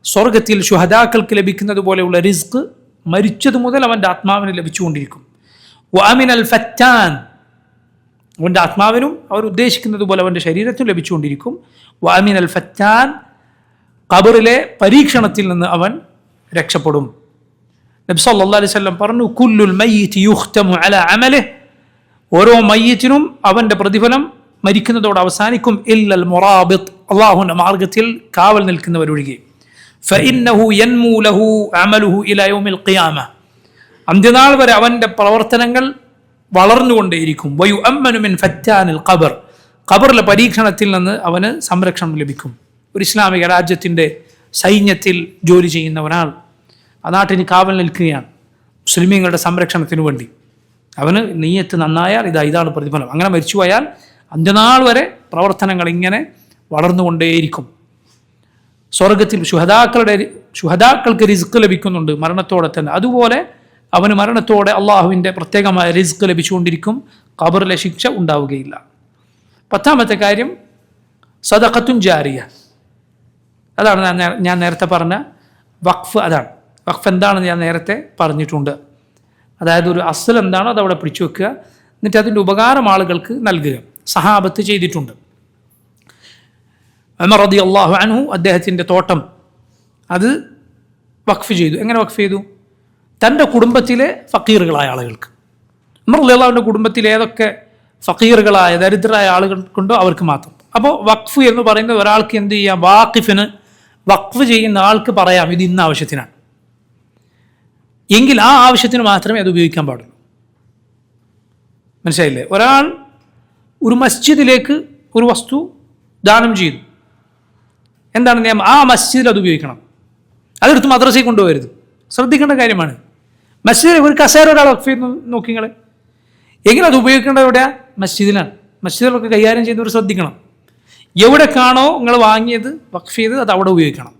സ്വർഗത്തിൽ ശുഹദാക്കൾക്ക് ലഭിക്കുന്നത് പോലെയുള്ള റിസ്ക് മരിച്ചതു മുതൽ അവൻ്റെ ആത്മാവിന് ലഭിച്ചുകൊണ്ടിരിക്കും. വഅമിൻ അൽ ഫറ്റാൻ, അവൻ്റെ ആത്മാവിനും അവർ ഉദ്ദേശിക്കുന്നത് പോലെ അവൻ്റെ ശരീരത്തിനും ലഭിച്ചുകൊണ്ടിരിക്കും. വഅമിൻ അൽ ഫറ്റാൻ, ഖബറിലെ പരീക്ഷണത്തിൽ നിന്ന് അവൻ രക്ഷപ്പെടും. നബി സല്ലല്ലാഹു അലൈഹി വസല്ലം പറഞ്ഞു, കുല്ലുൽ മയ്യിതി യുഖ്തമു അലാ അമലിഹി, ഓരോ മയ്യിത്തിനും അവൻ്റെ പ്രതിഫലം മരിക്കുന്നതോടെ അവസാനിക്കും. ഇല്ലൽ മുറാബിത്ത്, അല്ലാഹുവിൻ്റെ മാർഗത്തിൽ കാവൽ നിൽക്കുന്നവരൊഴികെ. ഫഇന്നഹു യൻമൂ ലഹു അമലുഹു ഇലാ യൗമിൽ ഖിയാമ, അന്ത്യനാൾ വരെ അവൻ്റെ പ്രവർത്തനങ്ങൾ വളർന്നുകൊണ്ടേയിരിക്കും. വയുഅമ്മനു മിൻ ഫറ്റാനിൽ ഖബർ, ഖബറിലെ പരീക്ഷണത്തിൽ നിന്ന് അവന് സംരക്ഷണം ലഭിക്കും. ഒരു ഇസ്ലാമിക രാജ്യത്തിൻ്റെ സൈന്യത്തിൽ ജോലി ചെയ്യുന്ന ഒരാൾ ആ നാട്ടിന് കാവൽ നിൽക്കുകയാണ് മുസ്ലിമീങ്ങളുടെ സംരക്ഷണത്തിന് വേണ്ടി. അവന് നിയ്യത്ത് നന്നായാൽ ഇതാണ് പ്രതിഫലം. അങ്ങനെ മരിച്ചുപോയാൽ അന്ത്യനാൾ വരെ പ്രവർത്തനങ്ങൾ ഇങ്ങനെ വളർന്നുകൊണ്ടേയിരിക്കും. സ്വർഗത്തിൽ ശുഹദാക്കൾക്ക് റിസ്ക് ലഭിക്കുന്നുണ്ട് മരണത്തോടെ തന്നെ. അതുപോലെ അവന് മരണത്തോടെ അള്ളാഹുവിൻ്റെ പ്രത്യേകമായ റിസ്ക് ലഭിച്ചുകൊണ്ടിരിക്കും. ഖബറിലെ ശിക്ഷ ഉണ്ടാവുകയില്ല. 10ാമത്തെ കാര്യം സദഖത്തുൻ ജാരിയ. അതാണ് ഞാൻ നേരത്തെ പറഞ്ഞ വഖഫ്. അതാണ് വഖഫ്. എന്താണെന്ന് ഞാൻ നേരത്തെ പറഞ്ഞിട്ടുണ്ട്. അതായത് ഒരു അസ്ൽ എന്താണോ അതവിടെ പിടിച്ചു വെക്കുക, എന്നിട്ട് അതിൻ്റെ ഉപകാരം ആളുകൾക്ക് നൽകുക. സഹാബത്ത് ചെയ്തിട്ടുണ്ട്. ഉമർ റളിയല്ലാഹു അൻഹു അദ്ദേഹത്തിൻ്റെ തോട്ടം അത് വഖഫ് ചെയ്തു. എങ്ങനെ വഖഫ് ചെയ്തു? തൻ്റെ കുടുംബത്തിലെ ഫക്കീറുകളായ ആളുകൾക്ക്. ഉമർ റളിയല്ലാഹുവിൻ്റെ കുടുംബത്തിൽ ഏതൊക്കെ ഫക്കീറുകളായ ദരിദ്രരായ ആളുകൾക്കുണ്ടോ അവർക്ക് മാത്രം. അപ്പോൾ വഖഫ് എന്ന് പറയുന്നത് ഒരാൾക്ക് എന്ത് ചെയ്യാം? വാഖിഫിന്, വഖഫ് ചെയ്യുന്ന ആൾക്ക് പറയാം ഇത് ഇന്ന ആവശ്യത്തിനാണ് എങ്കിൽ ആ ആവശ്യത്തിന് മാത്രമേ അത് ഉപയോഗിക്കാൻ പാടുള്ളൂ. മനസ്സിലായില്ലേ? ഒരാൾ ഒരു മസ്ജിദിലേക്ക് ഒരു വസ്തു ദാനം ചെയ്തു, എന്താണ് നിയമം? ആ മസ്ജിദിൽ അത് ഉപയോഗിക്കണം. അതെടുത്ത് മദ്രസയിൽ കൊണ്ടുപോകരുത്. ശ്രദ്ധിക്കേണ്ട കാര്യമാണ്. മസ്ജിദിൽ ഒരു കസേര ഒരാൾ വഖഫ് ചെയ്ത് നോക്കി നിങ്ങൾ, എങ്കിലും അത് ഉപയോഗിക്കേണ്ടത് എവിടെയാണ്? മസ്ജിദിലാണ്. മസ്ജിദിലൊക്കെ കൈകാര്യം ചെയ്യുന്നവർ ശ്രദ്ധിക്കണം. എവിടേക്കാണോ നിങ്ങൾ വാങ്ങിയത് വഖഫ് ചെയ്ത് അത് അവിടെ ഉപയോഗിക്കണം.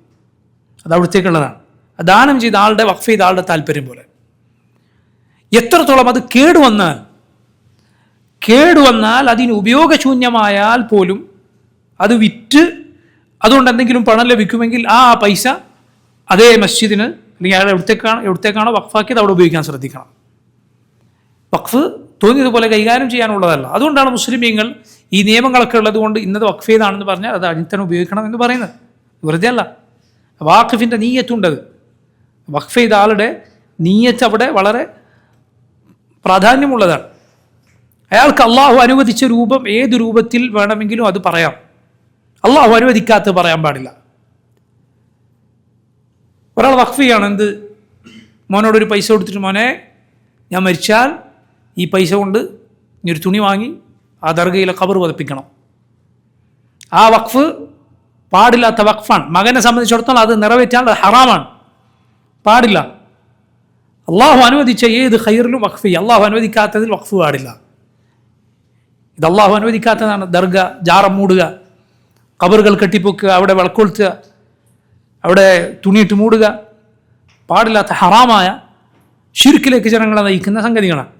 അത് അവിടത്തേക്കുള്ളതാണ്. ദാനം ചെയ്ത ആളുടെ, വഖഫ് ചെയ്ത ആളുടെ താല്പര്യം പോലെ. എത്രത്തോളം അത് കേടുവന്നാൽ അതിന് ഉപയോഗശൂന്യമായാൽ പോലും അത് വിറ്റ് അതുകൊണ്ട് എന്തെങ്കിലും പണം ലഭിക്കുമെങ്കിൽ ആ പൈസ അതേ മസ്ജിദിന് അല്ലെങ്കിൽ അയാൾ എവിടത്തേക്കാണോ വഖഫാക്കിയത് അവിടെ ഉപയോഗിക്കാൻ ശ്രദ്ധിക്കണം. വഖഫ് തോന്നിയതുപോലെ കൈകാര്യം ചെയ്യാനുള്ളതല്ല. അതുകൊണ്ടാണ് മുസ്ലിമീങ്ങൾ ഈ നിയമങ്ങളൊക്കെ ഉള്ളത് കൊണ്ട് ഇന്നത് വഖഫ് ചെയ്താണെന്ന് പറഞ്ഞാൽ അത് അതിൽ തന്നെ ഉപയോഗിക്കണം എന്ന് പറയുന്നത്. വെറുതെ അല്ല, വാഖിഫിൻ്റെ നീയത്തുണ്ടത്. വഖഫ് ചെയ്ത ആളുടെ നീയത്ത് അവിടെ വളരെ പ്രാധാന്യമുള്ളതാണ്. അയാൾക്ക് അള്ളാഹു അനുവദിച്ച രൂപം ഏത് രൂപത്തിൽ വേണമെങ്കിലും അത് പറയാം. അള്ളാഹു അനുവദിക്കാത്തത് പറയാൻ പാടില്ല. ഒരാൾ വഖഫ് ചെയ്യാണ്, എന്ത്, മോനോടൊരു പൈസ കൊടുത്തിട്ട്, മോനെ ഞാൻ മരിച്ചാൽ ഈ പൈസ കൊണ്ട് നീ ഒരു തുണി വാങ്ങി ആ ദർഗയിലെ ഖബർ പതിപ്പിക്കണം. ആ വഖഫ് പാടില്ലാത്ത വഖഫാണ്. മകനെ സംബന്ധിച്ചിടത്തോളം അത് നിറവേറ്റാൻ ഹറാമാണ്, പാടില്ല. അള്ളാഹു അനുവദിച്ച ഏത് ഖൈറിലും വഖഫ് ചെയ്യുക. അള്ളാഹു അനുവദിക്കാത്തതിൽ വഖഫ് പാടില്ല. ഇത് അള്ളാഹു അനുവദിക്കാത്തതാണ്. ദർഗ, ജാറം മൂടുക, ഖബറുകൾ കെട്ടിപ്പൊക്കുക, അവിടെ വിളക്കൊളുത്തുക, അവിടെ തുണിയിട്ട് മൂടുക, പാടില്ലാത്ത ഹറാമായ ശിർക്കിലേക്ക് ജനങ്ങളെ നയിക്കുന്ന സംഗതികളാണ്.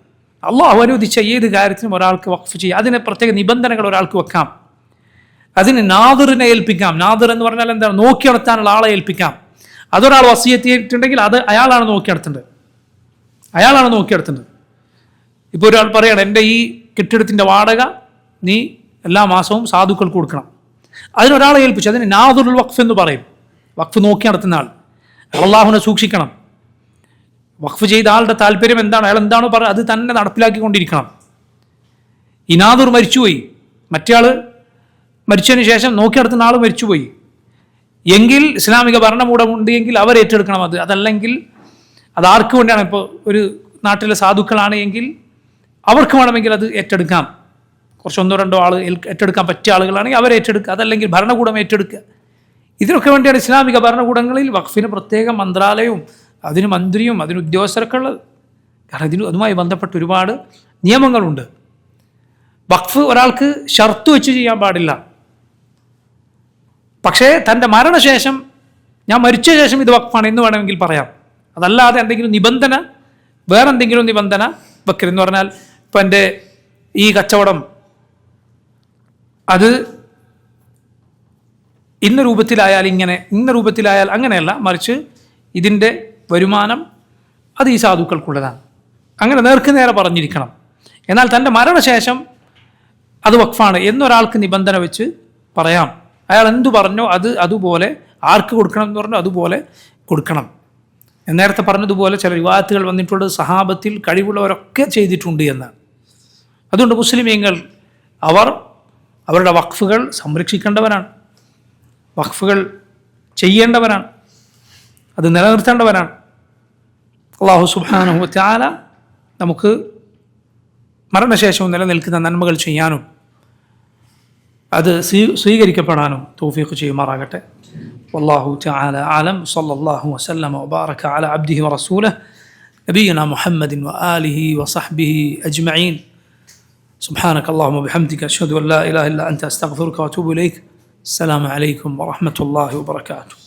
അള്ളാഹു അനുവദിച്ച ഏത് കാര്യത്തിനും ഒരാൾക്ക് വഖഫ് ചെയ്യുക. അതിന് പ്രത്യേക നിബന്ധനകൾ ഒരാൾക്ക് വെക്കാം. അതിന് നാദിറിനെ ഏൽപ്പിക്കാം. നാദിർ എന്ന് പറഞ്ഞാൽ എന്താണ്? നോക്കി നടത്താനുള്ള ആളെ ഏൽപ്പിക്കാം. അതൊരാൾ വസിയത്ത് ചെയ്തിട്ടുണ്ടെങ്കിൽ അത് അയാളാണ് നോക്കി നടത്തേണ്ടത്. ഇപ്പോൾ ഒരാൾ പറയണം, എൻ്റെ ഈ കെട്ടിടത്തിൻ്റെ വാടക നീ എല്ലാ മാസവും സാധുക്കൾക്ക് കൊടുക്കണം. അതിനൊരാളെ ഏൽപ്പിച്ചു. അതിന് നാദിറുൽ വഖഫ് എന്ന് പറയും. വഖഫ് നോക്കി നടത്തുന്ന ആൾ. അള്ളാഹുവിനെ സൂക്ഷിക്കണം. വഖഫ് ചെയ്ത ആളുടെ താല്പര്യം എന്താണ്, അയാൾ എന്താണോ പറയുക അത് തന്നെ നടപ്പിലാക്കിക്കൊണ്ടിരിക്കണം. ഈ നാദിർ മരിച്ചുപോയി, മറ്റേ ആൾ മരിച്ചതിന് ശേഷം നോക്കി നടത്തുന്ന ആൾ മരിച്ചുപോയി എങ്കിൽ ഇസ്ലാമിക ഭരണകൂടമുണ്ട് എങ്കിൽ അവർ ഏറ്റെടുക്കണം. അതല്ലെങ്കിൽ അത് ആർക്ക് വേണ്ടിയാണ്? ഇപ്പോൾ ഒരു നാട്ടിലെ സാധുക്കളാണ് എങ്കിൽ അവർക്ക് വേണമെങ്കിൽ അത് ഏറ്റെടുക്കാം. കുറച്ച് 1-2 ആൾ ഏറ്റെടുക്കാൻ പറ്റിയ ആളുകളാണെങ്കിൽ അവർ ഏറ്റെടുക്കുക. അതല്ലെങ്കിൽ ഭരണകൂടം ഏറ്റെടുക്കുക. ഇതിനൊക്കെ വേണ്ടിയാണ് ഇസ്ലാമിക ഭരണകൂടങ്ങളിൽ വഖഫിന് പ്രത്യേക മന്ത്രാലയവും അതിന് മന്ത്രിയും അതിന് ഉദ്യോഗസ്ഥരൊക്കെ ഉള്ളത്. കാരണം അതുമായി ബന്ധപ്പെട്ട് ഒരുപാട് നിയമങ്ങളുണ്ട്. വഖഫ് ഒരാൾക്ക് ഷർത്ത് വെച്ച് ചെയ്യാൻ പാടില്ല. പക്ഷേ തൻ്റെ മരണശേഷം, ഞാൻ മരിച്ച ശേഷം ഇത് വഖഫാണ് എന്ന് വേണമെങ്കിൽ പറയാം. അതല്ലാതെ എന്തെങ്കിലും നിബന്ധന, വേറെന്തെങ്കിലും നിബന്ധന വെക്കരുതെന്ന് പറഞ്ഞാൽ ഇപ്പം എൻ്റെ ഈ കച്ചവടം അത് ഇന്ന രൂപത്തിലായാൽ ഇങ്ങനെ, ഇന്ന രൂപത്തിലായാൽ അങ്ങനെയല്ല, മറിച്ച് ഇതിൻ്റെ വരുമാനം അത് ഈ സാധുക്കൾക്കുള്ളതാണ്, അങ്ങനെ നേർക്ക് നേരെ പറഞ്ഞിരിക്കണം. എന്നാൽ തൻ്റെ മരണശേഷം അത് വഖഫാണ് എന്നൊരാൾക്ക് നിബന്ധന വെച്ച് പറയാം. അയാൾ എന്തു പറഞ്ഞോ അത് അതുപോലെ, ആർക്ക് കൊടുക്കണം എന്ന് പറഞ്ഞോ അതുപോലെ കൊടുക്കണം. നേരത്തെ പറഞ്ഞതുപോലെ ചില റിവായത്തുകൾ വന്നിട്ടുള്ളത് സഹാബത്തിൽ കഴിവുള്ളവരൊക്കെ ചെയ്തിട്ടുണ്ട് എന്നാണ്. അതുകൊണ്ട് മുസ്ലിമീങ്ങൾ അവരുടെ വഖഫുകൾ സംരക്ഷിക്കേണ്ടവരാണ്, വഖഫുകൾ ചെയ്യേണ്ടവരാണ്, അത് നിലനിർത്തേണ്ടവരാണ്. അല്ലാഹു സുബ്ഹാനഹു വ തആല നമുക്ക് മരണശേഷവും നിലനിൽക്കുന്ന നന്മകൾ ചെയ്യാനും അത് സ്വീകരിക്കപ്പെടാനും തൗഫീഖ് ചെയ്യുമാറാകട്ടെ. വല്ലാഹു തആല അലം. സല്ലല്ലാഹു വസല്ലമ വബാറക അലാ അബ്ദിഹി വറസൂലിഹി നബിയിനാ മുഹമ്മദിൻ വആലിഹി വസഹ്ബിഹി അജ്മഈൻ. സുബ്ഹാനക അല്ലാഹുമ്മ വബിഹംദിക അശ്ഹദു അൻ ലാ ഇലാഹ ഇല്ല അൻത അസ്തഗ്ഫിറുക വഅതൂബു ഇലൈക്. അസ്സലാമു അലൈക്കും വറഹ്മത്തുള്ളാഹി വബറകാതുഹു.